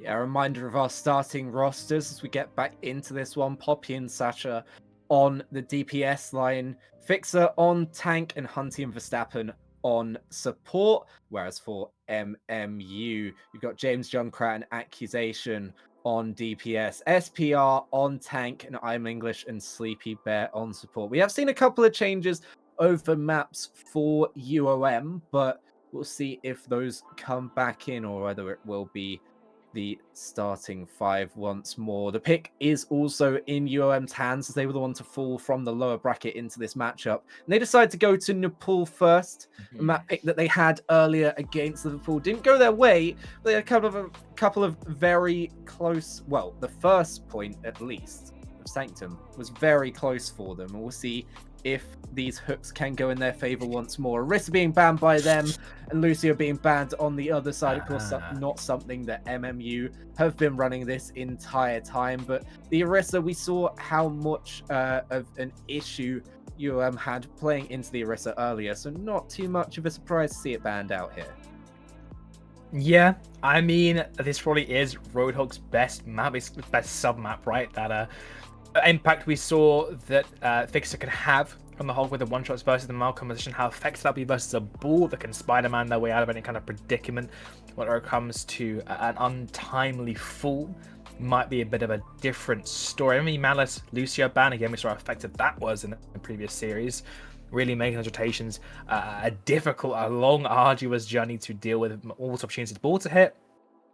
Yeah, a reminder of our starting rosters as we get back into this one. Poppy and Sasha on the DPS line, Fixer on tank, and Hunty and Verstappen on support. Whereas for MMU, you've got James Junkrat and Accusation on DPS, SPR on tank, and I'm English and Sleepy Bear on support. We have seen a couple of changes over maps for UOM, but we'll see if those come back in or whether it will be the starting five once more. The pick is also in UOM's hands as they were the one to fall from the lower bracket into this matchup. And they decided to go to Nepal first. A map pick that they had earlier against Liverpool didn't go their way, but they had a couple of very close, well, the first point at least of Sanctum was very close for them. And we'll see if these hooks can go in their favor once more. Arissa being banned by them and Lucio being banned on the other side. Of course, not something that MMU have been running this entire time. But the Arissa, we saw how much of an issue UOM had playing into the Arissa earlier. So not too much of a surprise to see it banned out here. Yeah, I mean, this probably is Roadhog's best map, his best sub-map, right? That impact we saw that Fixer could have from the Hog with the one-shots versus the Mal composition, how effective that'll be versus a ball that can Spider-Man their way out of any kind of predicament when it comes to an untimely fall. Might be a bit of a different story. I mean, Malice, Lucio ban, again, we saw how effective that was in the previous series. Really making those rotations a difficult, a long, arduous journey to deal with. Almost opportunities to ball to hit.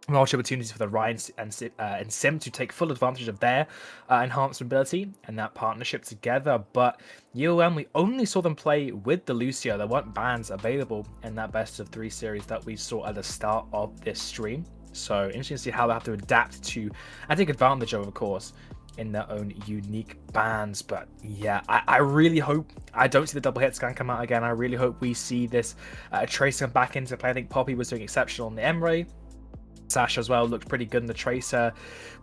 Large opportunities for the Ryan and Sim to take full advantage of their enhanced ability and that partnership together. But UOM, we only saw them play with the Lucio. There weren't bans available in that best of 3 series that we saw at the start of this stream. So interesting to see how they have to adapt to and take advantage of course, in their own unique bans. But yeah, I really hope I don't see the double hit scan come out again. I really hope we see this Tracer back into play. I think Poppy was doing exceptional on the Emre. Sasha as well looked pretty good in the Tracer.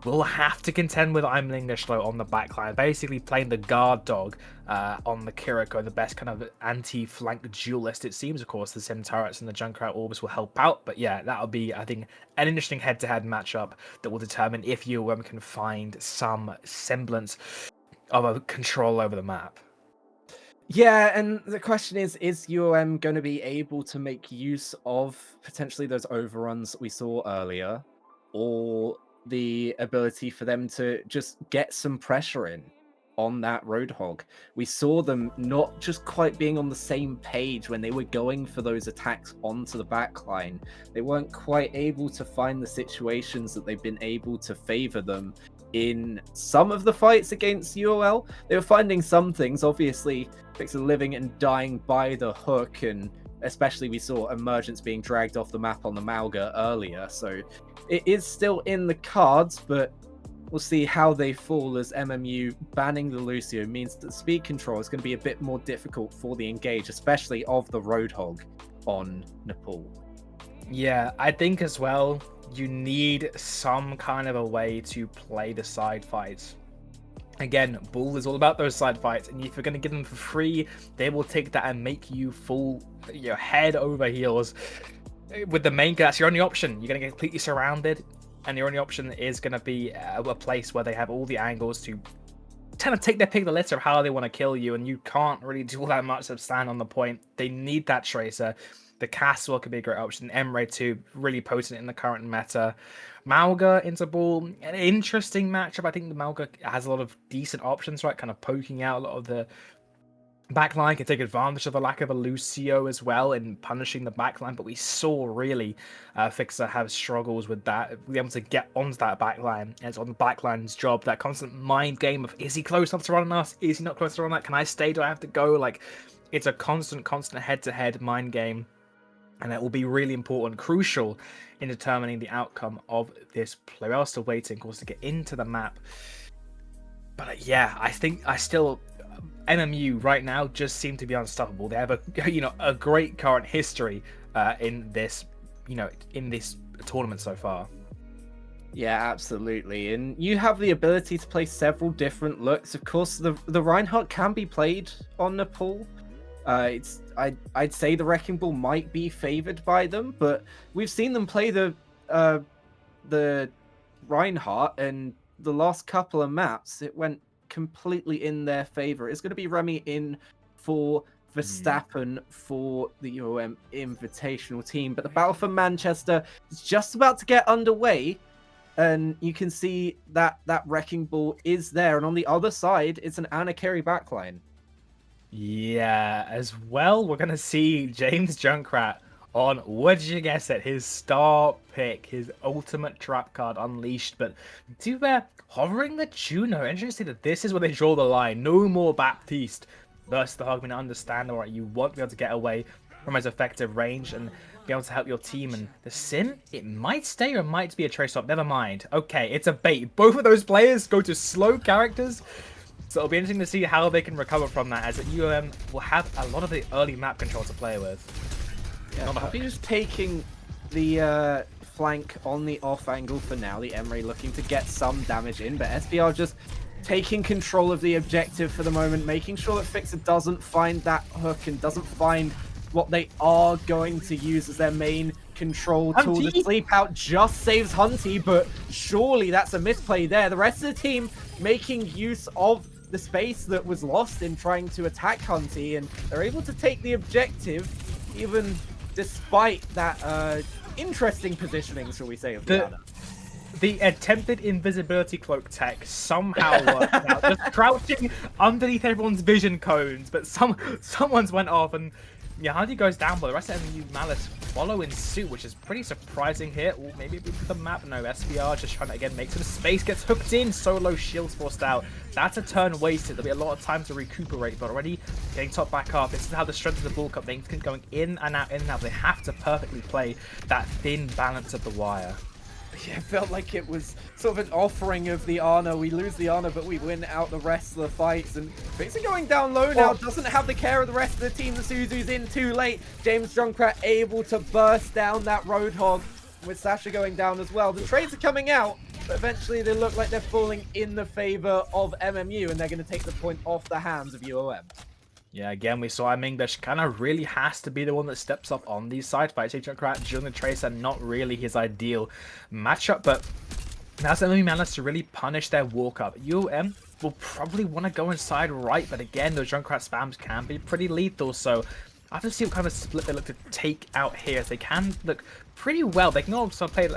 We'll have to contend with I'm English though on the backline, basically playing the guard dog on the Kiriko, the best kind of anti-flank duelist. It seems, of course, the Sim turrets and the Junkrat orbs will help out, but yeah, that'll be, I think, an interesting head-to-head matchup that will determine if UOM can find some semblance of a control over the map. Yeah, and the question is UOM going to be able to make use of potentially those overruns that we saw earlier, or the ability for them to just get some pressure in on that Roadhog? We saw them not just quite being on the same page when they were going for those attacks onto the backline. They weren't quite able to find the situations that they've been able to favor them in some of the fights against UOL. They were finding some things, obviously Fixer living and dying by the hook, and especially we saw Emergence being dragged off the map on the Malga earlier, so it is still in the cards. But we'll see how they fall, as MMU banning the Lucio means that speed control is going to be a bit more difficult for the engage, especially of the Roadhog on Nepal. Yeah, I think as well, you need some kind of a way to play the side fights. Again, Bull is all about those side fights, and if you're going to give them for free, they will take that and make you fall your head over heels. With the main, that's your only option. You're going to get completely surrounded, and your only option is going to be a place where they have all the angles to kind of take their pick of the litter of how they want to kill you, and you can't really do all that much to stand on the point. They need that Tracer. The Castle could be a great option. Emre too, really potent in the current meta. Malga into Ball, an interesting matchup. I think the Malga has a lot of decent options, right? Kind of poking out a lot of the backline, can take advantage of the lack of a Lucio as well in punishing the backline, but we saw really Fixer have struggles with that, being able to get onto that backline, and it's on the backline's job, that constant mind game of, is he close enough to run us? Is he not close to run that? Can I stay? Do I have to go? Like, it's a constant head-to-head mind game, and it will be really important, crucial in determining the outcome of this play. We're still waiting, of course, to get into the map. But yeah, I think MMU right now just seem to be unstoppable. They have a great current history in this tournament so far. Yeah, absolutely. And you have the ability to play several different looks. Of course, the Reinhardt can be played on Nepal. I'd say the Wrecking Ball might be favored by them, but we've seen them play the Reinhardt, and the last couple of maps it went completely in their favor. It's going to be Remy in for Verstappen for the UOM Invitational team, but the battle for Manchester is just about to get underway, and you can see that Wrecking Ball is there, and on the other side it's an Anna carry backline. Yeah, as well, we're going to see James Junkrat on, would you guess it, his star pick, his ultimate trap card Unleashed. But to be fair, hovering the Juno, interesting that this is where they draw the line. No more Baptiste versus the Hog. I mean, I understand, alright, you want to be able to get away from his effective range and be able to help your team. And the Sin, it might stay or it might be a trace up. Never mind. Okay, it's a bait. Both of those players go to slow characters. So it'll be interesting to see how they can recover from that, as UOM will have a lot of the early map control to play with. Yeah, I'll be just taking the flank on the off angle for now. The Emre looking to get some damage in, but SBR just taking control of the objective for the moment, making sure that Fixer doesn't find that hook and doesn't find what they are going to use as their main control tool. The sleep out just saves Hunty, but surely that's a misplay there. The rest of the team making use of the space that was lost in trying to attack Hunty, and they're able to take the objective even despite that interesting positioning, shall we say, of the Anna. The attempted invisibility cloak tech somehow worked out, just crouching underneath everyone's vision cones, but someone's went off, and yeah, Hunty goes down, but the rest of MMU Malice follow in suit, which is pretty surprising here. Or maybe the map. No, SBR just trying to, again, make some space, gets hooked in. Solo shields forced out. That's a turn wasted. There'll be a lot of time to recuperate, but already getting top back up. This is how the strength of the Bull Cup things can going in and out, in and out. They have to perfectly play that thin balance of the wire. Yeah, it felt like it was sort of an offering of the Ana. We lose the Ana, but we win out the rest of the fights. And Fixer going down low now, doesn't have the care of the rest of the team. The Suzu's in too late. James Junkrat able to burst down that Roadhog, with Sasha going down as well. The trades are coming out, but eventually they look like they're falling in the favor of MMU, and they're going to take the point off the hands of UOM. Yeah, again, we saw English kind of really has to be the one that steps up on these side fights. Junkrat during the Tracer, not really his ideal matchup, but now's MMU managed to really punish their walk-up. UOM will probably want to go inside right, but again, those Junkrat spams can be pretty lethal, so I have to see what kind of split they look to take out here. They can look pretty well. They can also play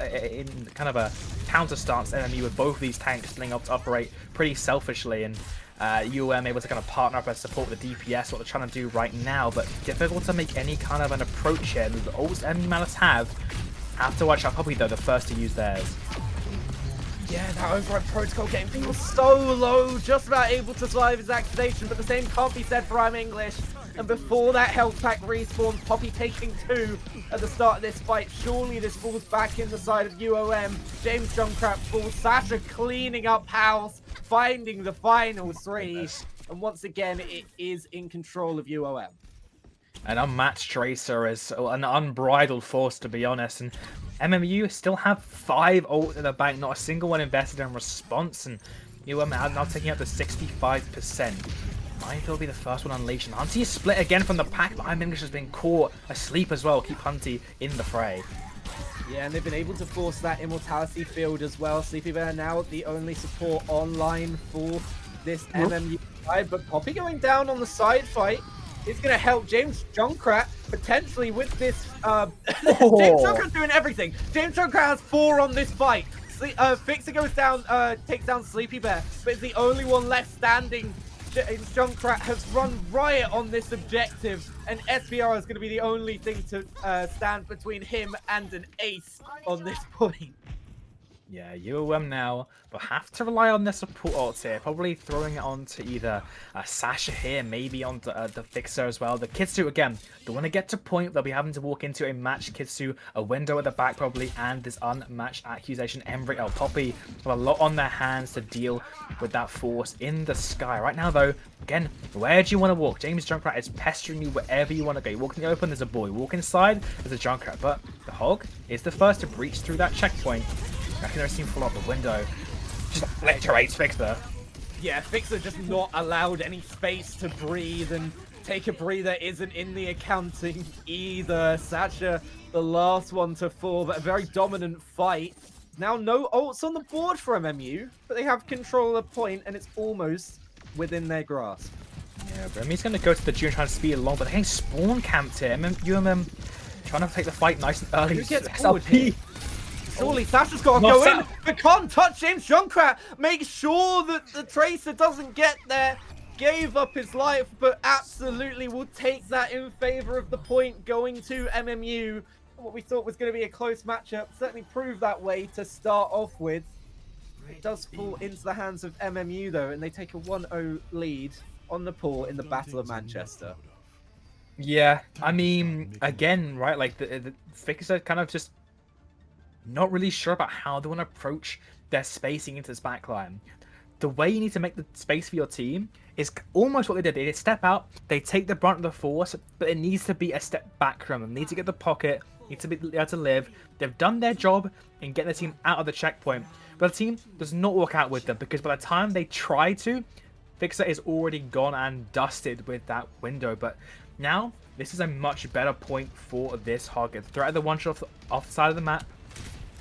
in kind of a counter stance enemy with both of these tanks being able to operate pretty selfishly, and UOM able to kind of partner up and support the DPS, what they're trying to do right now, but difficult to make any kind of an approach here. And the ults enemy Malice have to watch out. Probably, though, the first to use theirs. Yeah, that override protocol game thing was so low, just about able to survive his activation, but the same can't be said for I'm English. And before that health pack respawns, Poppy taking 2 at the start of this fight. Surely this falls back in the side of UOM. James Junkrat falls. Sasha cleaning up house, finding the final 3. And once again, it is in control of UOM. An unmatched Tracer is an unbridled force, to be honest. And MMU still have 5 ults in the bank, not a single one invested in response. And UOM are now taking up to 65%. Might will be the first one unleashed. And Hunty is split again from the pack, but English has been caught asleep as well. Keep Hunty in the fray. Yeah, and they've been able to force that immortality field as well. Sleepy Bear now the only support online for this MMU side, but Poppy going down on the side fight is going to help James Junkrat potentially with this. James Junkrat's doing everything. James Junkrat has 4 on this fight. Fixer goes down, takes down Sleepy Bear, but it's the only one left standing. James Junkrat has run riot on this objective, and SBR is going to be the only thing to stand between him and an ace on this point. Yeah, UOM now, but have to rely on their support ults here. Probably throwing it onto either Sasha here, maybe onto the Fixer as well. The Kitsu, again, don't want to get to point. They'll be having to walk into a matched Kitsu, a window at the back probably, and this unmatched accusation. Emric El Poppy have a lot on their hands to deal with that force in the sky. Right now, though, again, where do you want to walk? James Junkrat is pestering you wherever you want to go. You walk in the open, there's a boy. Walk inside, there's a Junkrat. But the Hog is the first to breach through that checkpoint. I can see him fall out the window. Just obliterates Fixer. Yeah, Fixer just not allowed any space to breathe, and take a breather isn't in the accounting either. Sasha, the last one to fall, but a very dominant fight. Now no ults on the board for MMU, but they have control of the point, and it's almost within their grasp. Yeah, but he's going to go to the June trying to speed along, but they're getting spawn camped here. UMM trying to take the fight nice and early. Who gets forward here? Surely Sasha's got to go in, but can't touch James Junkrat. Make sure that the Tracer doesn't get there. Gave up his life, but absolutely will take that in favor of the point going to MMU. What we thought was going to be a close matchup certainly proved that way to start off with. It does fall into the hands of MMU though, and they take a 1-0 lead on the pool in the Battle of Manchester. Yeah, I mean, again, right, like the Fixer kind of just not really sure about how they want to approach their spacing into this backline. The way you need to make the space for your team is almost what they did. They step out, they take the brunt of the force, but it needs to be a step back from them. They need to get the pocket, need to be able to live. They've done their job in getting the team out of the checkpoint, but the team does not work out with them because by the time they try to, Fixer is already gone and dusted with that window. But now, this is a much better point for this Hog. It's threat of the one-shot off the side of the map.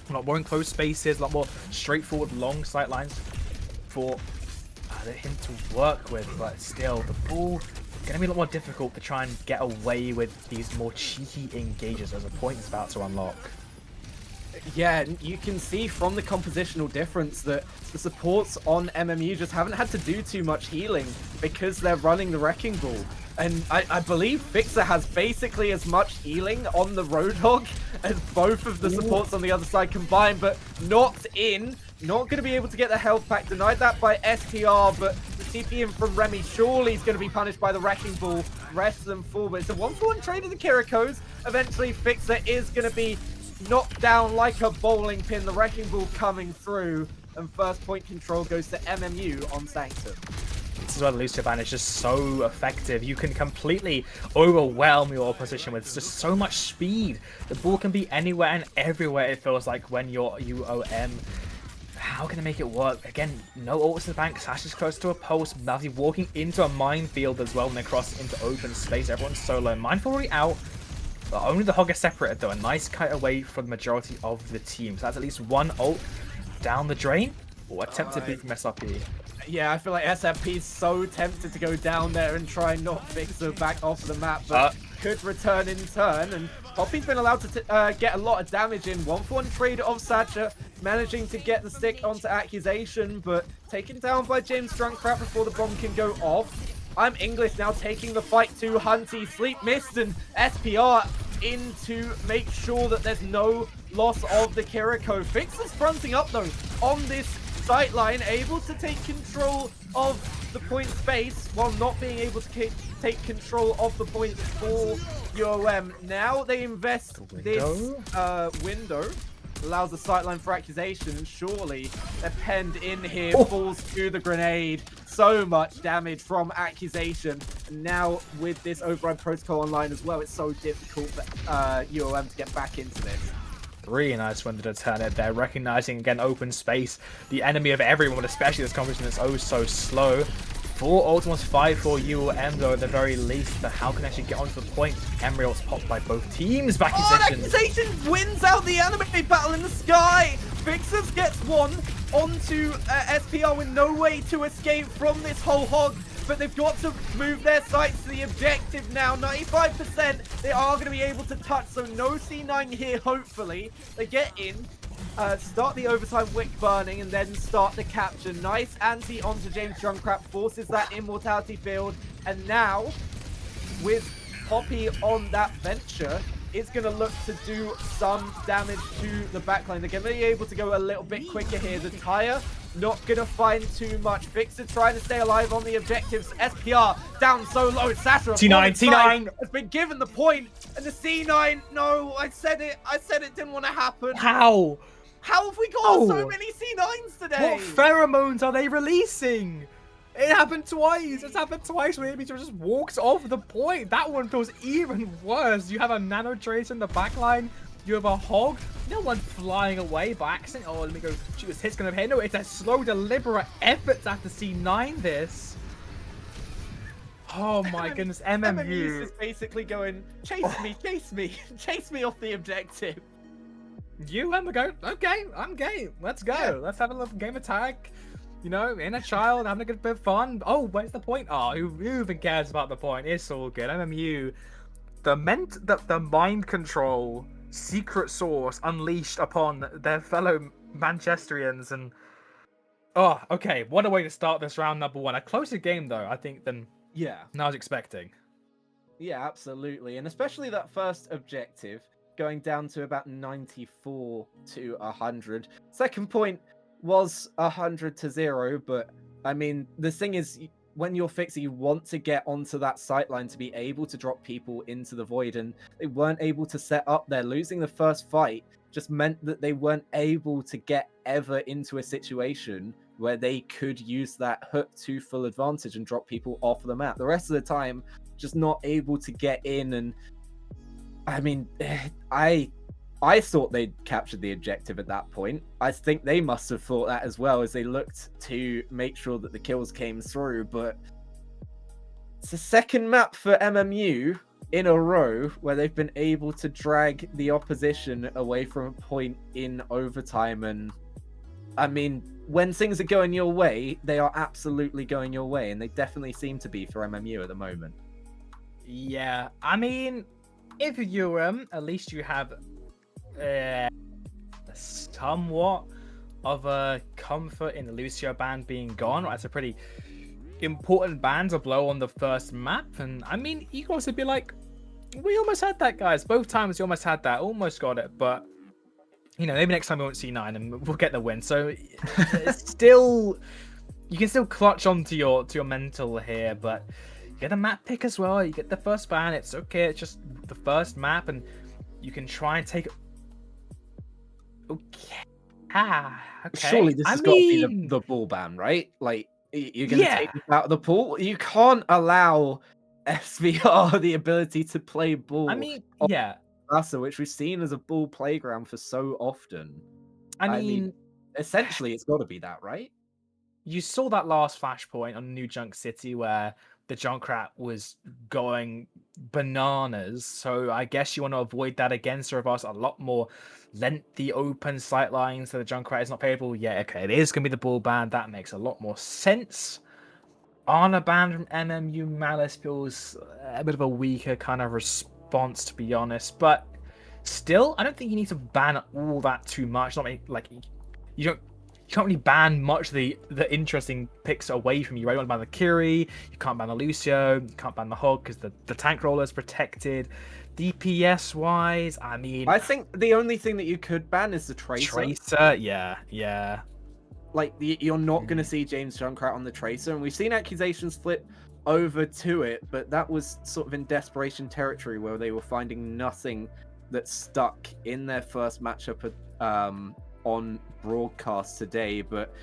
A lot more enclosed spaces, a lot more straightforward long sight lines for him to work with, but still, the ball going to be a lot more difficult to try and get away with these more cheeky engages as a point is about to unlock. Yeah, you can see from the compositional difference that the supports on MMU just haven't had to do too much healing because they're running the Wrecking Ball. And I believe Fixer has basically as much healing on the Roadhog as both of the supports on the other side combined, but not going to be able to get the health pack. Denied that by SPR, but the TP in from Remy surely is going to be punished by the Wrecking Ball. Rest of them fall, but it's a 1-for-1 trade of the Kirikos. Eventually, Fixer is going to be knocked down like a bowling pin. The Wrecking Ball coming through, and first point control goes to MMU on Sanctum. This is why the Lucio ban is just so effective. You can completely overwhelm your opposition with just so much speed. The ball can be anywhere and everywhere, it feels like, when you're UOM. How can I make it work? Again, no ults in the bank. Sash is close to a pulse. Malfi walking into a minefield as well when they cross into open space. Everyone's solo. Mindful already out. But only the Hog is separated though. A nice kite away from the majority of the team. So that's at least one ult down the drain. Or attempt to beat from SRP. Yeah, I feel like SRP is so tempted to go down there and try and knock Fixer back off the map, but could return in turn. And Poppy's been allowed to get a lot of damage in. 1-for-1 trade of Sacha, managing to get the stick onto Accusation, but taken down by James Junkrat before the bomb can go off. I'm English now taking the fight to Hunty. Sleep missed and SPR in to make sure that there's no loss of the Kiriko. Fixer's fronting up though on this sight line, able to take control of the point space while not being able to take control of the point for UOM. Now they invest this window. Allows the sightline for accusation, and surely they're penned in here, falls to the grenade. So much damage from accusation. And now with this override protocol online as well, it's so difficult for UOM to get back into this. Really nice one to turn it there, recognizing again open space, the enemy of everyone, especially this competition is oh so slow. 4 ultimates, 5 for UOM though at the very least, but how can they actually get onto the point? Emery ults popped by both teams. Accusation wins out the anime battle in the sky. Vixus gets one onto SPR with no way to escape from this whole hog. But they've got to move their sights to the objective now. 95%, they are going to be able to touch. So no C9 here, hopefully. They get in, start the overtime wick burning, and then start the capture. Nice anti onto James Junkrat, forces that immortality field. And now, with Poppy on that venture, it's going to look to do some damage to the backline. They're going to be able to go a little bit quicker here. The tire not going to find too much. Vixer trying to stay alive on the objectives. SPR down so low. Sasha T9 has been given the point. And the C9, no, I said it didn't want to happen. How have we got so many C9s today? What pheromones are they releasing? It happened twice. It's happened twice where Amy just walks off the point. That one feels even worse. You have a nano trace in the backline. You have a hog. No one flying away by accident. Oh, let me go shoot this hit's gonna hit. No, it's a slow, deliberate effort to have to C9 this. Oh my goodness, MMU is basically going, chase me, chase me, chase me off the objective. You and go, okay, I'm game. Let's go. Yeah. Let's have a little game of tag. You know, inner child, having a good bit of fun. Oh, where's the point? Oh, who even cares about the point? It's all good. MMU, the mind control secret source unleashed upon their fellow Manchesterians, and oh, okay. What a way to start this round number 1. A closer game though, I think, than I was expecting. Yeah, absolutely, and especially that first objective going down to about 94 to 100. Second point was 100 to 0, but I mean, the thing is, when you're Fixer, you want to get onto that sightline to be able to drop people into the void, and they weren't able to set up there. Losing the first fight just meant that they weren't able to get ever into a situation where they could use that hook to full advantage and drop people off the map. The rest of the time, just not able to get in, and I mean, I thought they'd captured the objective at that point. I think they must have thought that as well as they looked to make sure that the kills came through. But it's the second map for MMU in a row where they've been able to drag the opposition away from a point in overtime. And I mean, when things are going your way, they are absolutely going your way. And they definitely seem to be for MMU at the moment. Yeah, I mean, if you're at least you have somewhat of a comfort in the Lucio ban being gone. That's a pretty important ban to blow on the first map, and I mean, you can also be like, we almost had that, guys. Both times we almost had that, almost got it, but you know, maybe next time we won't C9 and we'll get the win. So still, you can still clutch onto your mental here, but you get a map pick as well. You get the first ban. It's okay. It's just the first map, and you can try and take. Okay. Okay. Surely this has got to be the ball ban, right? Like, you're going to take it out of the pool? You can't allow SVR the ability to play ball. I mean, which we've seen as a ball playground for so often. I mean, essentially, it's got to be that, right? You saw that last flashpoint on New Junk City where the Junkrat was going bananas. So I guess you want to avoid that again. So us a lot more lengthy open sight lines so the Junkrat is not playable. Yeah, okay, it is going to be the ball ban. That makes a lot more sense. Honor ban from MMU Malice feels a bit of a weaker kind of response, to be honest. But still, I don't think you need to ban all that too much. Not like you can't really ban much of the interesting picks away from you, right? You want to ban the Curie, you can't ban the Lucio, you can't ban the Hog because the tank roller is protected. DPS wise, I mean, I think the only thing that you could ban is the Tracer. Yeah. Like, you're not going to see James Junkrat on the Tracer, and we've seen accusations flip over to it, but that was sort of in desperation territory where they were finding nothing that stuck in their first matchup on broadcast today. But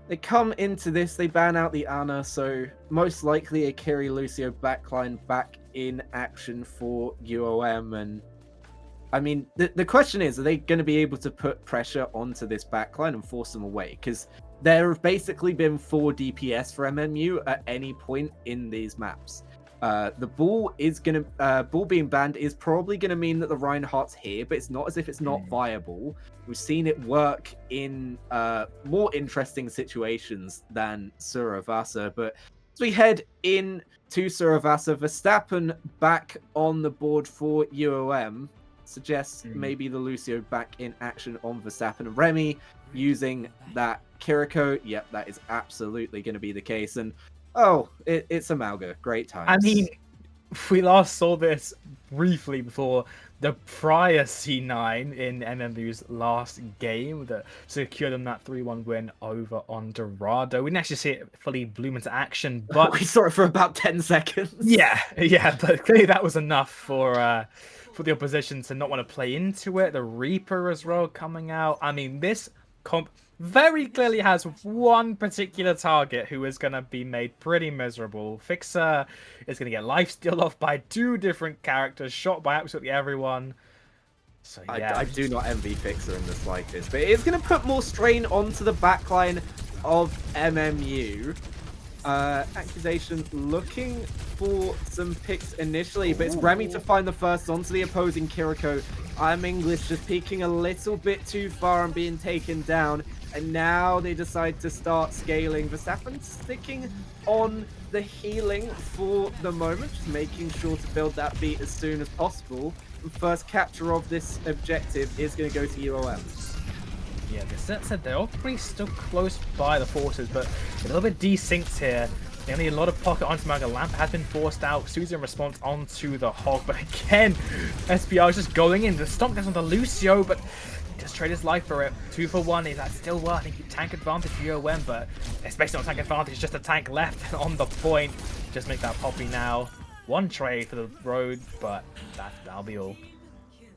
they come into this, they ban out the Ana, so most likely a Kiri Lucio backline back in action for UOM. And I mean, the question is, are they going to be able to put pressure onto this backline and force them away? Because there have basically been 4 DPS for MMU at any point in these maps. The ball being banned is probably going to mean that the Reinhardt's here, but it's not as if it's not viable. We've seen it work in more interesting situations than Suravasa. But as we head in to Suravasa, Verstappen back on the board for UOM. Suggests maybe the Lucio back in action on Verstappen, and Remy using that Kiriko. Yep, that is absolutely going to be the case. And it's Amalga. Great times. I mean, we last saw this briefly before the prior C9 in MMU's last game that secured them that 3-1 win over on Dorado. We didn't actually see it fully bloom into action, but we saw it for about 10 seconds. Yeah, but clearly that was enough for the opposition to not want to play into it. The Reaper as well coming out. I mean, this comp very clearly has one particular target who is going to be made pretty miserable. Fixer is going to get lifestealed off by 2 different characters, shot by absolutely everyone. So yeah, I do not envy Fixer in the slightest, but it's going to put more strain onto the backline of MMU. Accusation looking for some picks initially, but it's Remy to find the first onto the opposing Kiriko. I'm English just peeking a little bit too far and being taken down, and now they decide to start scaling. Verstappen sticking on the healing for the moment, just making sure to build that beat as soon as possible. And first capture of this objective is going to go to UOM. Yeah, that said, they're all pretty still close by the forces, but a little bit desynced here. They only need a lot of pocket onto Maga. Lamp has been forced out. Susan response onto the Hog, but again, SPR is just going in. The stomp goes on the Lucio, but he does trade his life for it. 2 for 1. Is that still worth? I think tank advantage for UOM, but especially on tank advantage, just a tank left on the point. Just make that Poppy now. 1 trade for the road, but that'll be all.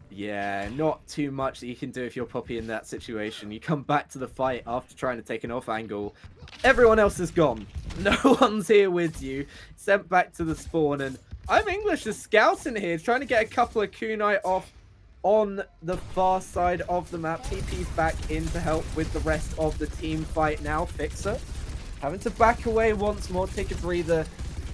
Yeah, not too much that you can do if you're Poppy in that situation. You come back to the fight after trying to take an off angle. Everyone else is gone. No one's here with you. Sent back to the spawn, and I'm English is scouting here, trying to get a couple of kunai off on the far side of the map. TP's back in to help with the rest of the team fight now. Fixer having to back away once more. Take a breather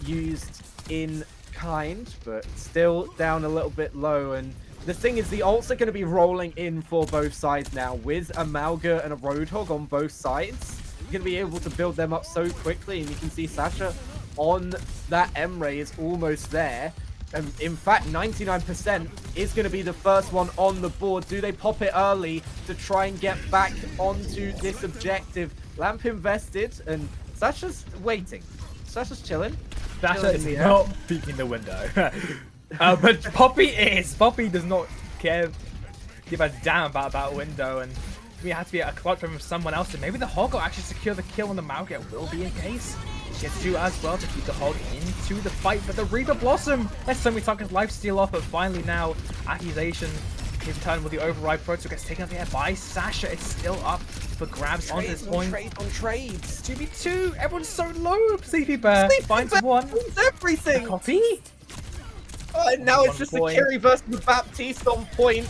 used in kind, but still down a little bit low. And the thing is, the ults are going to be rolling in for both sides now. With a Malga and a Roadhog on both sides, you're going to be able to build them up so quickly. And you can see Sasha on that Emre is almost there. And in fact, 99% is going to be the first one on the board. Do they pop it early to try and get back onto this objective? Lamp invested, and Sasha's waiting. Sasha's chilling. Sasha is not peeking the window. But Poppy is. Poppy does not give a damn about that window, and we have to be a clutch from someone else. And maybe the Hog will actually secure the kill on the Malga. It will be in case. Gets to as well to keep the Hog into the fight, but the Reaper Blossom lets Semi Tucker's lifesteal off. But finally now, Accusation in turn with the override protocol gets taken up here by Sasha. It's still up for grabs on this point. On trades. 2v2. Everyone's so low. Sleepy Bear finds one. Everything. A copy. Oh, and now it's just a Kiri versus the Baptiste on point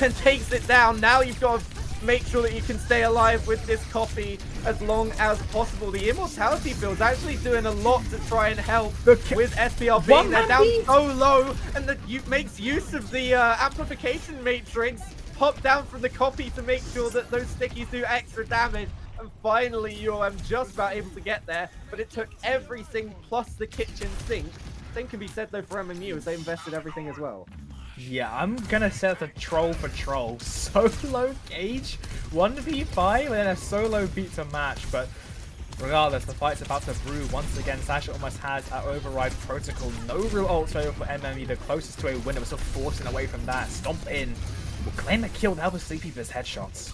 and takes it down. Now you've got to make sure that you can stay alive with this copy as long as possible. The Immortality build's actually doing a lot to try and help with SPR being there down so low, and that makes use of the amplification matrix. Pop down from the copy to make sure that those stickies do extra damage. And finally, UOM just about able to get there, but it took everything plus the kitchen sink. Same can be said though for MMU as they invested everything as well. Yeah, I'm gonna set the troll for troll. Solo Cage, 1v5, and then a solo beat to match. But regardless, the fight's about to brew once again. Sasha almost has an override protocol. No real ult over for MME. The closest to a winner was still forcing away from that. Stomp in. Will claim a kill to help with Sleepy Bear's headshots.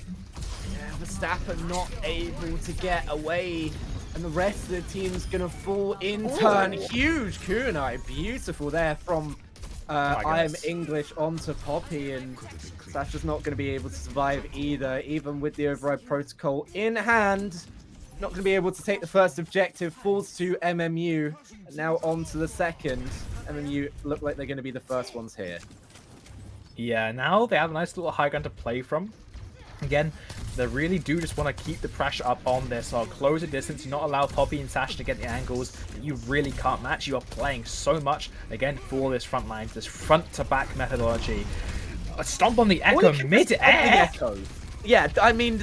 Yeah, Verstappen not able to get away, and the rest of the team's gonna fall in turn. Huge kunai, beautiful there from I Am English onto Poppy, and Sasha's not going to be able to survive either, even with the override protocol in hand. Not going to be able to take the first objective, falls to MMU. Now on to the second. MMU look like they're going to be the first ones here. Yeah, now they have a nice little high ground to play from. Again, they really do just want to keep the pressure up on this, so close the distance, do not allow Poppy and Sasha to get the angles that you really can't match. You are playing so much, again, for this front line, this front-to-back methodology. A stomp on the Echo mid-air! Yeah, I mean,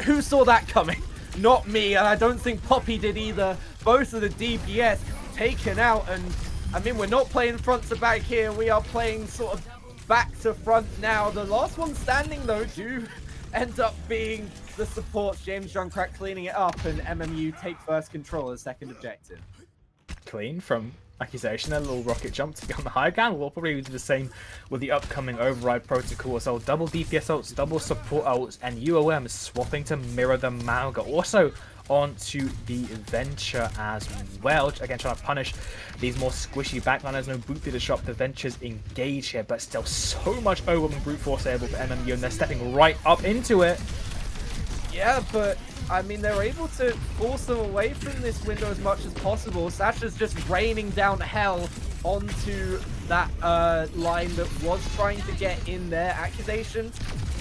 who saw that coming? Not me, and I don't think Poppy did either. Both of the DPS taken out, and I mean, we're not playing front-to-back here, we are playing sort of back-to-front now. The last one standing, though, do end up being the support. James Junkrat cleaning it up, and MMU take first control as second objective. Clean from Accusation, a little rocket jump to get on the high ground. We'll probably do the same with the upcoming override protocol. So double DPS ults, double support ults, and UOM swapping to mirror the Malga. Also onto the Venture as well. Again, trying to punish these more squishy backliners. No boot through the shop. The Venture's engaged here, but still so much overwhelming brute force able for MMU, and they're stepping right up into it. Yeah, but I mean, they're able to force them away from this window as much as possible. Sasha's just raining down hell onto that line that was trying to get in there. Accusation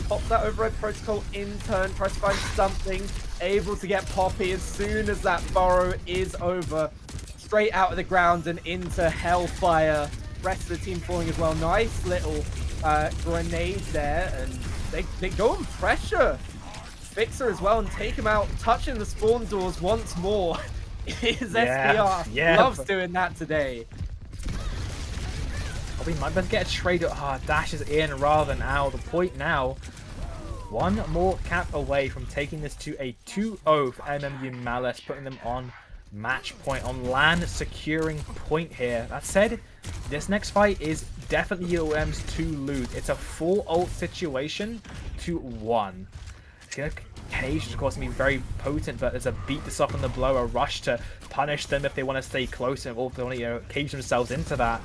pops that override protocol in turn, tries to find something, able to get Poppy as soon as that burrow is over. Straight out of the ground and into Hellfire. Rest of the team falling as well. Nice little grenade there, and they go and pressure Fixer as well and take him out, touching the spawn doors once more. Is SPR. Yeah. Loves doing that today. Oh, we might best get a trade. Dashes in rather than out. The point now, one more cap away from taking this to a 2-0 for MMU Malice, putting them on match point, on land securing point here. That said, this next fight is definitely UOM's to lose. It's a full ult situation to 1. It's gonna cage, of course, can be very potent, but there's a beat to soften the blow, a rush to punish them if they want to stay close, or if they want to cage themselves into that.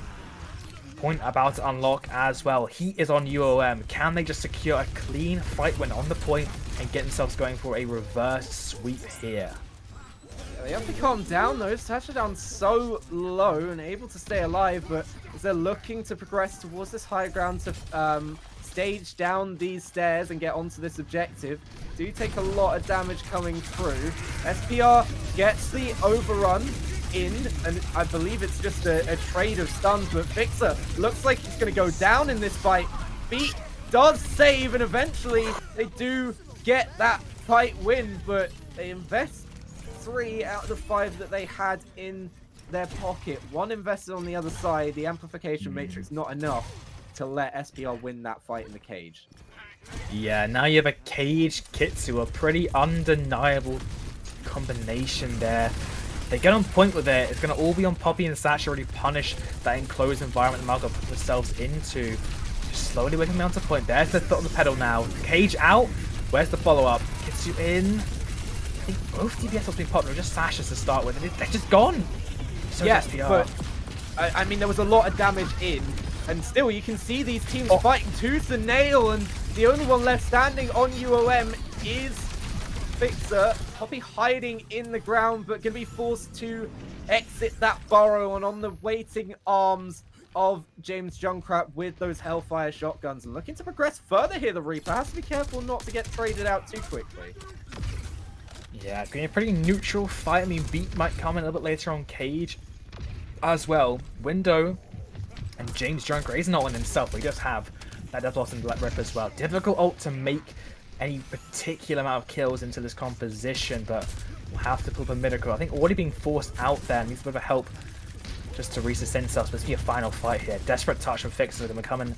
Point about to unlock as well. Heat is on UOM. Can they just secure a clean fight win on the point and get themselves going for a reverse sweep here? They have to calm down though. Sasha down so low and able to stay alive, but as they're looking to progress towards this high ground to stage down these stairs and get onto this objective, do take a lot of damage coming through. SPR gets the overrun in, and I believe it's just a trade of stuns, but Fixer looks like he's going to go down in this fight. Beat does save, and eventually they do get that fight win, but they invest 3 out of the 5 that they had in their pocket. 1 invested on the other side. The amplification matrix not enough to let SPR win that fight in the cage. Yeah, now you have a cage Kitsu, a pretty undeniable combination there. They get on point with it. It's going to all be on Poppy and Sasha, already punish that enclosed environment that Malga put themselves into. Just slowly working down to point. There's the foot on the pedal now. Cage out. Where's the follow-up? Kitsu in. I think both DPS have been popped, or just Sasha's to start with, and they're just gone. So yeah, but I mean, there was a lot of damage in, and still you can see these teams fighting tooth and nail, and the only one left standing on UOM is Fixer. Poppy hiding in the ground, but gonna be forced to exit that burrow, and on the waiting arms of James Junkrat with those Hellfire shotguns, and looking to progress further here. The Reaper has to be careful not to get traded out too quickly. Yeah, it's going to be a pretty neutral fight. I mean, Beat might come in a little bit later on Cage as well. Window and James Junkrat is not one himself, but he does have that Death Loss and Black Rip as well. Difficult ult to make any particular amount of kills into this composition, but we'll have to pull the miracle. I think already being forced out there needs a bit of help just to resuscitate themselves. But it's going to be a final fight here. Desperate touch from Fixer. They're going to come in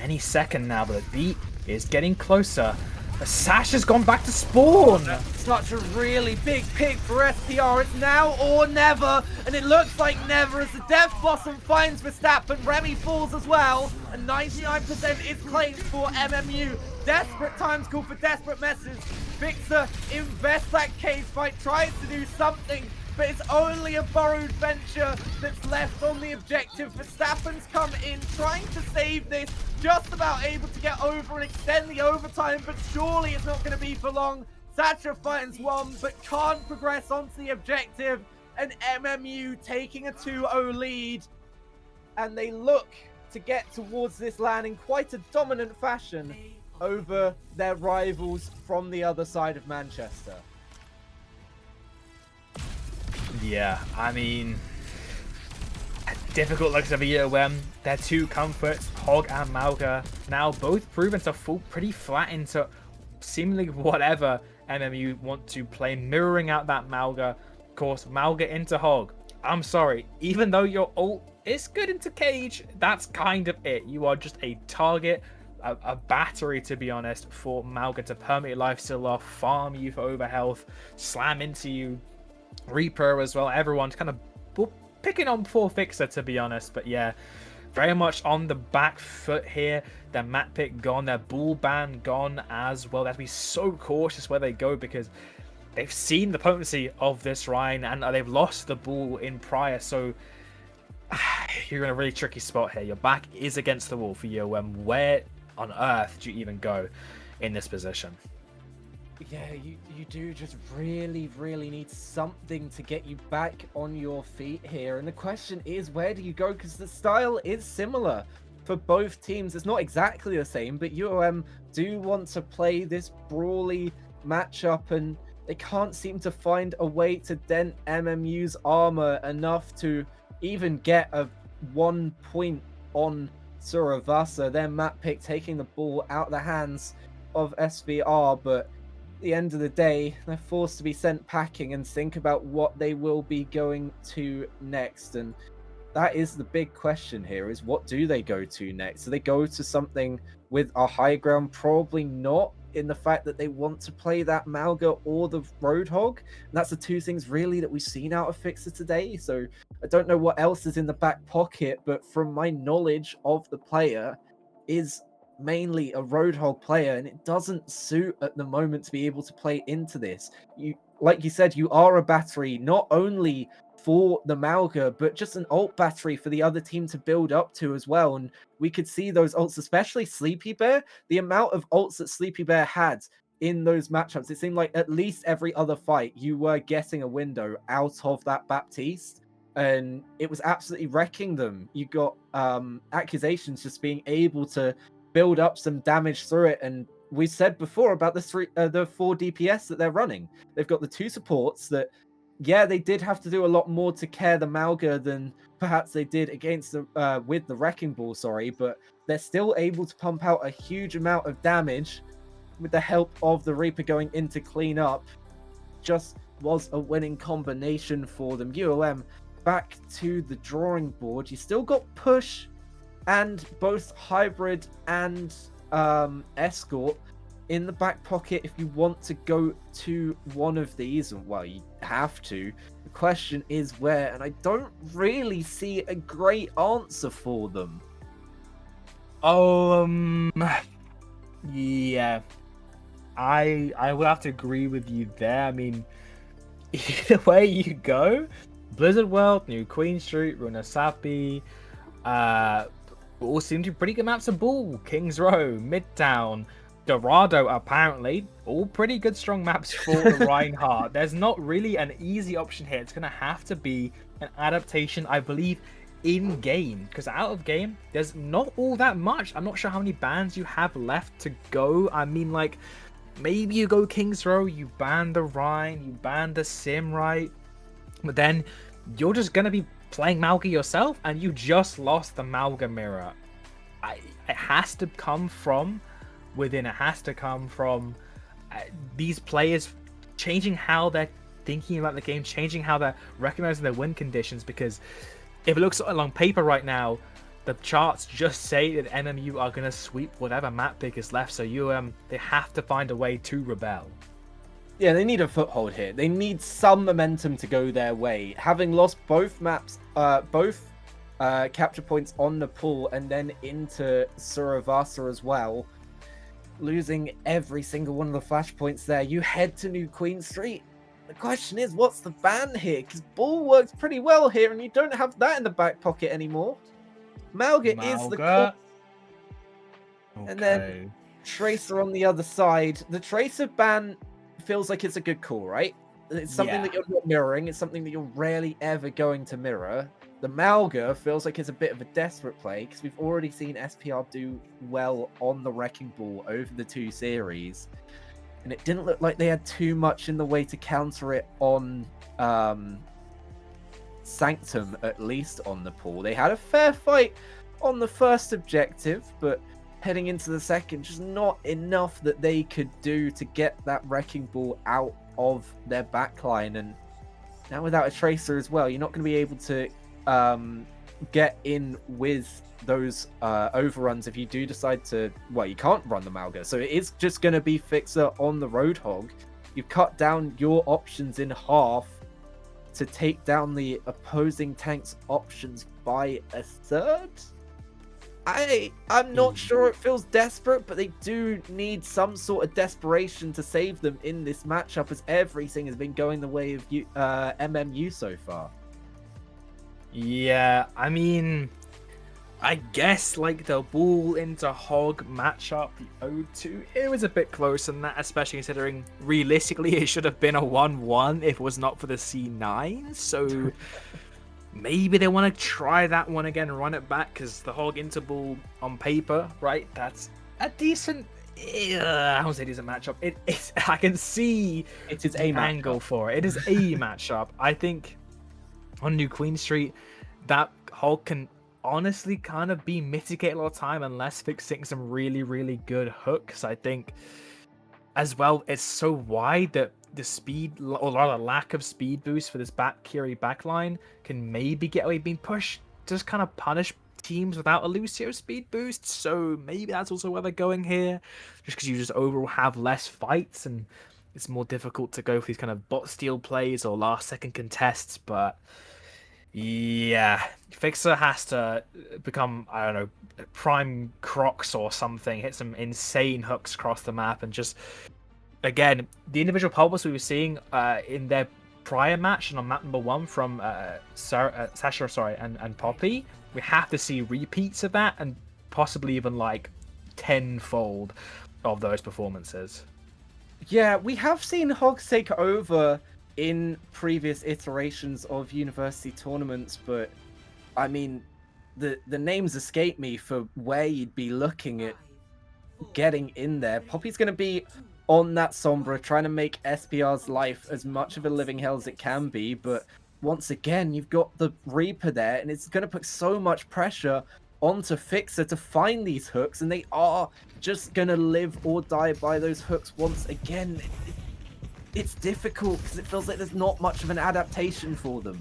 any second now, but the Beat is getting closer. Sasha's gone back to spawn. Such a really big pick for SPR. It's now or never, and it looks like never as the Death Blossom finds Verstappen. Remy falls as well, and 99% is claimed for MMU. Desperate times call for desperate messes. Vixer invests that cage fight, tries to do something, but it's only a borrowed venture that's left on the objective. Verstappen's come in, trying to save this, just about able to get over and extend the overtime, but surely it's not going to be for long. Sacha finds one, but can't progress onto the objective, and MMU taking a 2-0 lead, and they look to get towards this land in quite a dominant fashion over their rivals from the other side of Manchester. Yeah, I mean, difficult looks of a year when their two comforts, Hog and Mauga, now both proven to fall pretty flat into seemingly whatever MMU want to play, mirroring out that Mauga. Of course, Mauga into Hog. I'm sorry, even though your ult is good into cage, that's kind of it. You are just a target, a battery, to be honest, for Mauga to permanently lifesteal off, farm you for over health, slam into you, Reaper as well. Everyone's kind of picking on poor Fixer, to be honest. But yeah, very much on the back foot here. Their map pick gone, their bull ban gone as well. They have to be so cautious where they go because they've seen the potency of this Rhine and they've lost the bull in prior. So you're in a really tricky spot here. Your back is against the wall for you. Where on earth do you even go in this position? Yeah, you do just really need something to get you back on your feet here. And the question is, where do you go? Because the style is similar for both teams. It's not exactly the same, but UOM do want to play this brawly matchup, and they can't seem to find a way to dent MMU's armor enough to even get a 1 point on Suravasa. Their map pick taking the ball out of the hands of SVR, but the end of the day, they're forced to be sent packing and think about what they will be going to next. And that is the big question here, is what do they go to next? Do they go to something with a high ground? Probably not, in the fact that they want to play that Mauga or the Roadhog. And that's the two things really that we've seen out of Fixer today. So I don't know what else is in the back pocket, but from my knowledge of the player, is mainly a Roadhog player, and it doesn't suit at the moment to be able to play into this. You, like you said, you are a battery not only for the Mauga, but just an ult battery for the other team to build up to as well. And we could see those ults, especially Sleepy Bear, the amount of ults that Sleepy Bear had in those matchups. It seemed like at least every other fight you were getting a window out of that Baptiste, and it was absolutely wrecking them. You got accusations just being able to build up some damage through it. And we said before about the 4 DPS that they're running. They've got the 2 supports that, yeah, they did have to do a lot more to care the Mauga than perhaps they did against the with the Wrecking Ball, but they're still able to pump out a huge amount of damage with the help of the Reaper going in to clean up. Just was a winning combination for them. UOM back to the drawing board. You still got Push and both Hybrid and Escort in the back pocket if you want to go to one of these. Well, you have to. The question is where, and I don't really see a great answer for them. Yeah, I will have to agree with you there. I mean, either way you go, Blizzard World, New Queen Street, Runasapi, all seem to be pretty good maps of Bull, Kings Row, Midtown, Dorado, apparently, all pretty good strong maps for the Reinhardt. There's not really an easy option here. It's going to have to be an adaptation, I believe, in-game. Because out of game, there's not all that much. I'm not sure how many bans you have left to go. I mean, like, maybe you go Kings Row, you ban the Rhine, you ban the Sim, right? But then you're just going to be playing Mauga yourself, and you just lost the Mauga mirror. It has to come from within. It has to come from these players changing how they're thinking about the game, changing how they're recognizing their win conditions. Because if it looks along paper right now, the charts just say that MMU are gonna sweep whatever map pick is left, so they have to find a way to rebel. Yeah, they need a foothold here. They need some momentum to go their way. Having lost both maps, both capture points on the pool and then into Suravasa as well, losing every single one of the flashpoints there, you head to New Queen Street. The question is, what's the ban here? Because Bull works pretty well here, and you don't have that in the back pocket anymore. Malga is the core. Okay. And then Tracer on the other side. The Tracer ban feels like it's a good call, right? It's something that you're not mirroring. It's something that you're rarely ever going to mirror. The Malga feels like it's a bit of a desperate play because we've already seen SPR do well on the Wrecking Ball over the 2 series. And it didn't look like they had too much in the way to counter it on Sanctum, at least on the pool. They had a fair fight on the first objective, but heading into the second, just not enough that they could do to get that Wrecking Ball out of their backline. And now without a Tracer as well, you're not going to be able to get in with those overruns if you do decide to. Well, you can't run the Malga, so it is just going to be Fixer on the Roadhog. You've cut down your options in half to take down the opposing tank's options by a third. I'm not sure it feels desperate, but they do need some sort of desperation to save them in this matchup, as everything has been going the way of MMU so far. Yeah, I mean, I guess like the Bull into Hog matchup, the O2, it was a bit closer than that, especially considering realistically it should have been a 1-1 if it was not for the C9. So maybe they want to try that one again, run it back, because the Hog into Bull on paper, right? That's a decent. I don't say decent matchup. It's I can see it is a angle for it. It is a matchup. I think on New Queen Street, that Hog can honestly kind of be mitigated a lot of time unless fixing some really, really good hooks. I think as well, it's so wide that the speed, or rather lack of speed boost for this Kiri backline can maybe get away being pushed, just kind of punish teams without a Lucio speed boost. So maybe that's also where they're going here, just because you just overall have less fights and it's more difficult to go for these kind of bot steal plays or last second contests. But yeah, Fixer has to become, I don't know, prime Crocs or something, hit some insane hooks across the map, and just, again, the individual pulpers we were seeing in their prior match and on map number 1 from Sasha, and Poppy, we have to see repeats of that, and possibly even like tenfold of those performances. Yeah, we have seen Hogs take over in previous iterations of university tournaments, but I mean, the names escape me for where you'd be looking at getting in there. Poppy's going to be on that Sombra, trying to make SPR's life as much of a living hell as it can be, but once again, you've got the Reaper there, and it's going to put so much pressure onto Fixer to find these hooks, and they are just going to live or die by those hooks once again. It's difficult because it feels like there's not much of an adaptation for them.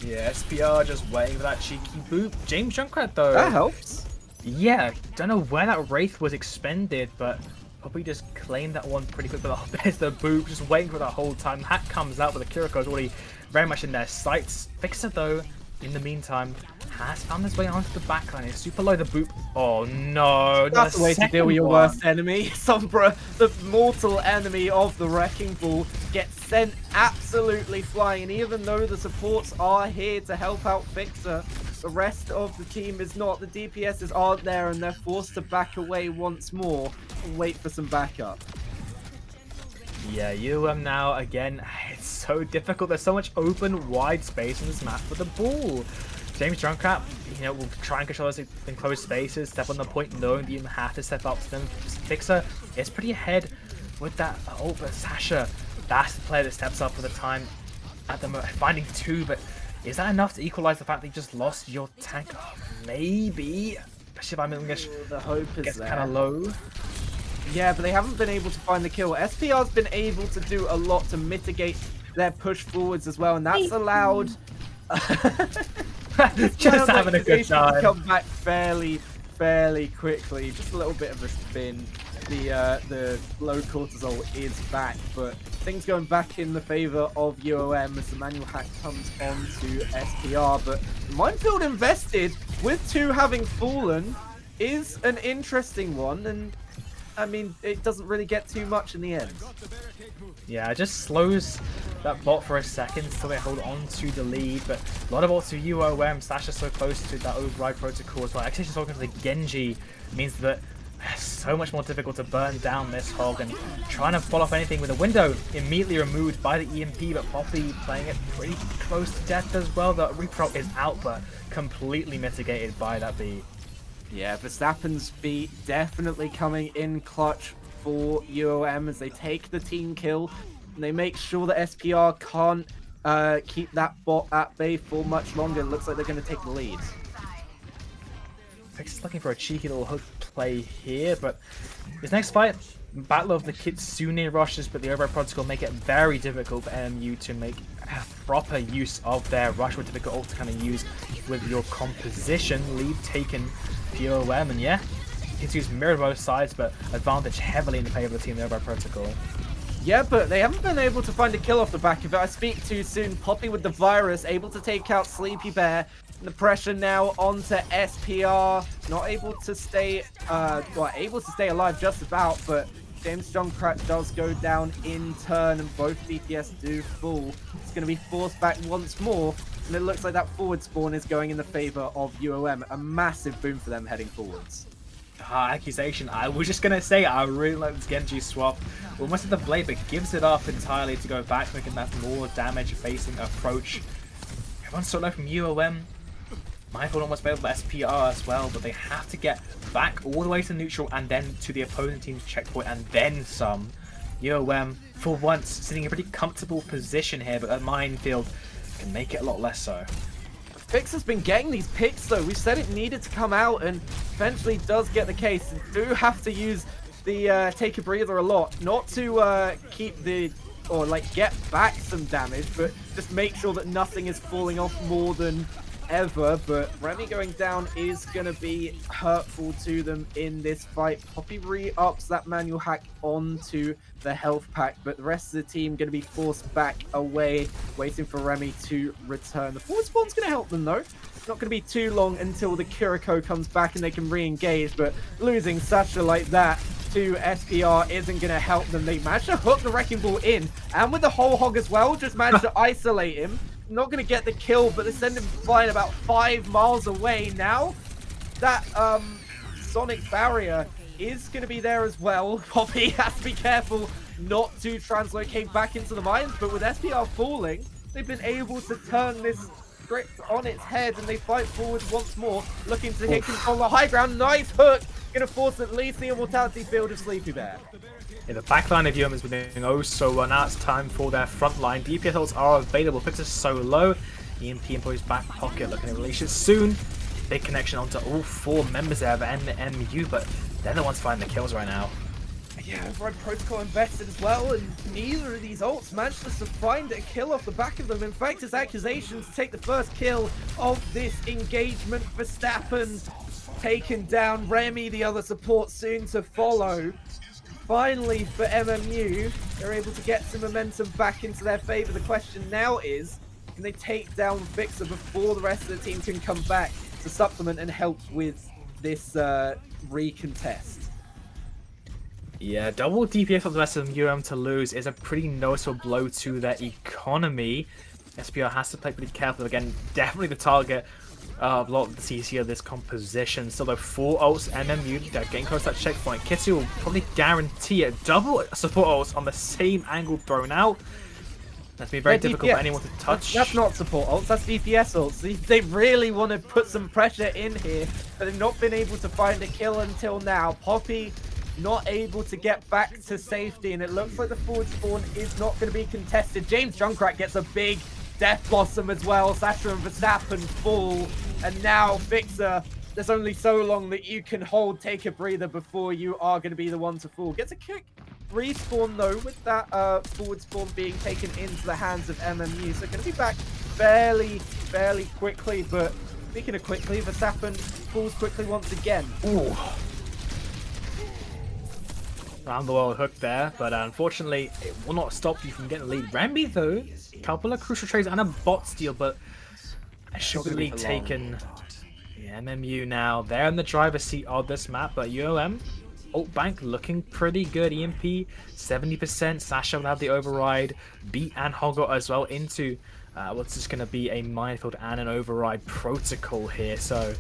Yeah, SPR just waiting for that cheeky boop. James Junkrat though. That helps. Yeah, don't know where that Wraith was expended, but probably just claimed that one pretty quick. But there's the boop, just waiting for that whole time. Hack comes out, but the Kiriko's already very much in their sights. Fixer though, in the meantime, has found his way onto the backline. It's super low, the boop. Oh no, that's the way to deal with your worst enemy. Sombra, the mortal enemy of the Wrecking Ball, gets sent absolutely flying. And even though the supports are here to help out Fixer, the rest of the team is not. The DPSs aren't there, and they're forced to back away once more and wait for some backup. Yeah, now, again, it's so difficult. There's so much open, wide space on this map for the Ball. James Junkrat, will try and control those enclosed spaces, step on the point, knowing that you have to step up to them. Fixer is pretty ahead with that. Oh, but Sasha, that's the player that steps up for the time at the moment, finding 2, but is that enough to equalize the fact that you just lost your tank? Oh, maybe, especially if I'm English. The hope is gets there. Kind of low. Yeah, but they haven't been able to find the kill. SPR's been able to do a lot to mitigate their push forwards as well, and that's allowed Just having a good Accusations time. come back fairly quickly. Just a little bit of a spin. The low cortisol is back, but things going back in the favor of UOM as the manual hack comes on to SPR. But Minefield invested with 2 having fallen is an interesting one, and I mean, it doesn't really get too much in the end. Yeah, it just slows that bot for a second so they hold on to the lead, but a lot of bots to UOM, Sasha so close to that override protocol as well. Actually, just talking to the Genji means that it's so much more difficult to burn down this hog, and trying to follow off anything with a window immediately removed by the EMP, but Poppy playing it pretty close to death as well. The repro is out, but completely mitigated by that beat. Yeah, Verstappen's beat definitely coming in clutch for UOM as they take the team kill. And they make sure that SPR can't keep that bot at bay for much longer. It looks like they're going to take the lead. Fix is looking for a cheeky little hook play here, but this next fight, Battle of the Kitsune rushes, but the override protocol make it very difficult for MMU to make proper use of their rush, with difficult to kind of use with your composition. Lead taken UOM, and yeah, Kitsune's mirrored both sides, but advantage heavily in the favor of the team, the override protocol. Yeah, but they haven't been able to find a kill off the back of it. I speak too soon. Poppy with the virus, able to take out Sleepy Bear. The pressure now onto SPR. Not able to stay, able to stay alive just about, but James Junkrat does go down in turn, and both DPS do fall. It's going to be forced back once more, and it looks like that forward spawn is going in the favor of UOM. A massive boom for them heading forwards. Accusation. I was just gonna say I really like this Genji swap. Almost at the blade, but gives it up entirely to go back, making that more damage facing approach. Everyone's so low from UOM. Minefield almost failed by SPR as well, but they have to get back all the way to neutral and then to the opposing team's checkpoint and then some. UOM, for once, sitting in a pretty comfortable position here, but that Minefield can make it a lot less so. Fix has been getting these picks though. We said it needed to come out, and eventually does get the case. Do have to use the take a breather a lot, not to keep the or like get back some damage, but just make sure that nothing is falling off more than ever. But Remy going down is going to be hurtful to them in this fight. Poppy re-ups that manual hack onto the health pack, but the rest of the team going to be forced back away, waiting for Remy to return. The forward spawn's going to help them though. It's not going to be too long until the Kiriko comes back and they can re-engage, but losing Sasha like that to SPR isn't going to help them. They managed to hook the Wrecking Ball in, and with the whole hog as well, just managed to isolate him. Not going to get the kill, but they send him flying about 5 miles away. Now that sonic barrier is going to be there as well. Poppy has to be careful not to translocate back into the mines, but with SPR falling, they've been able to turn this script on its head, and they fight forward once more, looking to take control of the high ground. Nice hook, going to force at least the immortality field of Sleepy Bear. Yeah, the backline of UM has been doing oh so well. Now it's time for their front line. DPS ults are available. Fix is so low. EMP employs back pocket, looking to release it soon. Big connection onto all 4 members there of MMU, but they're the ones finding the kills right now. Yeah, Override Protocol invested as well, and neither of these ults managed to find a kill off the back of them. In fact, it's Accusations to take the first kill of this engagement. Verstappen taken down. Remy, the other support, soon to follow. Finally, for MMU, they're able to get some momentum back into their favor. The question now is, can they take down Fixer before the rest of the team can come back to supplement and help with this recontest? Yeah, double DPS on the rest of UM to lose is a pretty noticeable blow to their economy. SPR has to play pretty careful. Again, definitely the target of a lot of the CC of this composition. Still though, 4 ults, MMU, they're getting close to that checkpoint. Kitsu will probably guarantee it. Double support ults on the same angle thrown out. That's been very difficult for anyone to touch. That's not support ults, that's DPS ults. They really want to put some pressure in here, but they've not been able to find a kill until now. Poppy not able to get back to safety, and it looks like the forward spawn is not going to be contested. James Junkrat gets a big Death Blossom as well. Sasha and Verstappen fall, and now Fixer, there's only so long that you can hold, take a breather before you are going to be the one to fall. Gets a quick respawn though, with that forward spawn being taken into the hands of MMU, so going to be back fairly quickly, but speaking of quickly, Verstappen falls quickly once again. Ooh. Round the world hook there, but unfortunately, it will not stop you from getting the lead. Remby, though, a couple of crucial trades and a bot steal, but should be the lead taken. Yeah, MMU now, they're in the driver's seat of this map, but UOM, ult bank looking pretty good. EMP 70%. Sasha will have the override. Beat and Hogger as well into what's just going to be a minefield and an override protocol here. So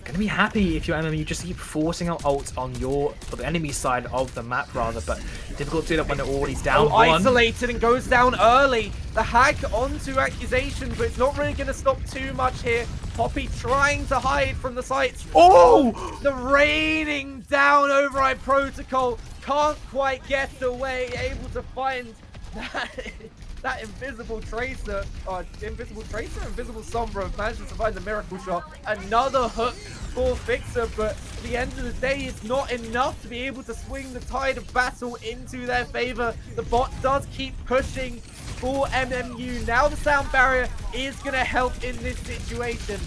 gonna be happy if you're MMU just keep forcing out ults on the enemy side of the map rather, but difficult to do that when they're already down one. Isolated and goes down early. The hack onto Accusation, but it's not really gonna stop too much here. Poppy trying to hide from the sights. Oh! The raining down override protocol can't quite get away, able to find that invisible tracer, invisible Sombra manages to find the miracle shot. Another hook for Fixer, but at the end of the day, it's not enough to be able to swing the tide of battle into their favor. The bot does keep pushing for MMU. Now the sound barrier is going to help in this situation,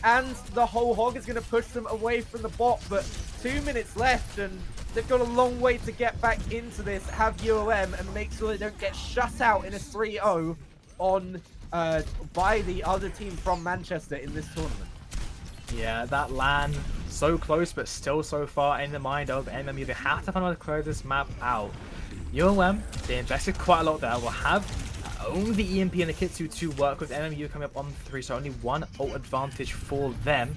and the whole hog is going to push them away from the bot, but 2 minutes left, and they've got a long way to get back into this, have UOM, and make sure they don't get shut out in a 3-0 on by the other team from Manchester in this tournament. Yeah, that LAN so close, but still so far in the mind of MMU. They have to find a way to close this map out. UOM, they invested quite a lot there. Will have only the EMP and the Kitsu to work with. MMU coming up on 3, so only one ult advantage for them.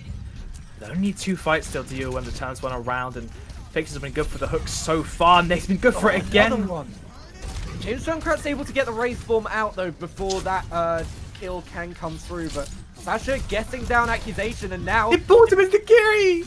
They only need 2 fights still to UOM to turn this one around, and Fixers has been good for the hook so far, and they've been good for it again. James Junkrat's able to get the Wraith form out though before that kill can come through, but Sasha getting down Accusation, and now it bought him as the carry!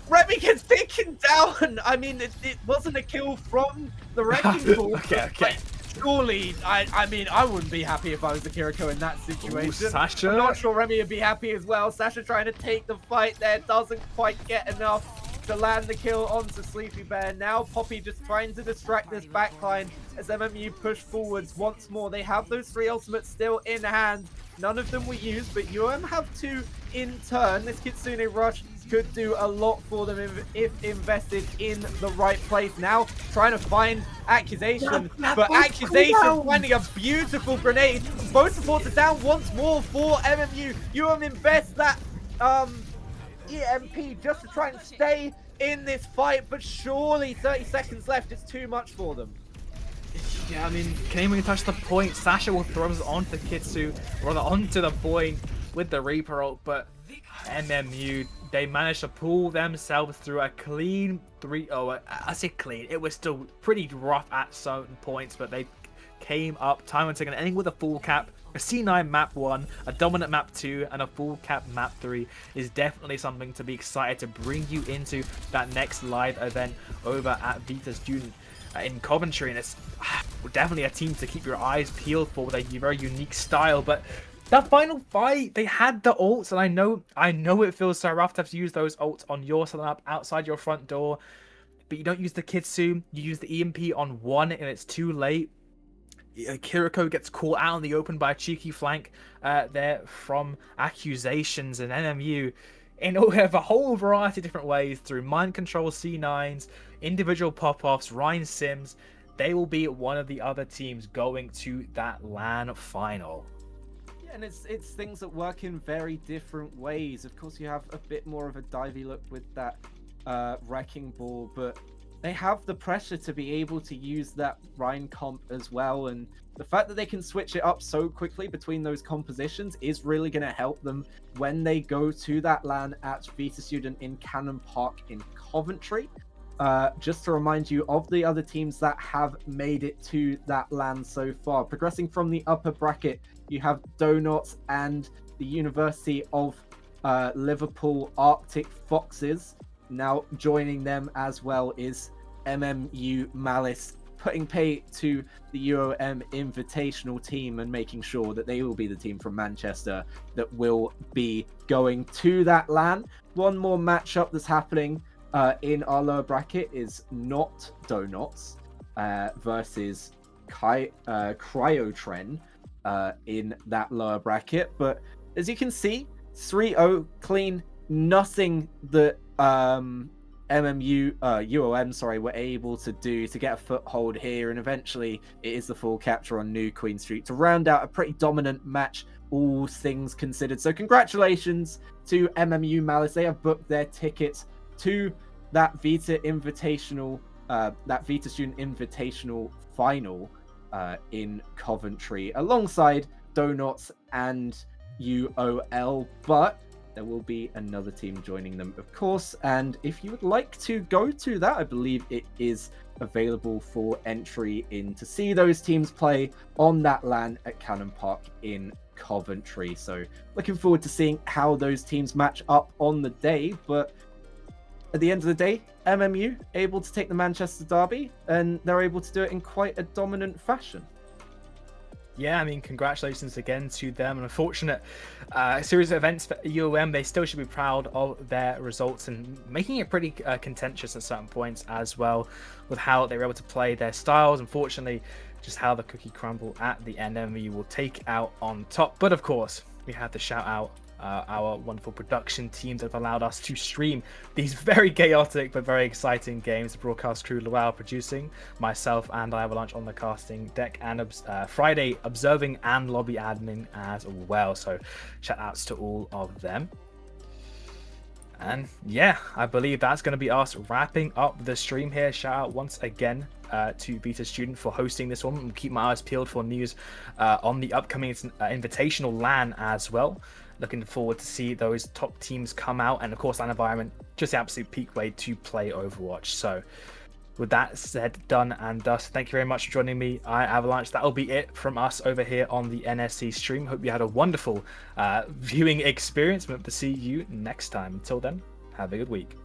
Remy gets taken down! I mean, it wasn't a kill from the Wrecking Ball. Okay. Surely, I mean, I wouldn't be happy if I was the Kiriko in that situation. Ooh, Sasha. I'm not sure Remy would be happy as well. Sasha trying to take the fight there, doesn't quite get enough to land the kill onto Sleepy Bear. Now Poppy just trying to distract this backline as MMU push forwards once more. They have those 3 ultimates still in hand. None of them were used, but UM have 2 in turn. This Kitsune Rush could do a lot for them if invested in the right place. Now trying to find Accusation, but Accusation finding a beautiful grenade. Both supports are down once more for MMU. UM invests that EMP just to try and stay in this fight, but surely 30 seconds left is too much for them. Yeah, I mean, can anyone touch the point? Sasha will throw us onto Kitsu, rather onto the point with the Reaper ult, but MMU, they managed to pull themselves through a clean 3-0. I say clean, it was still pretty rough at certain points, but they came up time and again, ending with a full cap. A C9 map 1, a dominant map 2, and a full cap map 3 is definitely something to be excited to bring you into that next live event over at Vita Student in Coventry, and it's definitely a team to keep your eyes peeled for with a very unique style. But that final fight, they had the ults, and I know it feels so rough to have to use those ults on your side up outside your front door, but you don't use the Kitsu, you use the EMP on 1, and it's too late. Kiriko gets caught out in the open by a cheeky flank there from Accusations, and MMU in a whole variety of different ways through mind control, C9s, individual pop-offs, Ryan Sims. They will be one of the other teams going to that LAN final. Yeah, and it's things that work in very different ways. Of course, you have a bit more of a divey look with that Wrecking Ball, but they have the pressure to be able to use that Rhine comp as well, and the fact that they can switch it up so quickly between those compositions is really going to help them when they go to that LAN at Vita Student in Cannon Park in Coventry. Just to remind you of the other teams that have made it to that LAN so far. Progressing from the upper bracket, you have Donuts and the University of Liverpool Arctic Foxes. Now joining them as well is MMU Malice, putting pay to the UOM Invitational team and making sure that they will be the team from Manchester that will be going to that LAN. One more matchup that's happening in our lower bracket is Not Donuts versus Cryotren. in that lower bracket. But as you can see, 3-0 clean, nothing that UOM, sorry, were able to do to get a foothold here, and eventually it is the full capture on New Queen Street to round out a pretty dominant match, all things considered. So congratulations to MMU Malice. They have booked their tickets to that Vita Invitational, that Vita Student Invitational final in Coventry, alongside Donuts and UOL, but there will be another team joining them, of course. And if you would like to go to that, I believe it is available for entry in to see those teams play on that LAN at Cannon Park in Coventry. So looking forward to seeing how those teams match up on the day. But at the end of the day, MMU able to take the Manchester Derby, and they're able to do it in quite a dominant fashion. Yeah, I mean, congratulations again to them. An unfortunate series of events for UOM. They still should be proud of their results and making it pretty contentious at certain points as well, with how they were able to play their styles. Unfortunately, just how the cookie crumbled at the end. MMU will take out on top. But of course, we have to shout out our wonderful production teams that have allowed us to stream these very chaotic but very exciting games. The broadcast crew, Luau producing, myself and Avalanche on the casting deck, and Friday observing and lobby admin as well. So shout outs to all of them. And yeah, I believe that's going to be us wrapping up the stream here. Shout out once again to Vita Student for hosting this one. I'll keep my eyes peeled for news on the upcoming Invitational LAN as well. Looking forward to see those top teams come out, and of course that environment, just the absolute peak way to play Overwatch. So with that said, done and dust, thank you very much for joining me. Avalanche, that'll be it from us over here on the NSC stream. Hope you had a wonderful viewing experience. We hope to see you next time. Until then, have a good week.